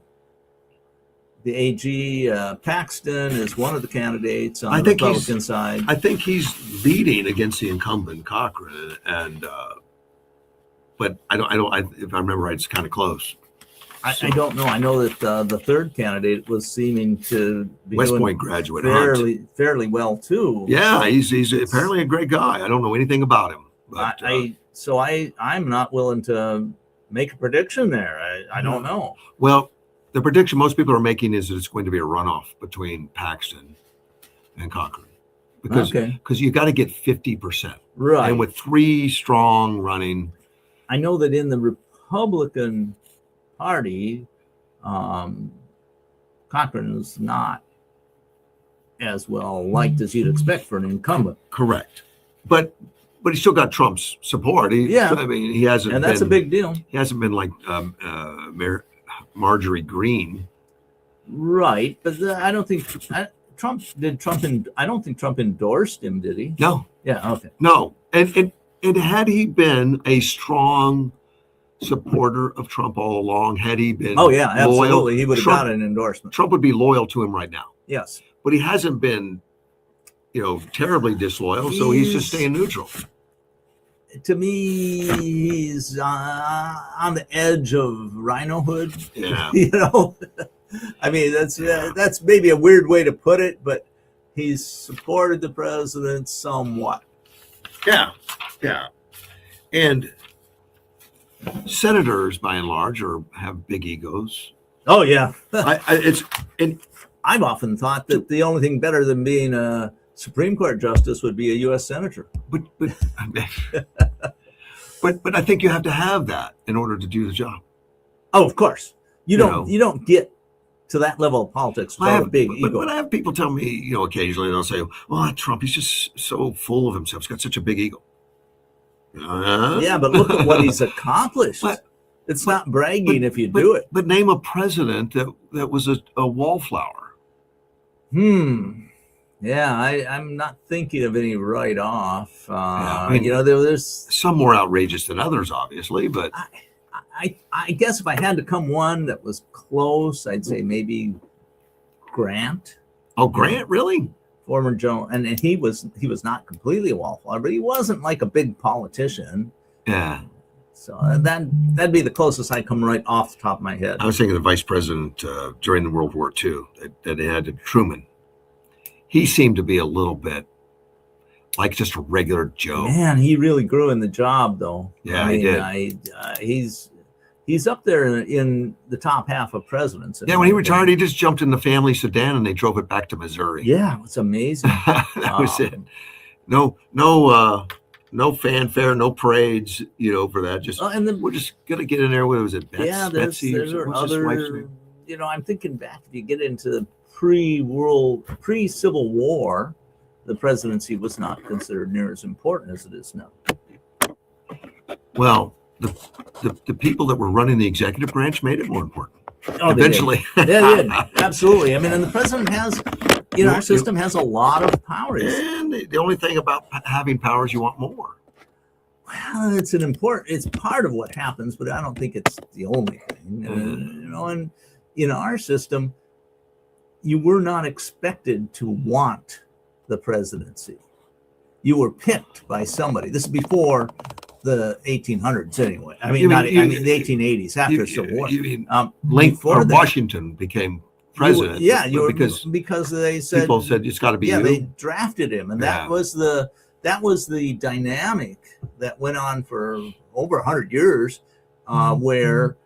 AG Paxton is one of the candidates on I the think Republican side. I think he's leading against the incumbent Cochran, and but I don't. If I remember right, it's kind of close. I don't know. I know that the third candidate was seeming to be West doing Point graduate, Hunt. fairly well too. Yeah, he's apparently a great guy. I don't know anything about him, but I'm not willing to make a prediction there. I don't know. well, the prediction most people are making is that it's going to be a runoff between Paxton and Cochran because you got to get 50%, Right. and with three strong running, I know that in the Republican Party, Cochran's not as well liked as you'd expect for an incumbent. correct, but he still got Trump's support. Yeah. I mean, he hasn't, And that's a big deal. He hasn't been like Marjorie Greene. Right. But I don't think I don't think Trump endorsed him, did he? No, Yeah. Okay. no, and had he been a strong supporter of Trump all along, had he been Oh, yeah, absolutely. loyal, He would have Trump, got an endorsement. Trump would be loyal to him right now. Yes. But he hasn't been, terribly disloyal, so he's just staying neutral. To me, he's on the edge of rhinohood. Yeah. I mean, that's maybe a weird way to put it, but he's supported the president somewhat. Yeah. And senators, by and large, have big egos. Oh yeah, I've often thought that the only thing better than being a Supreme Court justice would be a U.S. senator. but I think you have to have that in order to do the job. Oh, of course, you know. don't get to that level of politics without a big ego. But I have people tell me, occasionally they'll say, "Well, Trump, he's just so full of himself. He's got such a big ego." Yeah, but look at what he's accomplished. It's not bragging if you do it. But name a president that was a wallflower. Yeah, I'm not thinking of any right off. I mean, there's some more outrageous than others, obviously, but I guess if I had to come one that was close, I'd say maybe Grant. Oh, Grant, really? Former general, and he was not completely a wallflower, but he wasn't like a big politician. Yeah. So that'd be the closest I come right off the top of my head. I was thinking the vice president during the World War II that they had Truman. He seemed to be a little bit like just a regular Joe. Man, he really grew in the job, though. Yeah, he did. He's up there in the top half of presidents. Yeah, when he retired, he just jumped in the family sedan and they drove it back to Missouri. Yeah, it's amazing. That was it. No fanfare, no parades, for that. Just and then we're just gonna get in there. What was it? Betsy? There What's his wife's name? I'm thinking back. If you get into pre-Civil War, the presidency was not considered near as important as it is now. Well, the people that were running the executive branch made it more important. Oh, Eventually, they did. Absolutely. I mean, and the president has, our system has a lot of powers. And the only thing about having powers, you want more. Well, it's part of what happens, but I don't think it's the only thing. And in our system, you were not expected to want the presidency. You were picked by somebody. This is before the 1800s, anyway. I mean, the 1880s after the Civil War. Washington became president. Because they said people said it's got to be you. They drafted him, and that was the dynamic that went on for over 100 years, where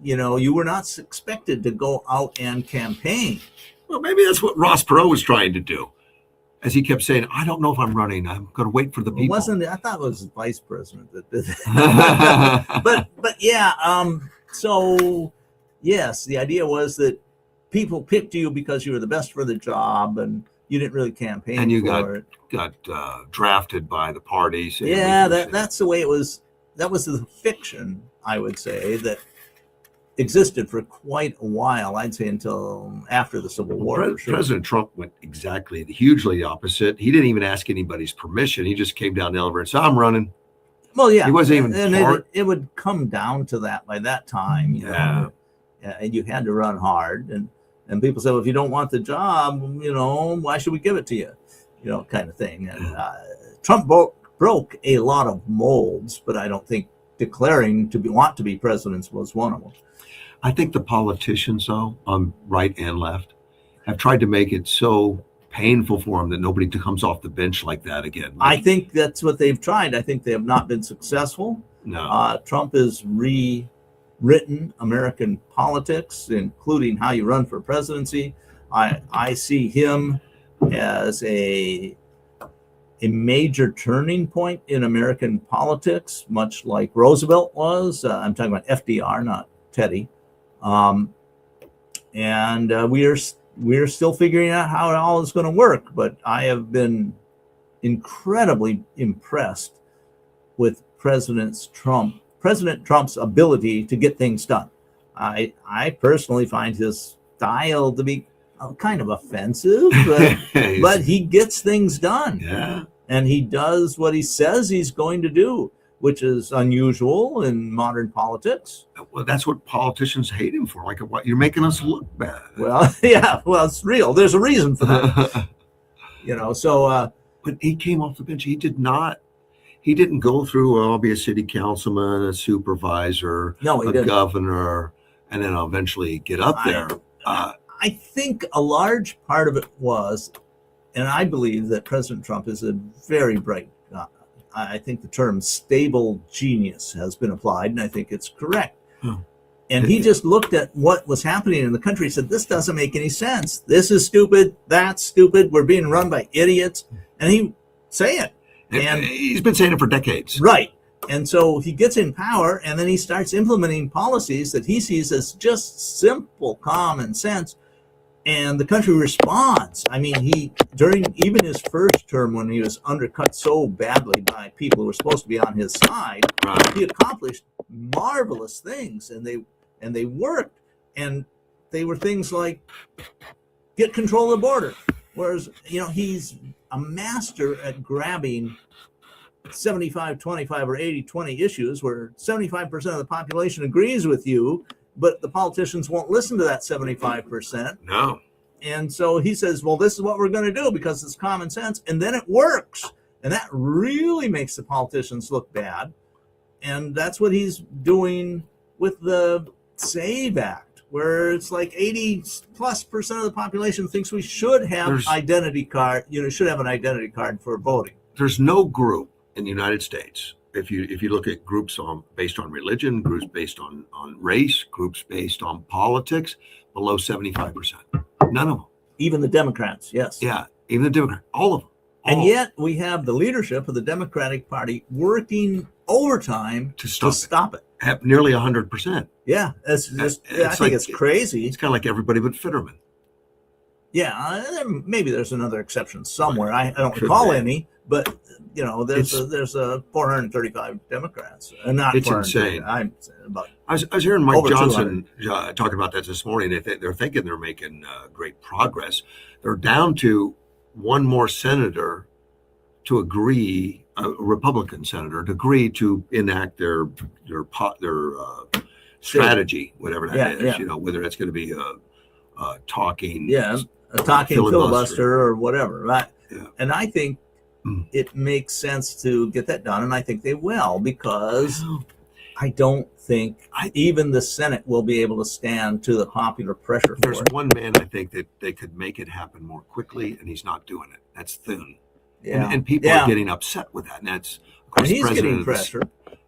you were not expected to go out and campaign. Well, maybe that's what Ross Perot was trying to do, as he kept saying, "I don't know if I'm running. I'm going to wait for the It people." wasn't, I thought it was the vice president that did that. but yeah, so yes, the idea was that people picked you because you were the best for the job, and you didn't really campaign And you for it. got drafted by the party. saying, Yeah, "We can that's the way it was. That was the fiction, I would say, that existed for quite a while. I'd say until after the Civil War. For sure. President Trump went exactly hugely opposite. He didn't even ask anybody's permission. He just came down the elevator and said, "I'm running." Well, yeah, He wasn't even and part. it would come down to that by that time. Yeah. And you had to run hard, and people said, well, if you don't want the job, why should we give it to you? Kind of thing. And Trump broke a lot of molds, but I don't think declaring want to be president was one of them. I think the politicians, though, on right and left, have tried to make it so painful for him that nobody comes off the bench like that again. I think that's what they've tried. I think they have not been successful. No. Trump has rewritten American politics, including how you run for presidency. I see him as a major turning point in American politics, much like Roosevelt was. I'm talking about FDR, not Teddy. And we're still figuring out how it all is going to work. But I have been incredibly impressed with President Trump's ability to get things done. I personally find his style to be kind of offensive, but he gets things done. Yeah. And he does what he says he's going to do, which is unusual in modern politics. Well, that's what politicians hate him for. Like, what, you're making us look bad. Well, yeah, well, it's real. There's a reason for that. But he came off the bench. He didn't go through, I'll be a city councilman, a supervisor, No, he a didn't. governor, and then I'll eventually get up there. I think a large part of it was, and I believe that President Trump is a very bright guy. I think the term stable genius has been applied, and I think it's correct. And he just looked at what was happening in the country and said, this doesn't make any sense. This is stupid. That's stupid. We're being run by idiots. And he say it. And he's been saying it for decades. Right. And so he gets in power, and then he starts implementing policies that he sees as just simple common sense. And the country responds. I mean, during even his first term, when he was undercut so badly by people who were supposed to be on his side, Right. he accomplished marvelous things, and they worked. And they were things like get control of the border. Whereas, he's a master at grabbing 75-25 or 80-20 issues where 75% of the population agrees with you, but the politicians won't listen to that 75%. No. And so he says, well, this is what we're going to do because it's common sense. And then it works. And that really makes the politicians look bad. And that's what he's doing with the SAVE Act, where it's like 80+% of the population thinks we should have identity card. Should have an identity card for voting. There's no group in the United States. If you look at groups based on religion, groups based on race, groups based on politics, below 75%. None of them. Even the Democrats, yes. Yeah, even the Democrats, all of them. And yet we have the leadership of the Democratic Party working overtime to stop it. At nearly 100%. Yeah, that's just. I think it's crazy. It's kind of like everybody but Fitterman. Yeah, maybe there's another exception somewhere. I don't recall any, but there's a 435 Democrats, and not. It's insane. I'm about. I was hearing Mike Johnson 200. talking about that this morning. They're thinking they're making great progress. They're down to one more senator to agree, a Republican senator to agree to enact their strategy, whatever that is. Yeah. Whether it's going to be a talking, a talking filibuster or whatever, right? Yeah. And I think it makes sense to get that done, and I think they will, because I don't think even the Senate will be able to stand to the popular pressure for There's it. one man I think that they could make it happen more quickly, and he's not doing it. That's Thune. Yeah. And people are getting upset with that. And that's, of course, and he's getting pressure.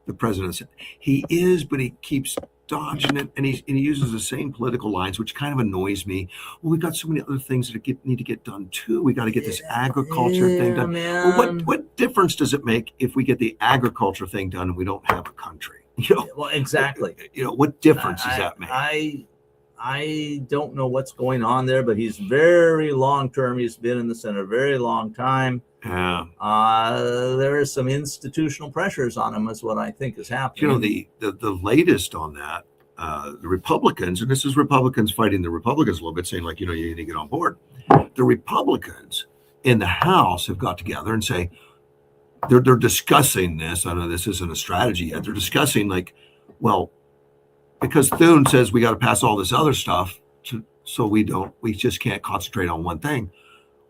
The president, he is, but he keeps dodging it, and he uses the same political lines, which kind of annoys me. Well, we've got so many other things that need to get done too. We got to get this agriculture thing done. Well, what difference does it make if we get the agriculture thing done and we don't have a country? Well, exactly. What difference does that make? I don't know what's going on there, but he's very long term. He's been in the Senate a very long time. Yeah. There are some institutional pressures on him, is what I think is happening. The latest on that, the Republicans, and this is Republicans fighting the Republicans a little bit, saying like, you need to get on board. The Republicans in the House have got together and say they're discussing this. I know this isn't a strategy yet. They're discussing like, well, because Thune says we got to pass all this other stuff so we just can't concentrate on one thing.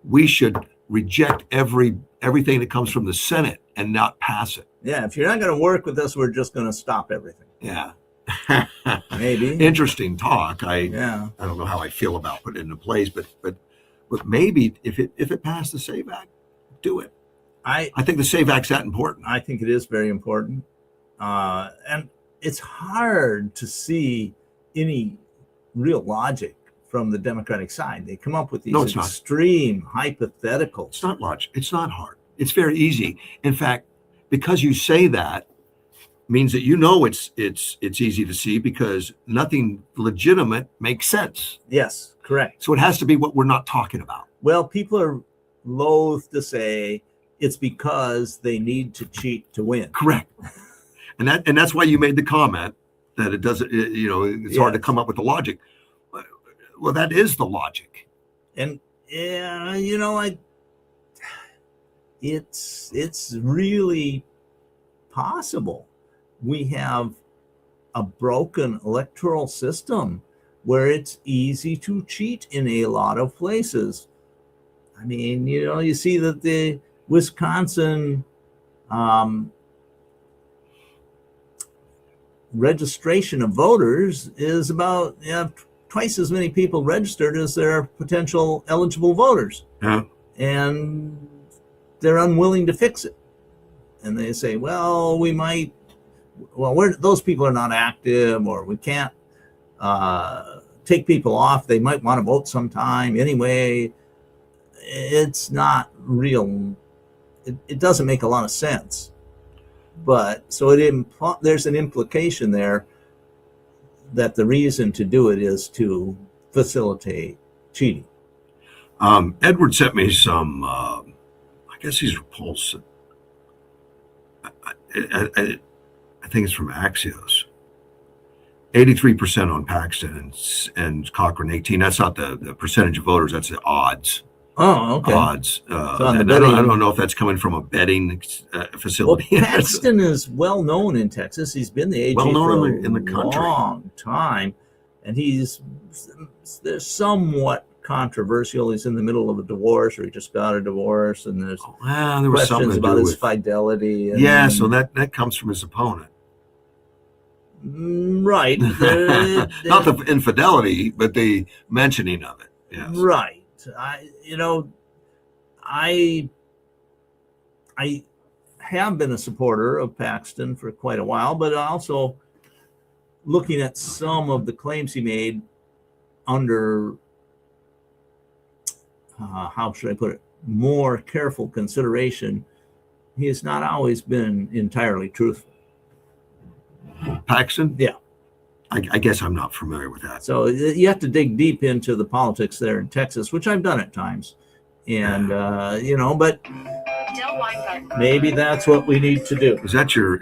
We should reject everything that comes from the Senate and not pass it. Yeah, if you're not going to work with us, we're just going to stop everything. Yeah. Maybe. Interesting talk. I don't know how I feel about putting it into place, but maybe if it passed the SAVE Act, do it. I think the SAVE Act's that important. I think it is very important. And it's hard to see any real logic from the Democratic side. They come up with these extreme hypotheticals. It's not logic. It's not hard. It's very easy. In fact, because you say that means that it's easy to see because nothing legitimate makes sense. Yes, correct. So it has to be what we're not talking about. Well, people are loath to say it's because they need to cheat to win. Correct. And that's why you made the comment that it doesn't, it's hard to come up with the logic. Well, that is the logic. And it's really possible. We have a broken electoral system where it's easy to cheat in a lot of places. I mean, you see that the Wisconsin registration of voters is about twice as many people registered as there are potential eligible voters. Yeah. And they're unwilling to fix it. And they say, well, those people are not active, or we can't take people off. They might want to vote sometime anyway. It's not real. It doesn't make a lot of sense. But so there's an implication there that the reason to do it is to facilitate cheating. Edward sent me some, I guess he's repulsive. I think it's from Axios. 83% on Paxton and Cochrane 18. That's not the percentage of voters. That's the odds. Oh, okay. Odds. I don't know if that's coming from a betting facility. Well, Paxton is well known in Texas. He's been the AG for in the country. Long time, and they're somewhat controversial. He's in the middle of a divorce, or he just got a divorce, and there's there was questions about his fidelity. So that comes from his opponent. Right. Not the infidelity, but the mentioning of it. Yes. Right. I have been a supporter of Paxton for quite a while, but also looking at some of the claims he made under, how should I put it, more careful consideration, he has not always been entirely truthful. Paxton? Yeah. I guess I'm not familiar with that. So you have to dig deep into the politics there in Texas, which I've done at times. And, but maybe that's what we need to do. Is that your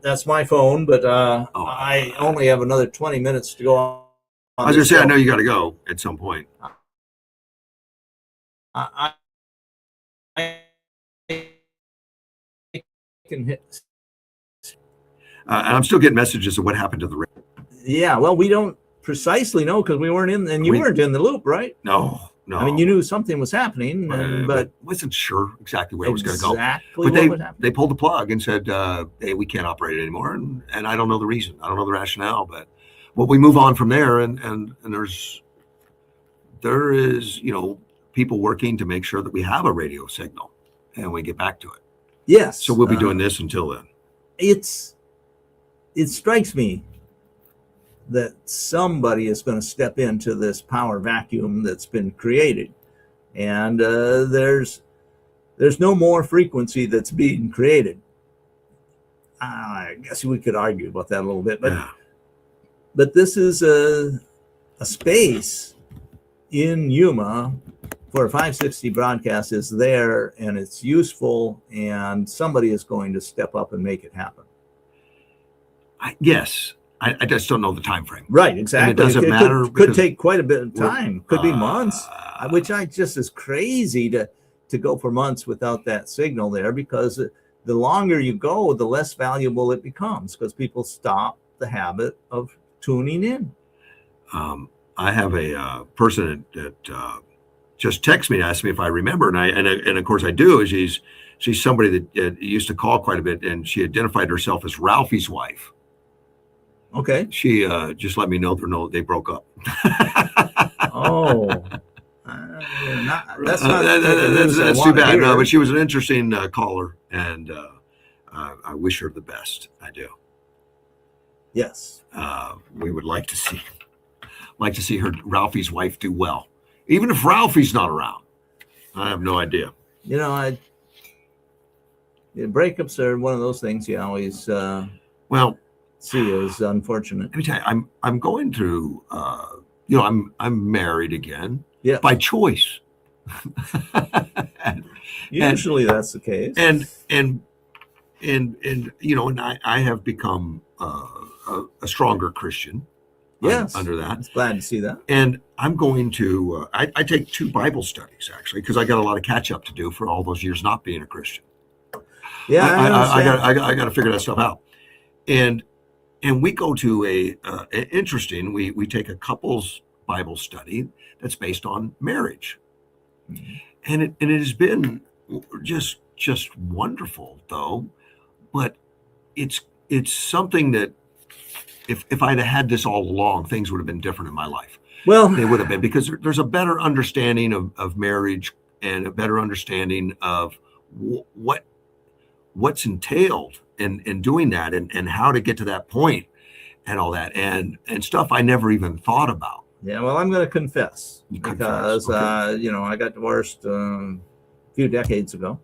That's my phone, but I only have another 20 minutes to go on. I was going to say, I know you got to go at some point. I can hit. And I'm still getting messages of what happened to the radio. Yeah, well, we don't precisely know because we weren't in, and you weren't in the loop, right? No. I mean, you knew something was happening, but wasn't sure exactly where it was going to go. Exactly. But they pulled the plug and said, "Hey, we can't operate it anymore." And I don't know the reason. I don't know the rationale. But we move on from there, and there is people working to make sure that we have a radio signal, and we get back to it. Yes. So we'll be doing this until then. it strikes me that somebody is going to step into this power vacuum that's been created, and there's no more frequency that's being created. I guess we could argue about that a little bit, but this is a space in Yuma for a 560 broadcast is there, and it's useful, and somebody is going to step up and make it happen. Yes. I just don't know the time frame. Right, exactly. And it doesn't matter. Could take quite a bit of time. Could be months, which I just is crazy to go for months without that signal there, because the longer you go, the less valuable it becomes, because people stop the habit of tuning in. I have a person that just texts me and asks me if I remember, and of course I do. She's somebody that used to call quite a bit, and she identified herself as Ralphie's wife. Okay. She just let me know they broke up. Oh, that's too bad. No, but she was an interesting caller, and I wish her the best. I do. Yes. We would like to see her, Ralphie's wife, do well, even if Ralphie's not around. I have no idea. Breakups are one of those things you always see as unfortunate. Let me tell you, I'm going through. I'm married again. Yeah. By choice. Usually that's the case. And I have become a stronger Christian. Yes. Under that. I'm glad to see that. And I'm going to, I take 2 Bible studies, actually, because I got a lot of catch up to do for all those years not being a Christian. Yeah. I got to figure that stuff out. And we go to we take a couples Bible study that's based on marriage. Mm-hmm. And it has been just wonderful, though. But it's something that if I'd had this all along, things would have been different in my life. Well, they would have been, because there's a better understanding of marriage, and a better understanding of what's entailed in doing that, and how to get to that point, and all that, and stuff I never even thought about. Yeah, well, I'm going to confess, because Okay. I got divorced a few decades ago,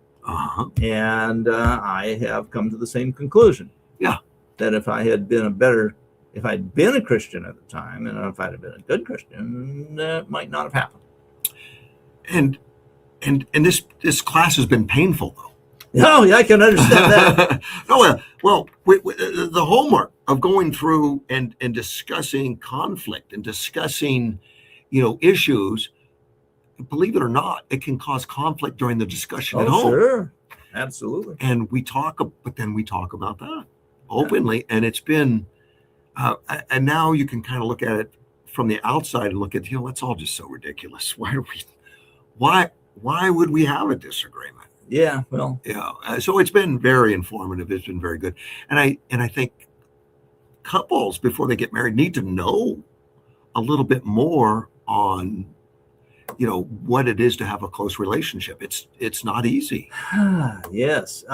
and I have come to the same conclusion. Yeah, that if I'd been a Christian at the time, and if I'd have been a good Christian, that might not have happened. And this class has been painful, though. Oh, yeah, I can understand that. The homework of going through and discussing conflict and discussing, issues, believe it or not, it can cause conflict during the discussion at home. Sure, absolutely. And we talk about that openly, and it's been, and now you can kind of look at it from the outside and look at, that's all just so ridiculous. Why would we have a disagreement? Yeah, well, so it's been very informative. It's been very good, and I think couples, before they get married, need to know a little bit more on, what it is to have a close relationship. It's not easy. Yes.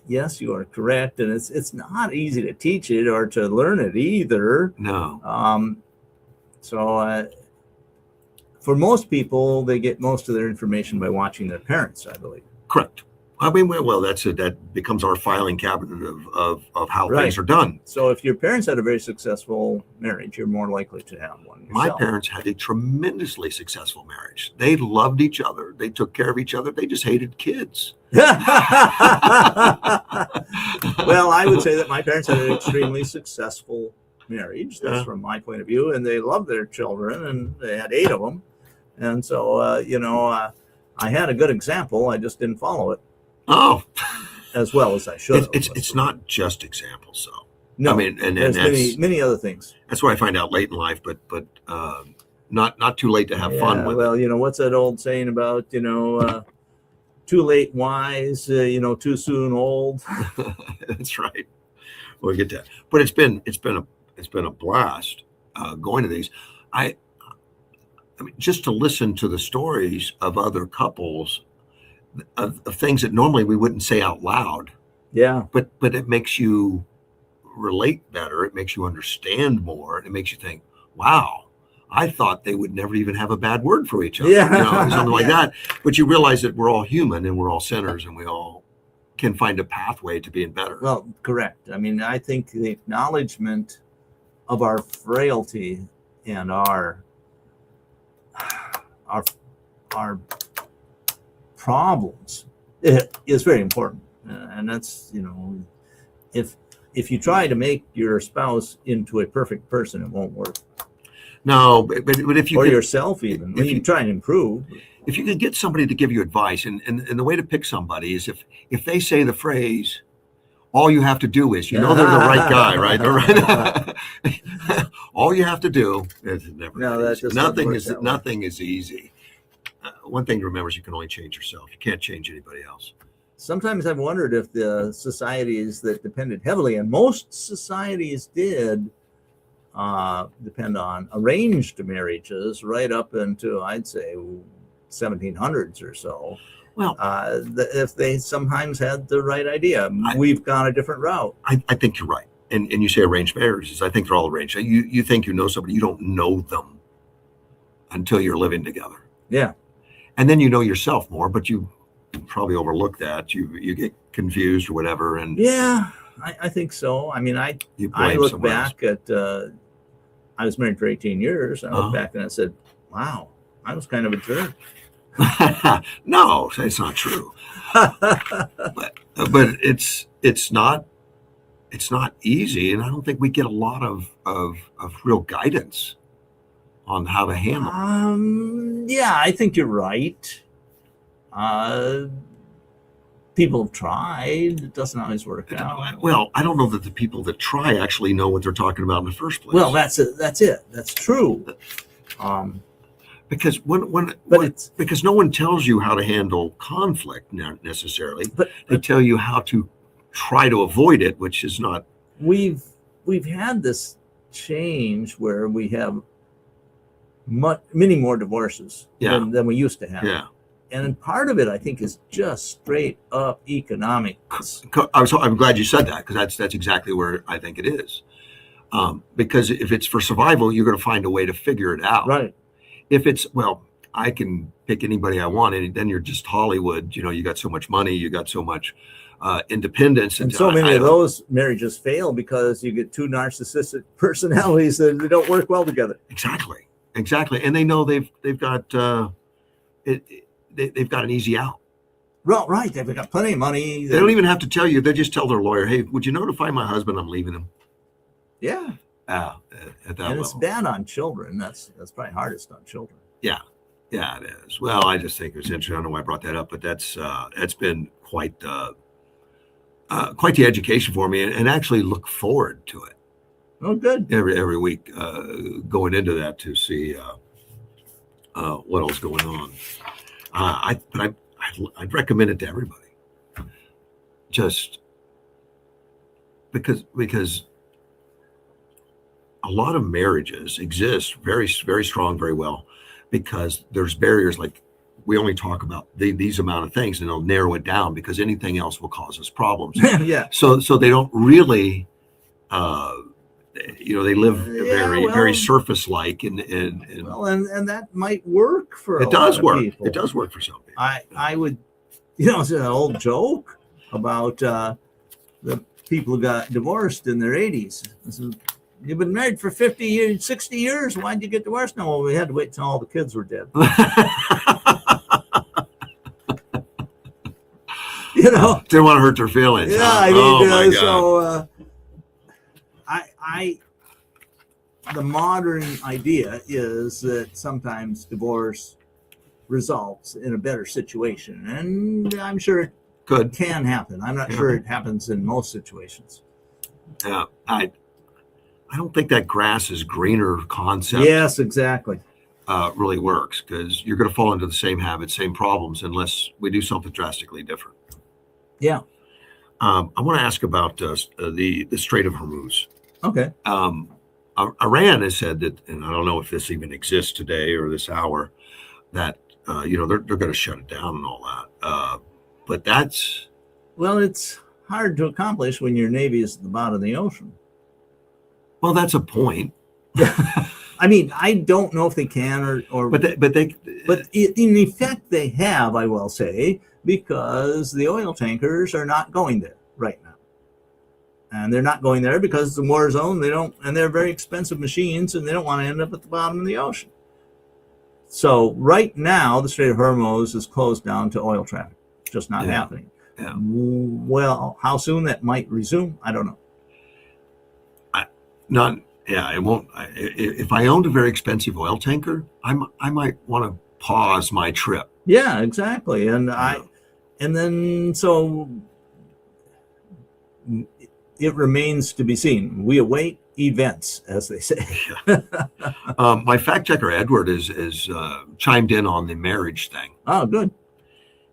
Yes, you are correct, and it's not easy to teach it or to learn it either. No. So for most people, they get most of their information by watching their parents, I believe. Correct. I mean, well, that becomes our filing cabinet of how things are done. So if your parents had a very successful marriage, you're more likely to have one yourself. My parents had a tremendously successful marriage. They loved each other. They took care of each other. They just hated kids. Well, I would say that my parents had an extremely successful marriage. That's from my point of view, and they loved their children, and they had 8 of them. And so, I had a good example. I just didn't follow it. Oh, as well as I should. It's not just examples, though. No, I mean, and there's many other things. That's what I find out late in life, but not too late to have fun with. Well, what's that old saying about too late wise, too soon old. That's right. We'll get that. But it's been a blast going to these. I mean, just to listen to the stories of other couples, of things that normally we wouldn't say out loud. Yeah. But it makes you relate better. It makes you understand more. It makes you think, wow, I thought they would never even have a bad word for each other. Yeah. Something like Yeah. that. But you realize that we're all human and we're all sinners and we all can find a pathway to being better. Well, correct. I mean, I think the acknowledgement of our frailty and our problems is very important, and that's, if you try to make your spouse into a perfect person, it won't work. No, but if you Or could, yourself, even when you try and improve. if you could get somebody to give you advice, and the way to pick somebody is if they say the phrase, all you have to do is, they're the right guy, right? They're right. All you have to do is never. No, that easy. just doesn't work that way. Nothing is easy. One thing to remember is you can only change yourself. You can't change anybody else. Sometimes I've wondered if the societies that depended heavily, and most societies did, depend on arranged marriages right up into, I'd say, 1700s or so. Well, If they sometimes had the right idea, we've gone a different route. I think you're right. And you say arranged marriages. I think they're all arranged. You think you know somebody, you don't know them until you're living together. Yeah. And then you know yourself more, but you probably overlook that. You get confused or whatever. And Yeah, I think so. I mean, I you blame look someone back at, I was married for 18 years. I look back and I said, wow, I was kind of a jerk. else. No, it's not true. But it's not easy, and I don't think we get a lot of real guidance on how to handle it. Yeah, I think you're right. People have tried. It doesn't always work out. Well, I don't know that the people that try actually know what they're talking about in the first place. Well, that's it. That's true. Because because no one tells you how to handle conflict necessarily, But they tell you how to try to avoid it, which is not. we've had this change where we have many more divorces than we used to have. Yeah. And part of it, I think, is just straight up economics. I'm glad you said that, because that's exactly where I think it is. Because if it's for survival, you're going to find a way to figure it out. Right. If it's, well, I can pick anybody I want, and then you're just Hollywood. You got so much money, you got so much independence, And so many of those marriages fail because you get two narcissistic personalities that they don't work well together. Exactly, and they know they've got they've got an easy out. Well, right. They've got plenty of money. They don't even have to tell you. They just tell their lawyer, "Hey, would you notify my husband I'm leaving him?" Yeah. At that And it's level. bad on children. That's probably hardest on children. Yeah, it is. Well, I just think it was interesting. I don't know why I brought that up, but that's been quite the education for me, and actually look forward to it Oh, good. every week, going into that to see what else going on. I'd recommend it to everybody, just because a lot of marriages exist very, very strong, very well, because there's barriers. Like, we only talk about these amount of things, and they'll narrow it down, because anything else will cause us problems. Yeah. So they don't really, they live very surface like, and Well, and that might work for it does work. people. It does work for some people. I would, it's an old joke about the people who got divorced in their 80s. This is, you've been married for 50 years, 60 years. Why'd you get divorced? No, well, we had to wait till all the kids were dead. Didn't want to hurt their feelings. Yeah, huh? I mean, Oh my God. so the modern idea is that sometimes divorce results in a better situation, and I'm sure it Good. can happen. I'm not sure it happens in most situations. Yeah, I don't think that grass is greener concept. Yes, exactly. Really works, because you're going to fall into the same habits, same problems, unless we do something drastically different. Yeah. I want to ask about the Strait of Hormuz. Okay. Iran has said that, and I don't know if this even exists today or this hour, that they're going to shut it down and all that. But that's Well, it's hard to accomplish when your navy is at the bottom of the ocean. Well, that's a point. I mean, I don't know if they can or But in effect they have, I will say, because the oil tankers are not going there right now. And they're not going there because it's a war zone. And they're very expensive machines, and they don't want to end up at the bottom of the ocean. So right now, the Strait of Hormuz is closed down to oil traffic. It's just not happening. Yeah. Well, how soon that might resume, I don't know. It won't. If I owned a very expensive oil tanker, I might want to pause my trip. Yeah, exactly. And so it remains to be seen. We await events, as they say. My fact checker Edward is chimed in on the marriage thing. Oh, good.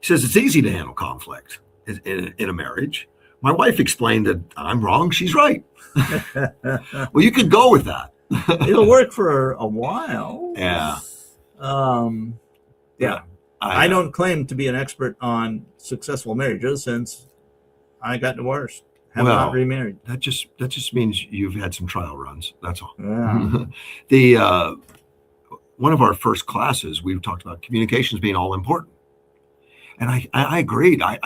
He says it's easy to handle conflict in a marriage. My wife explained that I'm wrong, she's right. Well, you could go with that. It'll work for a while. Yeah. Yeah. I don't claim to be an expert on successful marriages since I got divorced. Have not remarried. That just means you've had some trial runs. That's all. Yeah. One of our first classes, we talked about communications being all important. And I agreed. I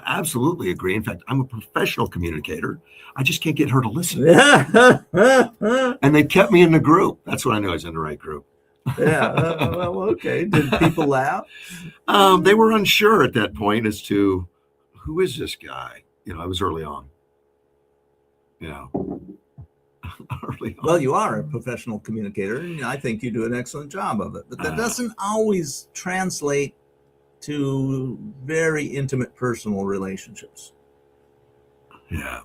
absolutely agree. In fact, I'm a professional communicator. I just can't get her to listen. And they kept me in the group. That's when I knew I was in the right group. Yeah. Well, okay. Did people laugh? They were unsure at that point as to who is this guy. I was early on. Early on. Well, you are a professional communicator, and I think you do an excellent job of it. But that doesn't always translate to very intimate personal relationships. Yeah.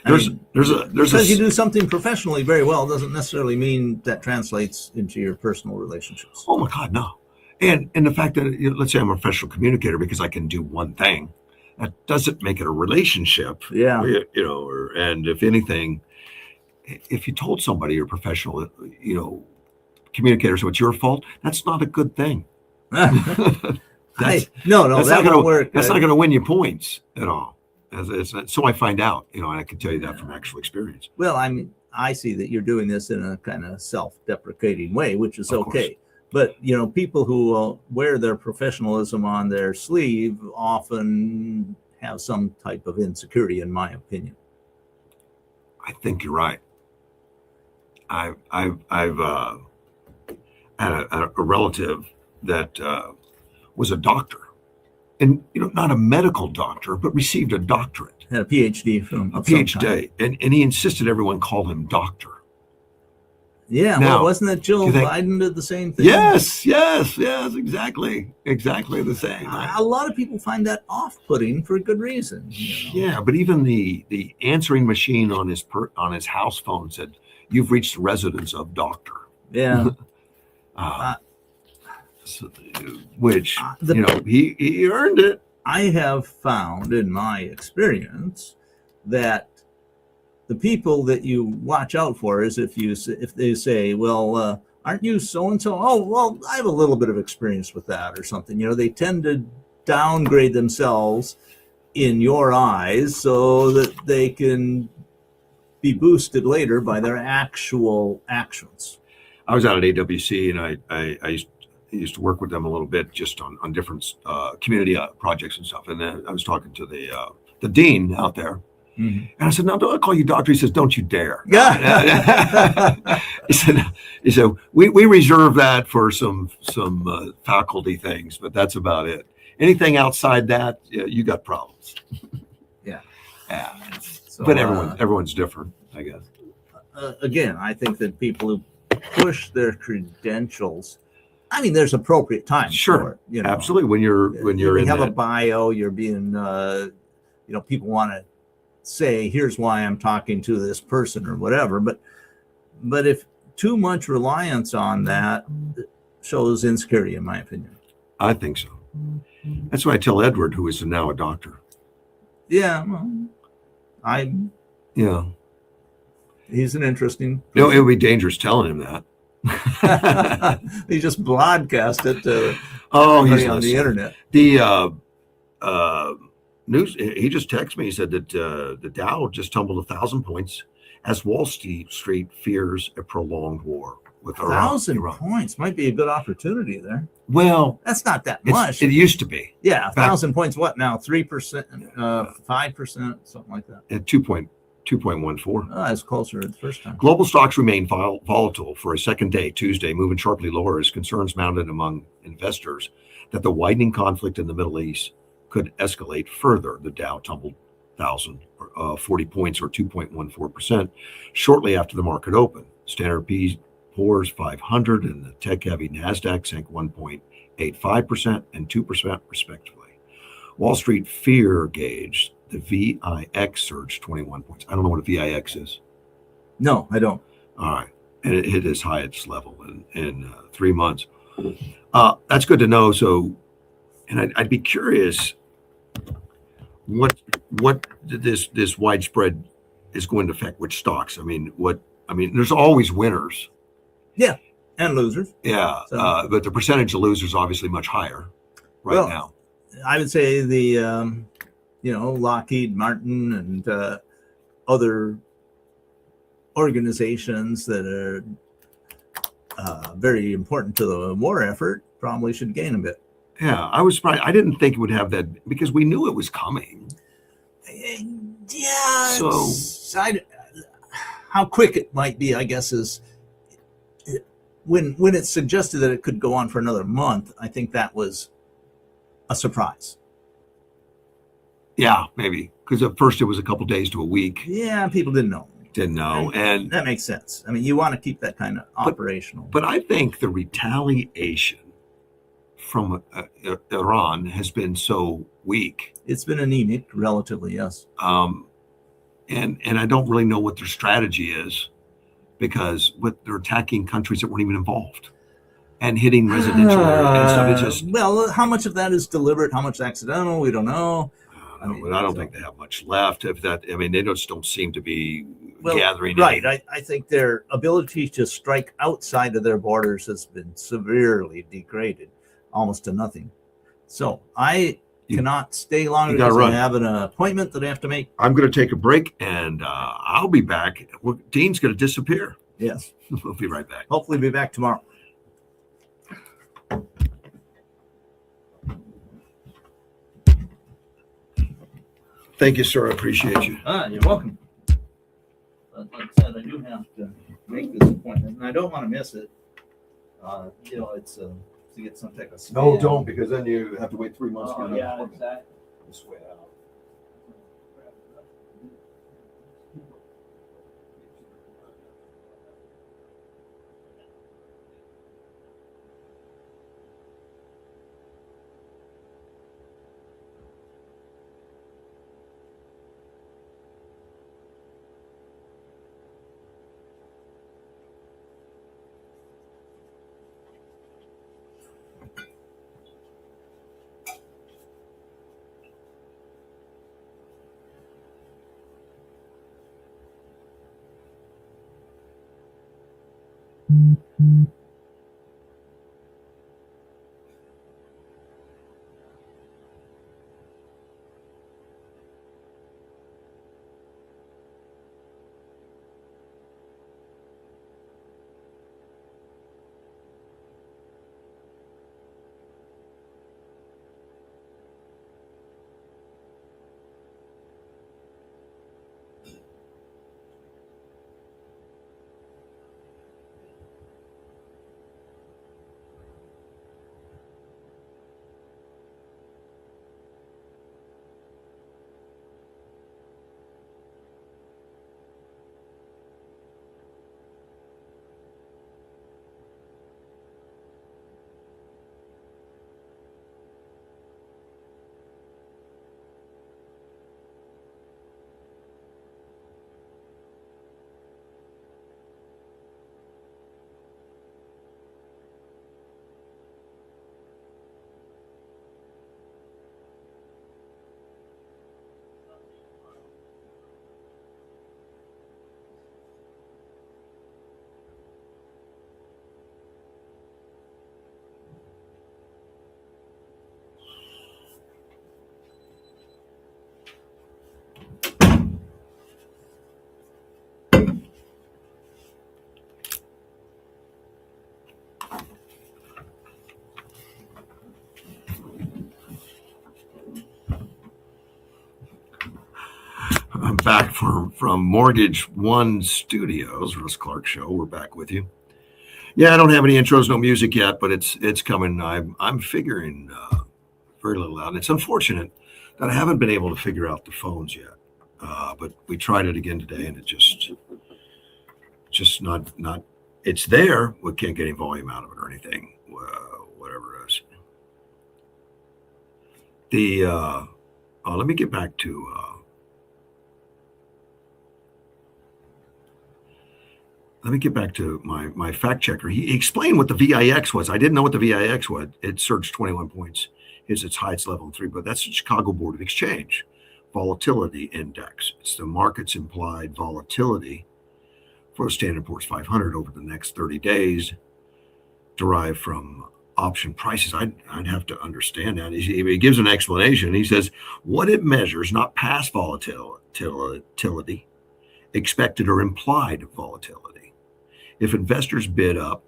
There's Because you do something professionally very well doesn't necessarily mean that translates into your personal relationships. Oh my God, no. And the fact that let's say I'm a professional communicator because I can do one thing, that doesn't make it a relationship. Yeah. And if anything, if you told somebody you're a professional, communicator, so it's your fault, that's not a good thing. No, that won't work. That's not going to win you points at all. So I find out, and I can tell you that from actual experience. Well, I see that you're doing this in a kind of self-deprecating way, which is okay. But, people who wear their professionalism on their sleeve often have some type of insecurity, in my opinion. I think you're right. I've had a relative that was a doctor, and not a medical doctor, but received a doctorate, Had a PhD from a PhD, and he insisted everyone call him doctor. Yeah, now, well, wasn't it Jill Biden did the same thing? Yes, exactly the same. A lot of people find that off-putting for good reason. Yeah, but even the answering machine on his house phone said, "You've reached the residence of doctor." Yeah. Which he earned it. I have found in my experience that the people that you watch out for is if they say, well, aren't you so and so? Oh, well, I have a little bit of experience with that or something. They tend to downgrade themselves in your eyes so that they can be boosted later by their actual actions. I was out at AWC, and I used to work with them a little bit just on different community projects and stuff. And then I was talking to the dean out there. Mm-hmm. And I said, "No, don't I call you doctor?" He says, "Don't you dare." Yeah. He said, we reserve that for some faculty things, but that's about it. Anything outside that, you got problems. Yeah. So, but everyone's different, I guess. Again, I think that people who push their credentials, there's appropriate time. Sure. For it, absolutely. When you have a bio, you're being, people want to say, here's why I'm talking to this person or whatever. But if too much reliance on that shows insecurity, in my opinion. I think so. That's why I tell Edward, who is now a doctor. Yeah. Well, he's an interesting person. It would be dangerous telling him that. He just broadcast it to he's on the internet. news. He just texted me. He said that the Dow just tumbled 1,000 points as Wall Street fears a prolonged war with Iran. 1,000 points might be a good opportunity there. Well, that's not that much. It used to be. Yeah, 1,000 points. What now? 3%, 5%, something like that. At 2.14. Oh, that's closer the first time. Global stocks remain volatile for a second day, Tuesday, moving sharply lower as concerns mounted among investors that the widening conflict in the Middle East could escalate further. The Dow tumbled 1,040 points or 2.14% shortly after the market opened. Standard Poor's 500 and the tech-heavy NASDAQ sank 1.85% and 2% respectively. Wall Street fear gauge, the VIX surged 21 points. I don't know what a VIX is. No, I don't. All right. And it hit its highest level in 3 months. That's good to know. So, and I'd be curious what this widespread is going to affect which stocks. I mean, there's always winners. Yeah, and losers. Yeah, so, but the percentage of losers is obviously much higher now. I would say the Lockheed Martin and other organizations that are very important to the war effort probably should gain a bit. Yeah, I was surprised. I didn't think it would have that because we knew it was coming. Yeah. So how quick it might be, I guess, is when it's suggested that it could go on for another month. I think that was a surprise. Yeah, maybe because at first it was a couple days to a week. Yeah, people didn't know. And that makes sense. I mean, you want to keep that kind of operational. But I think the retaliation from Iran has been so weak. It's been anemic, relatively, yes. And I don't really know what their strategy is because they're attacking countries that weren't even involved and hitting residential areas. So it's just well, how much of that is deliberate? How much accidental? We don't know. But I don't think they have much left. If that, I mean, they just don't seem to be gathering. Right. I think their ability to strike outside of their borders has been severely degraded, almost to nothing. So I cannot stay longer because I have an appointment that I have to make. I'm going to take a break, and I'll be back. Dean's going to disappear. Yes. We'll be right back. Hopefully be back tomorrow. Thank you, sir. I appreciate you. You're welcome. But like I said, I do have to make this appointment, and I don't want to miss it. It's to get some type of scan. No, don't, because then you have to wait 3 months for another appointment. Exactly. This way out. I'm back from Mortgage One Studios, Russ Clark Show. We're back with you. Yeah, I don't have any intros, no music yet, but it's coming. I'm figuring very little out. And it's unfortunate that I haven't been able to figure out the phones yet. But we tried it again today, and it just not. It's there. We can't get any volume out of it or anything. Whatever it is. Let me get back to. Let me get back to my fact checker. He explained what the VIX was. I didn't know what the VIX was. It surged 21 points. Is its highest level in 3, but that's the Chicago Board of Exchange Volatility Index. It's the market's implied volatility for the Standard & Poor's 500 over the next 30 days, derived from option prices. I'd have to understand that. He gives an explanation. He says what it measures, not past volatility, expected or implied volatility. If investors bid up,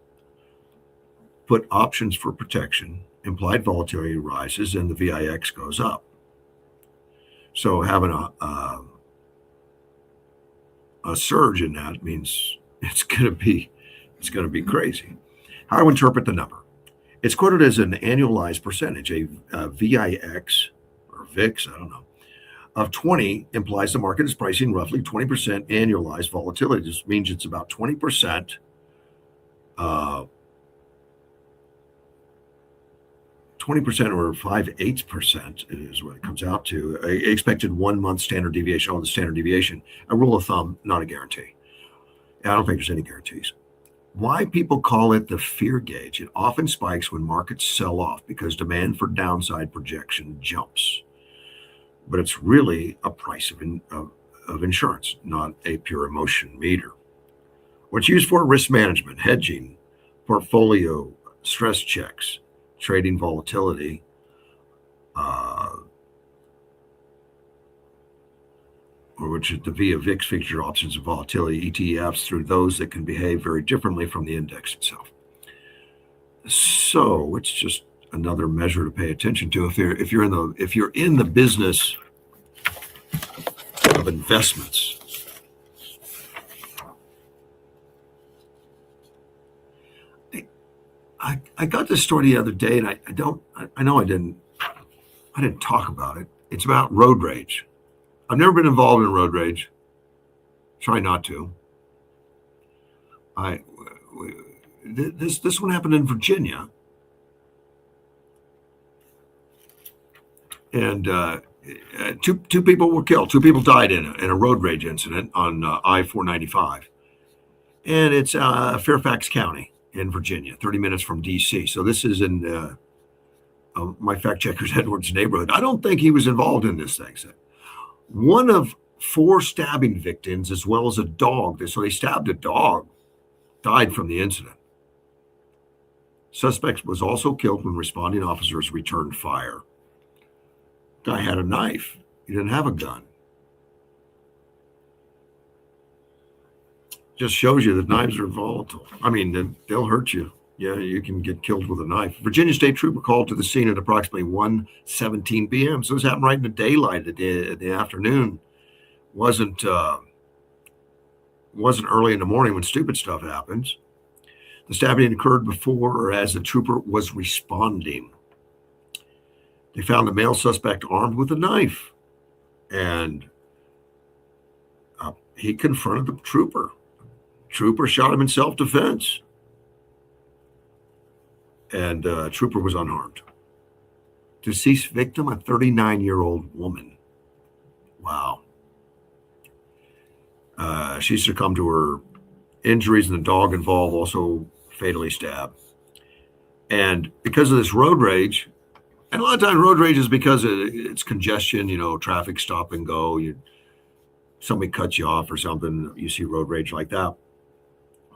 put options for protection, implied volatility rises and the VIX goes up. So having a surge in that means it's going to be crazy. How do I interpret the number? It's quoted as an annualized percentage. A VIX or VIX, I don't know, of 20 implies the market is pricing roughly 20% annualized volatility. This means it's about 20%. 20% or 5/8% is what it comes out to. Expected 1 month standard deviation, the standard deviation, a rule of thumb, not a guarantee. I don't think there's any guarantees. Why people call it the fear gauge? It often spikes when markets sell off because demand for downside projection jumps. But it's really a price of insurance, not a pure emotion meter. What's used for risk management, hedging, portfolio stress checks, trading volatility, or which is the via VIX feature options of volatility, ETFs, through those that can behave very differently from the index itself. So it's just another measure to pay attention to if you're in the business of investments. I got this story the other day, and I know I didn't talk about it. It's about road rage. I've never been involved in road rage. Try not to. This one happened in Virginia, and two people were killed. 2 people died in a road rage incident on I-495, and it's Fairfax County in Virginia, 30 minutes from D.C. So this is in my fact checker's Edwards neighborhood. I don't think he was involved in this thing. So one of 4 stabbing victims, as well as a dog, so they stabbed a dog, died from the incident. Suspect was also killed when responding officers returned fire. Guy had a knife. He didn't have a gun. Just shows you that knives are volatile. I mean, they'll hurt you. Yeah, you can get killed with a knife. Virginia State Trooper called to the scene at approximately 1:17 p.m. So this happened right in the daylight of the afternoon. Wasn't early in the morning when stupid stuff happens. The stabbing occurred before or as the trooper was responding. They found the male suspect armed with a knife, and he confronted the trooper. Trooper shot him in self-defense, and trooper was unharmed. Deceased victim, a 39-year-old woman. Wow. She succumbed to her injuries, and the dog involved also fatally stabbed. And because of this road rage, and a lot of times road rage is because it's congestion, traffic stop and go. Somebody cuts you off or something, you see road rage like that.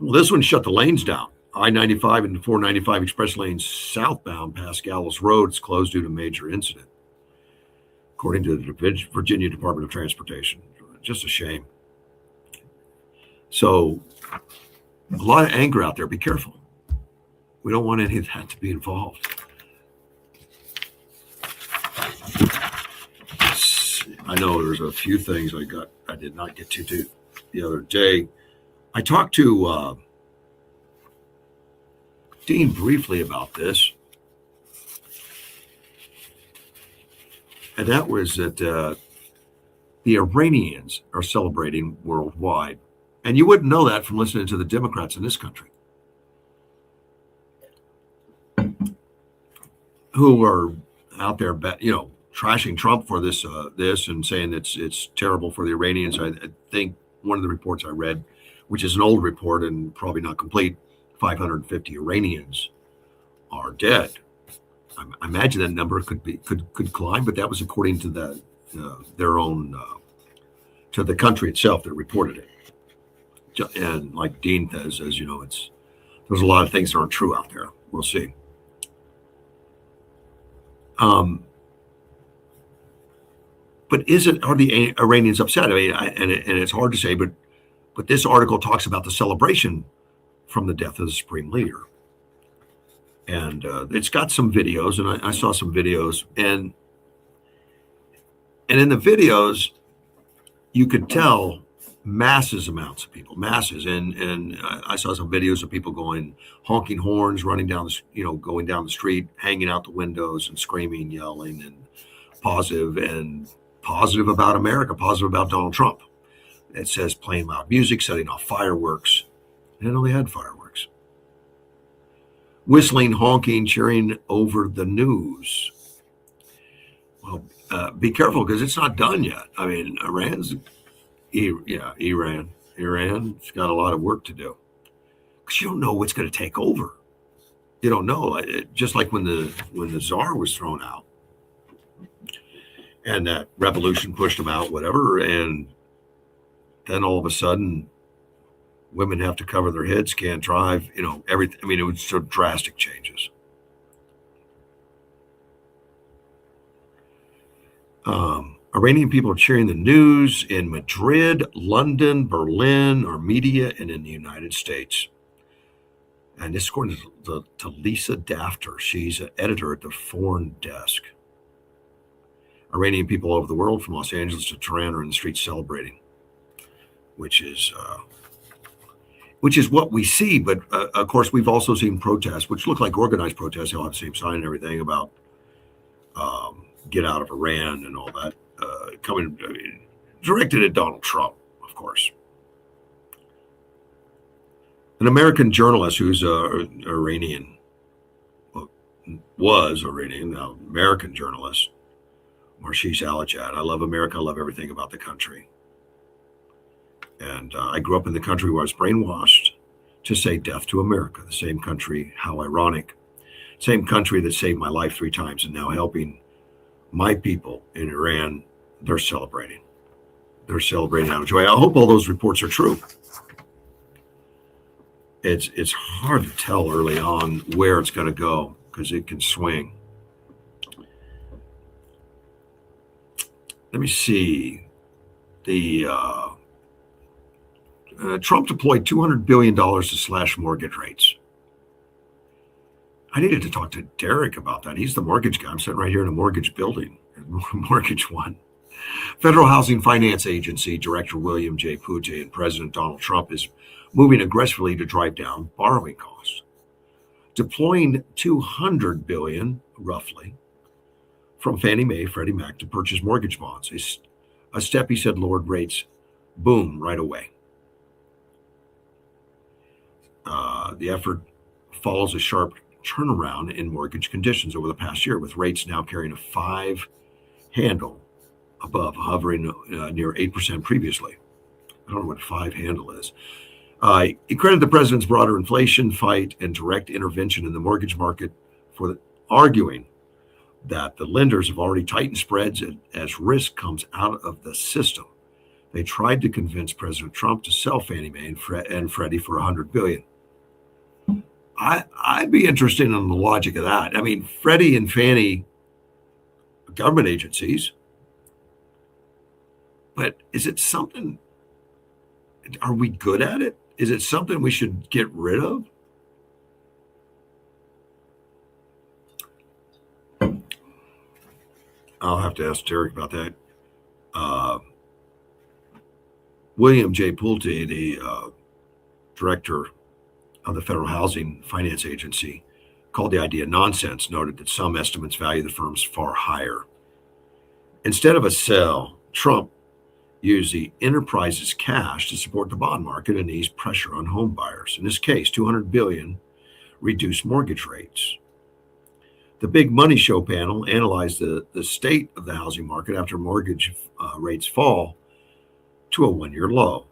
Well, this one shut the lanes down. I-95 and 495 express lanes southbound past Gallows Road is closed due to major incident, according to the Virginia Department of Transportation. Just a shame. So a lot of anger out there. Be careful. We don't want any of that to be involved. I know there's a few things I did not get to the other day. I talked to Dean briefly about this, and that was that the Iranians are celebrating worldwide. And you wouldn't know that from listening to the Democrats in this country, who are out there, trashing Trump for this and saying it's terrible for the Iranians. I think one of the reports I read, which is an old report and probably not complete, 550 Iranians are dead. I imagine that number could climb, but that was according to their own to the country itself that reported it. And like Dean says, there's a lot of things that aren't true out there. We'll see. But are the Iranians upset? I mean, and it's hard to say, but this article talks about the celebration from the death of the supreme leader, and it's got some videos, and I saw some videos, and in the videos, you could tell masses amounts of people, and I saw some videos of people honking horns, running down going down the street, hanging out the windows and screaming, yelling, and positive about America, positive about Donald Trump. It says playing loud music, setting off fireworks. They only had fireworks. Whistling, honking, cheering over the news. Well, be careful because it's not done yet. I mean, Iran's got a lot of work to do because you don't know what's going to take over. You don't know. Just like when the Tsar was thrown out, and that revolution pushed him out, whatever, and then all of a sudden, women have to cover their heads, can't drive. Everything. I mean, it was so drastic changes. Iranian people are cheering the news in Madrid, London, Berlin, Armenia, and in the United States. And this is according to Lisa Dafter. She's an editor at the Foreign Desk. Iranian people all over the world, from Los Angeles to Tehran, are in the streets celebrating, which is what we see. But of course, we've also seen protests, which look like organized protests. They'll have the same sign and everything about get out of Iran and all that. Directed at Donald Trump, of course. An American journalist who's Iranian, was Iranian, now American journalist, Marshish Alajad. I love America. I love everything about the country. And I grew up in the country where I was brainwashed to say death to America, the same country, how ironic, same country that saved my life 3 times and now helping my people in Iran. They're celebrating. They're celebrating out of joy. I hope all those reports are true. It's hard to tell early on where it's going to go because it can swing. Let me see. Trump deployed $200 billion to slash mortgage rates. I needed to talk to Derek about that. He's the mortgage guy. I'm sitting right here in a mortgage building, Mortgage One. Federal Housing Finance Agency Director William J. Pucci and President Donald Trump is moving aggressively to drive down borrowing costs, deploying $200 billion, roughly, from Fannie Mae, Freddie Mac to purchase mortgage bonds. A step, he said, lowered rates, boom, right away. The effort follows a sharp turnaround in mortgage conditions over the past year, with rates now carrying a 5 handle above, hovering near 8% previously. I don't know what 5 handle is. He credited the president's broader inflation fight and direct intervention in the mortgage market for arguing that the lenders have already tightened spreads as risk comes out of the system. They tried to convince President Trump to sell Fannie Mae and Freddie for $100 billion. I'd be interested in the logic of that. I mean, Freddie and Fannie, government agencies, but is it something? Are we good at it? Is it something we should get rid of? I'll have to ask Derek about that. William J. Pulte, the director of the Federal Housing Finance Agency, called the idea nonsense, noted that some estimates value the firms far higher. Instead of a sell, Trump used the enterprise's cash to support the bond market and ease pressure on home buyers. In this case, $200 billion reduced mortgage rates. The Big Money Show panel analyzed the state of the housing market after mortgage rates fall to a one-year low.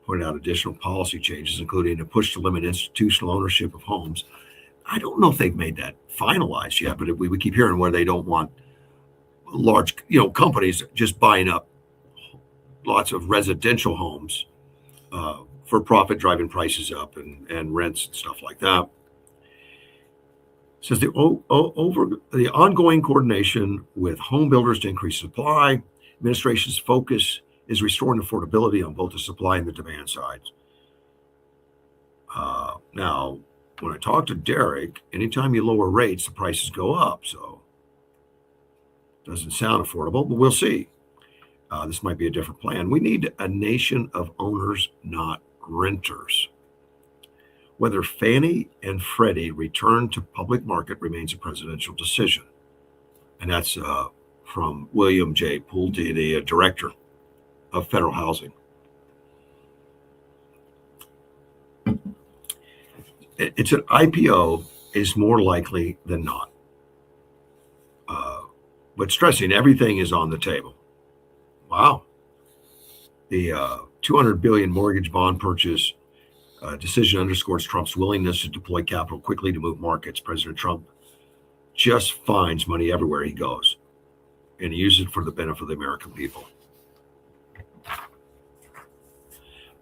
Pointed out additional policy changes, including a push to limit institutional ownership of homes. I don't know if they've made that finalized yet, but we keep hearing where they don't want large, companies just buying up lots of residential homes for profit, driving prices up and rents and stuff like that. It says over the ongoing coordination with home builders to increase supply, administration's focus is restoring affordability on both the supply and the demand sides. Now, when I talk to Derek, anytime you lower rates, the prices go up. So doesn't sound affordable, but we'll see. This might be a different plan. We need a nation of owners, not renters. Whether Fannie and Freddie return to public market remains a presidential decision. And that's from William J. Pulte, the director of federal housing. It's an IPO is more likely than not. But stressing everything is on the table. Wow. The $200 billion mortgage bond purchase decision underscores Trump's willingness to deploy capital quickly to move markets. President Trump just finds money everywhere he goes, and he uses it for the benefit of the American people.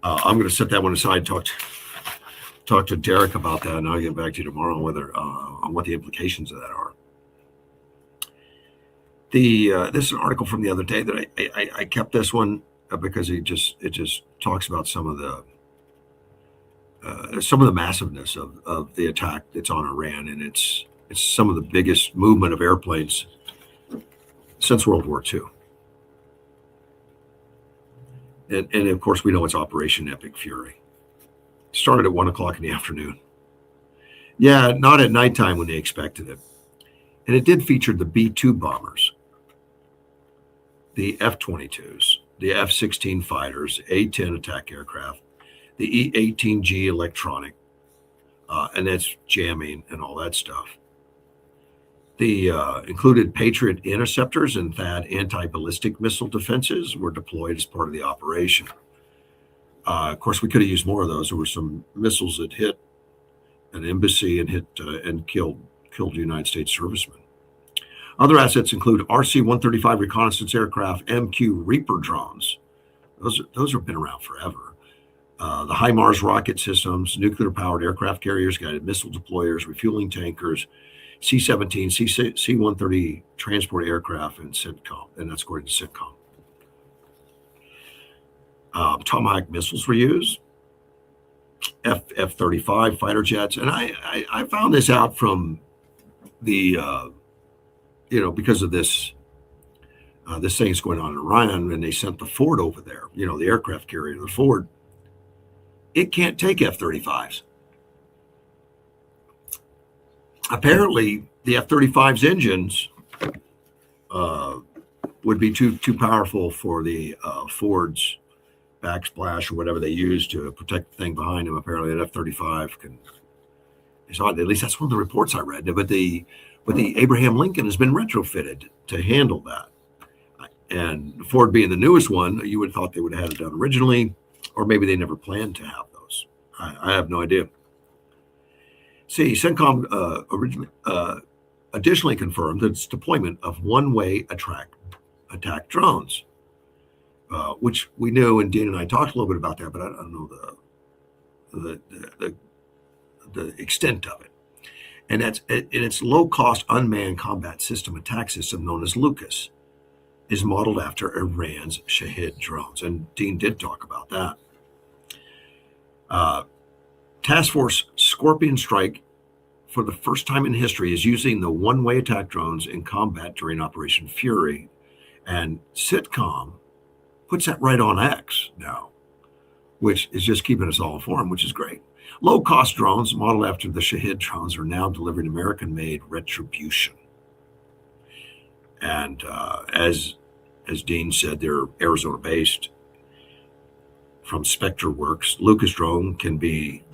I'm going to set that one aside. Talk to Derek about that, and I'll get back to you tomorrow on what the implications of that are. This is an article from the other day that I kept this one because it just talks about some of the massiveness of the attack that's on Iran, and it's some of the biggest movement of airplanes since World War II. And of course, we know it's Operation Epic Fury. It started at 1 o'clock in the afternoon. Yeah, not at nighttime when they expected it. And it did feature the B-2 bombers, the F-22s, the F-16 fighters, A-10 attack aircraft, the E-18G electronic, and that's jamming and all that stuff. The included Patriot interceptors and THAAD anti-ballistic missile defenses were deployed as part of the operation. Of course, we could have used more of those. There were some missiles that hit an embassy and hit and killed United States servicemen. Other assets include RC-135 reconnaissance aircraft, MQ Reaper drones. Those have been around forever. The HIMARS rocket systems, nuclear-powered aircraft carriers, guided missile deployers, refueling tankers, C-17, C-130 transport aircraft, and CENTCOM, and that's according to CENTCOM. Tomahawk missiles were used, F-35 fighter jets, and I found this out from the because of this thing's going on in Iran, and they sent the Ford over there, the aircraft carrier, the Ford. It can't take F-35s. Apparently, the F-35's engines would be too powerful for the Ford's backsplash or whatever they use to protect the thing behind them. Apparently, an F-35 is odd. At least that's one of the reports I read. But the Abraham Lincoln has been retrofitted to handle that. And Ford being the newest one, you would have thought they would have had it done originally, or maybe they never planned to have those. I have no idea. See, CENTCOM additionally confirmed its deployment of one-way attack drones, which we knew, and Dean and I talked a little bit about that, but I don't know the extent of it. And that's its low-cost unmanned combat system attack system known as Lucas is modeled after Iran's Shahid drones, and Dean did talk about that. Task Force Scorpion Strike, for the first time in history, is using the one-way attack drones in combat during Operation Fury. And CENTCOM puts that right on X now, which is just keeping us all informed, which is great. Low-cost drones modeled after the Shahid drones are now delivering American-made retribution. And as Dean said, they're Arizona-based. From Spectre Works, Lucas drone can be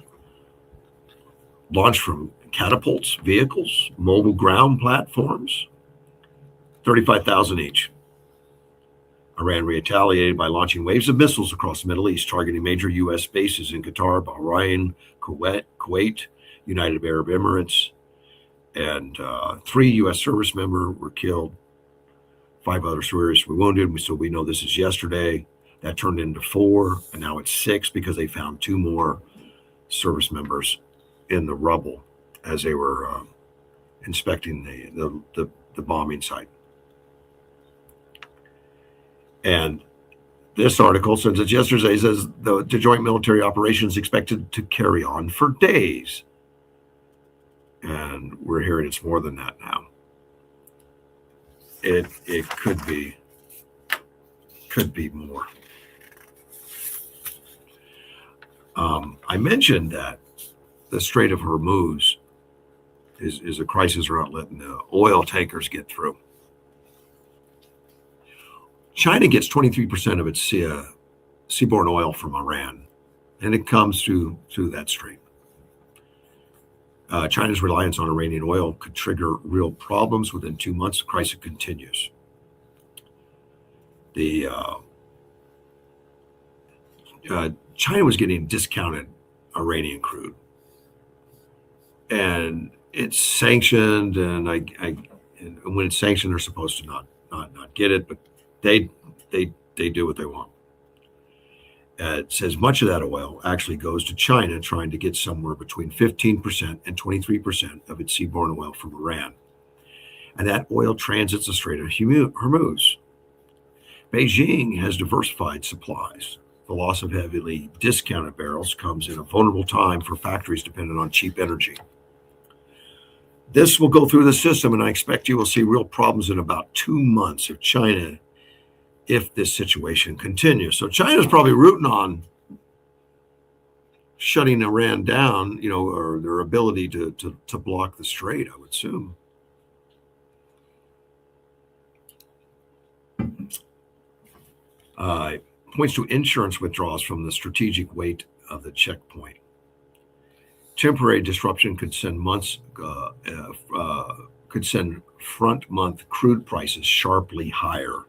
launched from catapults, vehicles, mobile ground platforms, 35,000 each. Iran retaliated by launching waves of missiles across the Middle East, targeting major U.S. bases in Qatar, Bahrain, Kuwait, United Arab Emirates, and 3 U.S. service members were killed, 5 others seriously wounded. So we know this is yesterday. That turned into 4, and now it's 6 because they found 2 more service members in the rubble as they were inspecting the bombing site. And this article, since it's yesterday, says the joint military operation is expected to carry on for days. And we're hearing it's more than that now. It could be more. I mentioned that the Strait of Hormuz is a crisis around letting the oil tankers get through. China gets 23% of its seaborne oil from Iran, and it comes through that strait. China's reliance on Iranian oil could trigger real problems. Within 2 months, the crisis continues. China was getting discounted Iranian crude, and it's sanctioned. And and when it's sanctioned, they're supposed to not get it, but they do what they want. It says much of that oil actually goes to China, trying to get somewhere between 15% and 23% of its seaborne oil from Iran. And that oil transits the Strait of Hormuz. Beijing has diversified supplies. The loss of heavily discounted barrels comes in a vulnerable time for factories dependent on cheap energy. This will go through the system, and I expect you will see real problems in about 2 months if this situation continues. So China's probably rooting on shutting Iran down, or their ability to block the strait, I would assume. Points to insurance withdrawals from the strategic weight of the checkpoint. Temporary disruption could send front month crude prices sharply higher.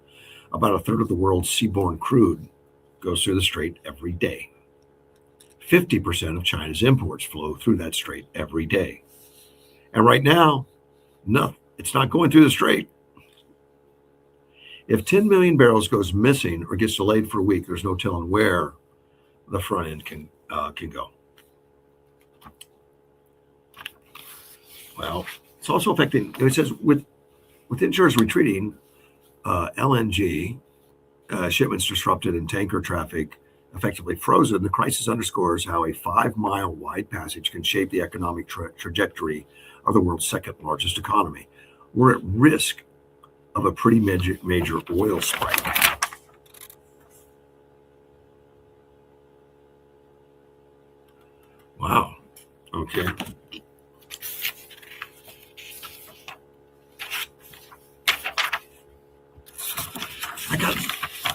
About a third of the world's seaborne crude goes through the strait every day. 50% of China's imports flow through that strait every day. And right now, no, it's not going through the strait. If 10 million barrels goes missing or gets delayed for a week, there's no telling where the front end can go. Well, it's also affecting, it says with insurers retreating, LNG shipments disrupted and tanker traffic effectively frozen, the crisis underscores how a 5-mile wide passage can shape the economic trajectory of the world's second largest economy. We're at risk of a pretty major oil spike. Wow. Okay.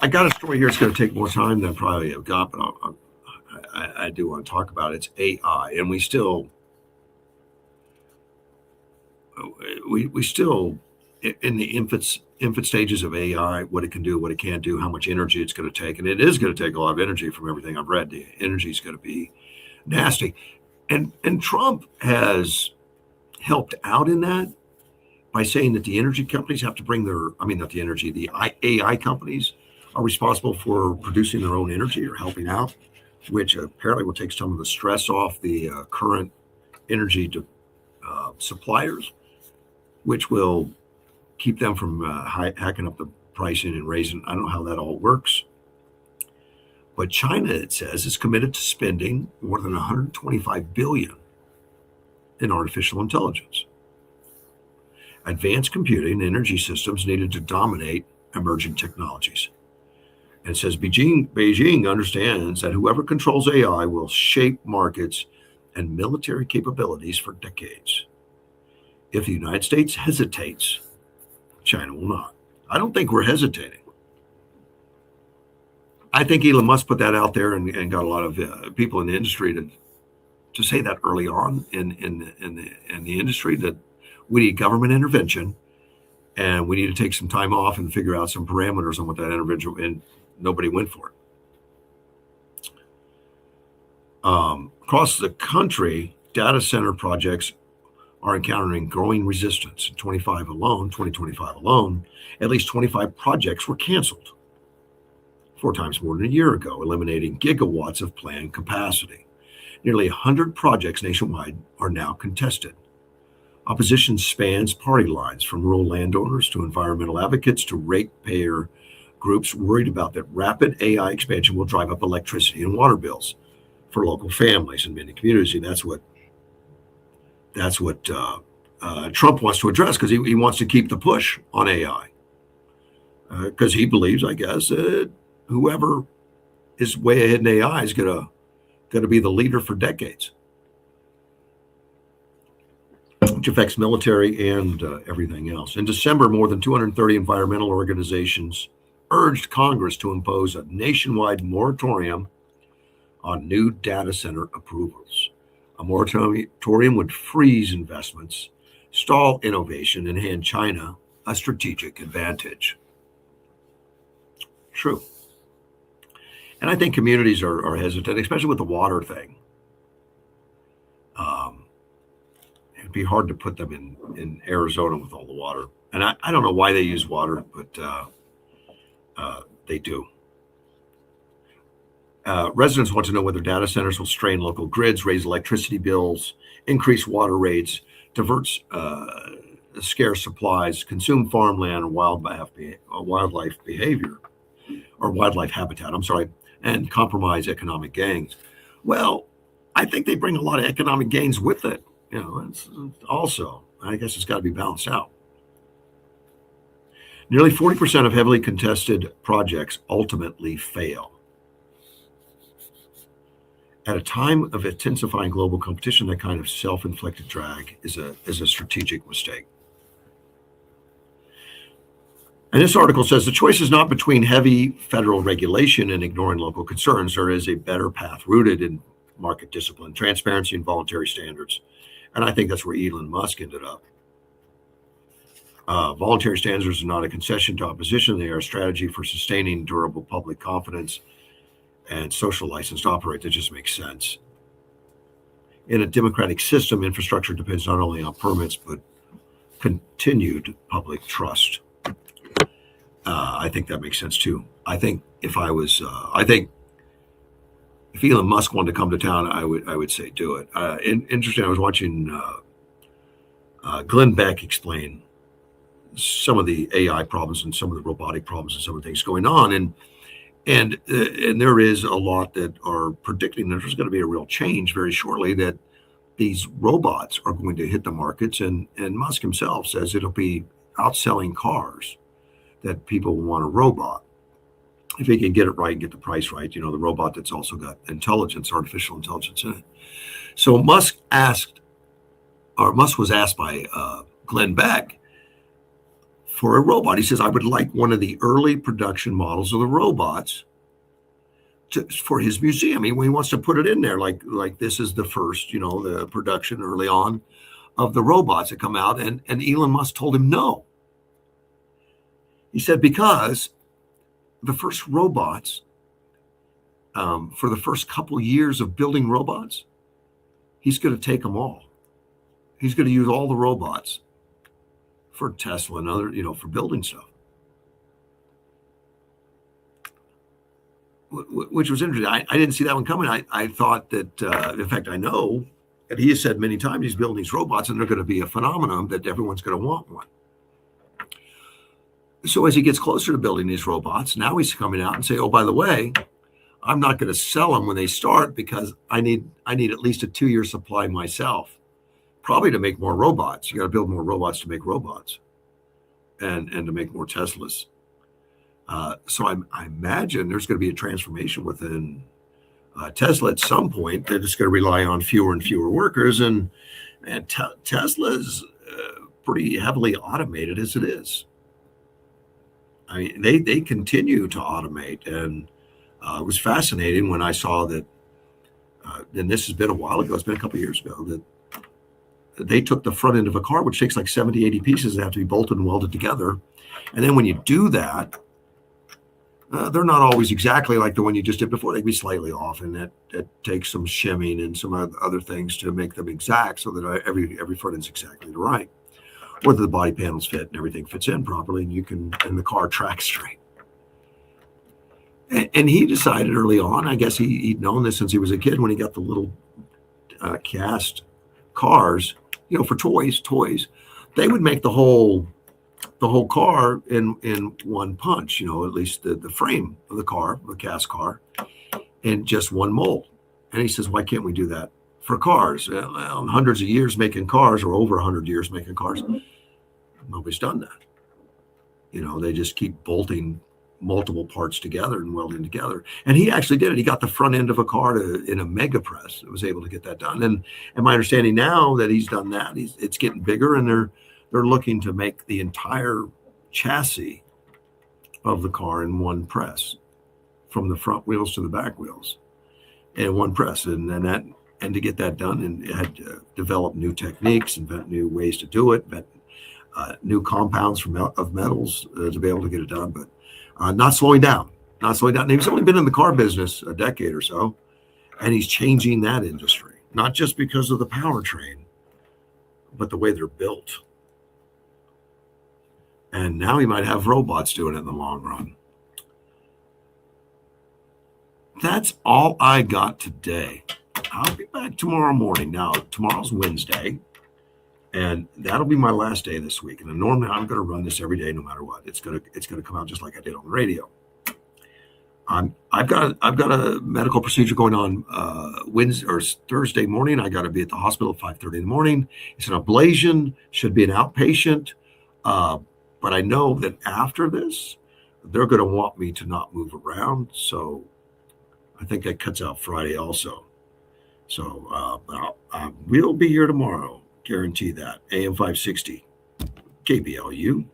I got a story here. It's going to take more time than I probably have got, but I do want to talk about it. It's AI, and we still in the infant stages of AI, what it can do, what it can't do, how much energy it's going to take, and it is going to take a lot of energy from everything I've read. The energy is going to be nasty, and Trump has helped out in that by saying that the energy companies have to bring the AI companies are responsible for producing their own energy or helping out, which apparently will take some of the stress off the current energy suppliers, which will keep them from hacking up the pricing and raising. I don't know how that all works. But China, it says, is committed to spending more than $125 billion in artificial intelligence. Advanced computing and energy systems needed to dominate emerging technologies. And it says Beijing understands that whoever controls AI will shape markets and military capabilities for decades. If the United States hesitates, China will not. I don't think we're hesitating. I think Elon Musk put that out there and got a lot of people in the industry to say that early on in the industry, that we need government intervention and we need to take some time off and figure out some parameters on what that intervention, and nobody went for it. Across the country, data center projects are encountering growing resistance. In 2025 alone, at least 25 projects were canceled, 4 times more than a year ago, eliminating gigawatts of planned capacity. Nearly 100 projects nationwide are now contested. Opposition spans party lines, from rural landowners to environmental advocates to ratepayer groups worried about that rapid AI expansion will drive up electricity and water bills for local families in many communities. And that's what Trump wants to address, because he wants to keep the push on AI. Because he believes, I guess, that whoever is way ahead in AI is going to be the leader for decades, which affects military and everything else. In December, more than 230 environmental organizations urged Congress to impose a nationwide moratorium on new data center approvals. A moratorium would freeze investments, stall innovation, and hand China a strategic advantage. True. And I think communities are hesitant, especially with the water thing. It'd be hard to put them in Arizona with all the water. And I don't know why they use water, but they do. Residents want to know whether data centers will strain local grids, raise electricity bills, increase water rates, divert scarce supplies, consume farmland and wildlife habitat, and compromise economic gains. Well, I think they bring a lot of economic gains with it. It's also, I guess it's got to be balanced out. Nearly 40% of heavily contested projects ultimately fail. At a time of intensifying global competition, that kind of self-inflicted drag is a strategic mistake. And this article says the choice is not between heavy federal regulation and ignoring local concerns. There is a better path rooted in market discipline, transparency, and voluntary standards. And I think that's where Elon Musk ended up. Voluntary standards are not a concession to opposition. They are a strategy for sustaining durable public confidence and social license to operate. That just makes sense. In a democratic system, infrastructure depends not only on permits, but continued public trust. I think that makes sense too. I think if Elon Musk wanted to come to town, I would say do it. Interesting. I was watching Glenn Beck explain some of the AI problems and some of the robotic problems and some of the things going on, and there is a lot that are predicting that there's going to be a real change very shortly, that these robots are going to hit the markets, and Musk himself says it'll be outselling cars, that people will want a robot if he can get it right and get the price right. The robot that's also got artificial intelligence in it. So Musk was asked by Glenn Beck for a robot. He says, I would like one of the early production models of the robots for his museum. He wants to put it in there like this is the first, the production early on of the robots that come out. And Elon Musk told him no. He said, because the first robots, for the first couple years of building robots, he's going to take them all. He's going to use all the robots for Tesla and other, for building stuff. Which was interesting. I didn't see that one coming. I thought that, in fact, I know that he has said many times he's building these robots and they're going to be a phenomenon that everyone's going to want one. So as he gets closer to building these robots, now he's coming out and say, oh, by the way, I'm not going to sell them when they start because I need at least a 2-year supply myself, probably to make more robots. You got to build more robots to make robots and to make more Teslas. So I imagine there's going to be a transformation within Tesla at some point. They're just going to rely on fewer and fewer workers, and Tesla's pretty heavily automated as it is. I mean, they continue to automate, and it was fascinating when I saw that. And this has been a while ago. It's been a couple of years ago that they took the front end of a car, which takes like 70, 80 pieces that have to be bolted and welded together. And then when you do that, they're not always exactly like the one you just did before. They can be slightly off, and that takes some shimming and some other things to make them exact, so that every front end's exactly right. Whether the body panels fit and everything fits in properly, and the car tracks straight. And he decided early on, I guess he'd known this since he was a kid, when he got the little cast cars, for toys, they would make the whole car in one punch, at least the frame of the car, the cast car, in just one mold. And he says, why can't we do that for cars? Well, hundreds of years making cars, or over 100 years making cars, nobody's done that. They just keep bolting multiple parts together and welding together. And he actually did it. He got the front end of a car in a mega press. It was able to get that done. And my understanding now that he's done that, it's getting bigger, and they're looking to make the entire chassis of the car in one press, from the front wheels to the back wheels, in one press. And to get that done, and it had to develop new techniques, invent new ways to do it, invent new compounds of metals to be able to get it done. But not slowing down. And he's only been in the car business a decade or so, and he's changing that industry, not just because of the powertrain, but the way they're built. And now he might have robots doing it in the long run. That's all I got today. I'll be back tomorrow morning. Now, tomorrow's Wednesday, and that'll be my last day this week. And normally I'm going to run this every day, no matter what. It's going to come out just like I did on the radio. I've got a medical procedure going on Wednesday or Thursday morning. I got to be at the hospital at 5:30 in the morning. It's an ablation, should be an outpatient. But I know that after this, they're going to want me to not move around. So I think that cuts out Friday also. So we'll be here tomorrow. Guarantee that. AM 560, KBLU.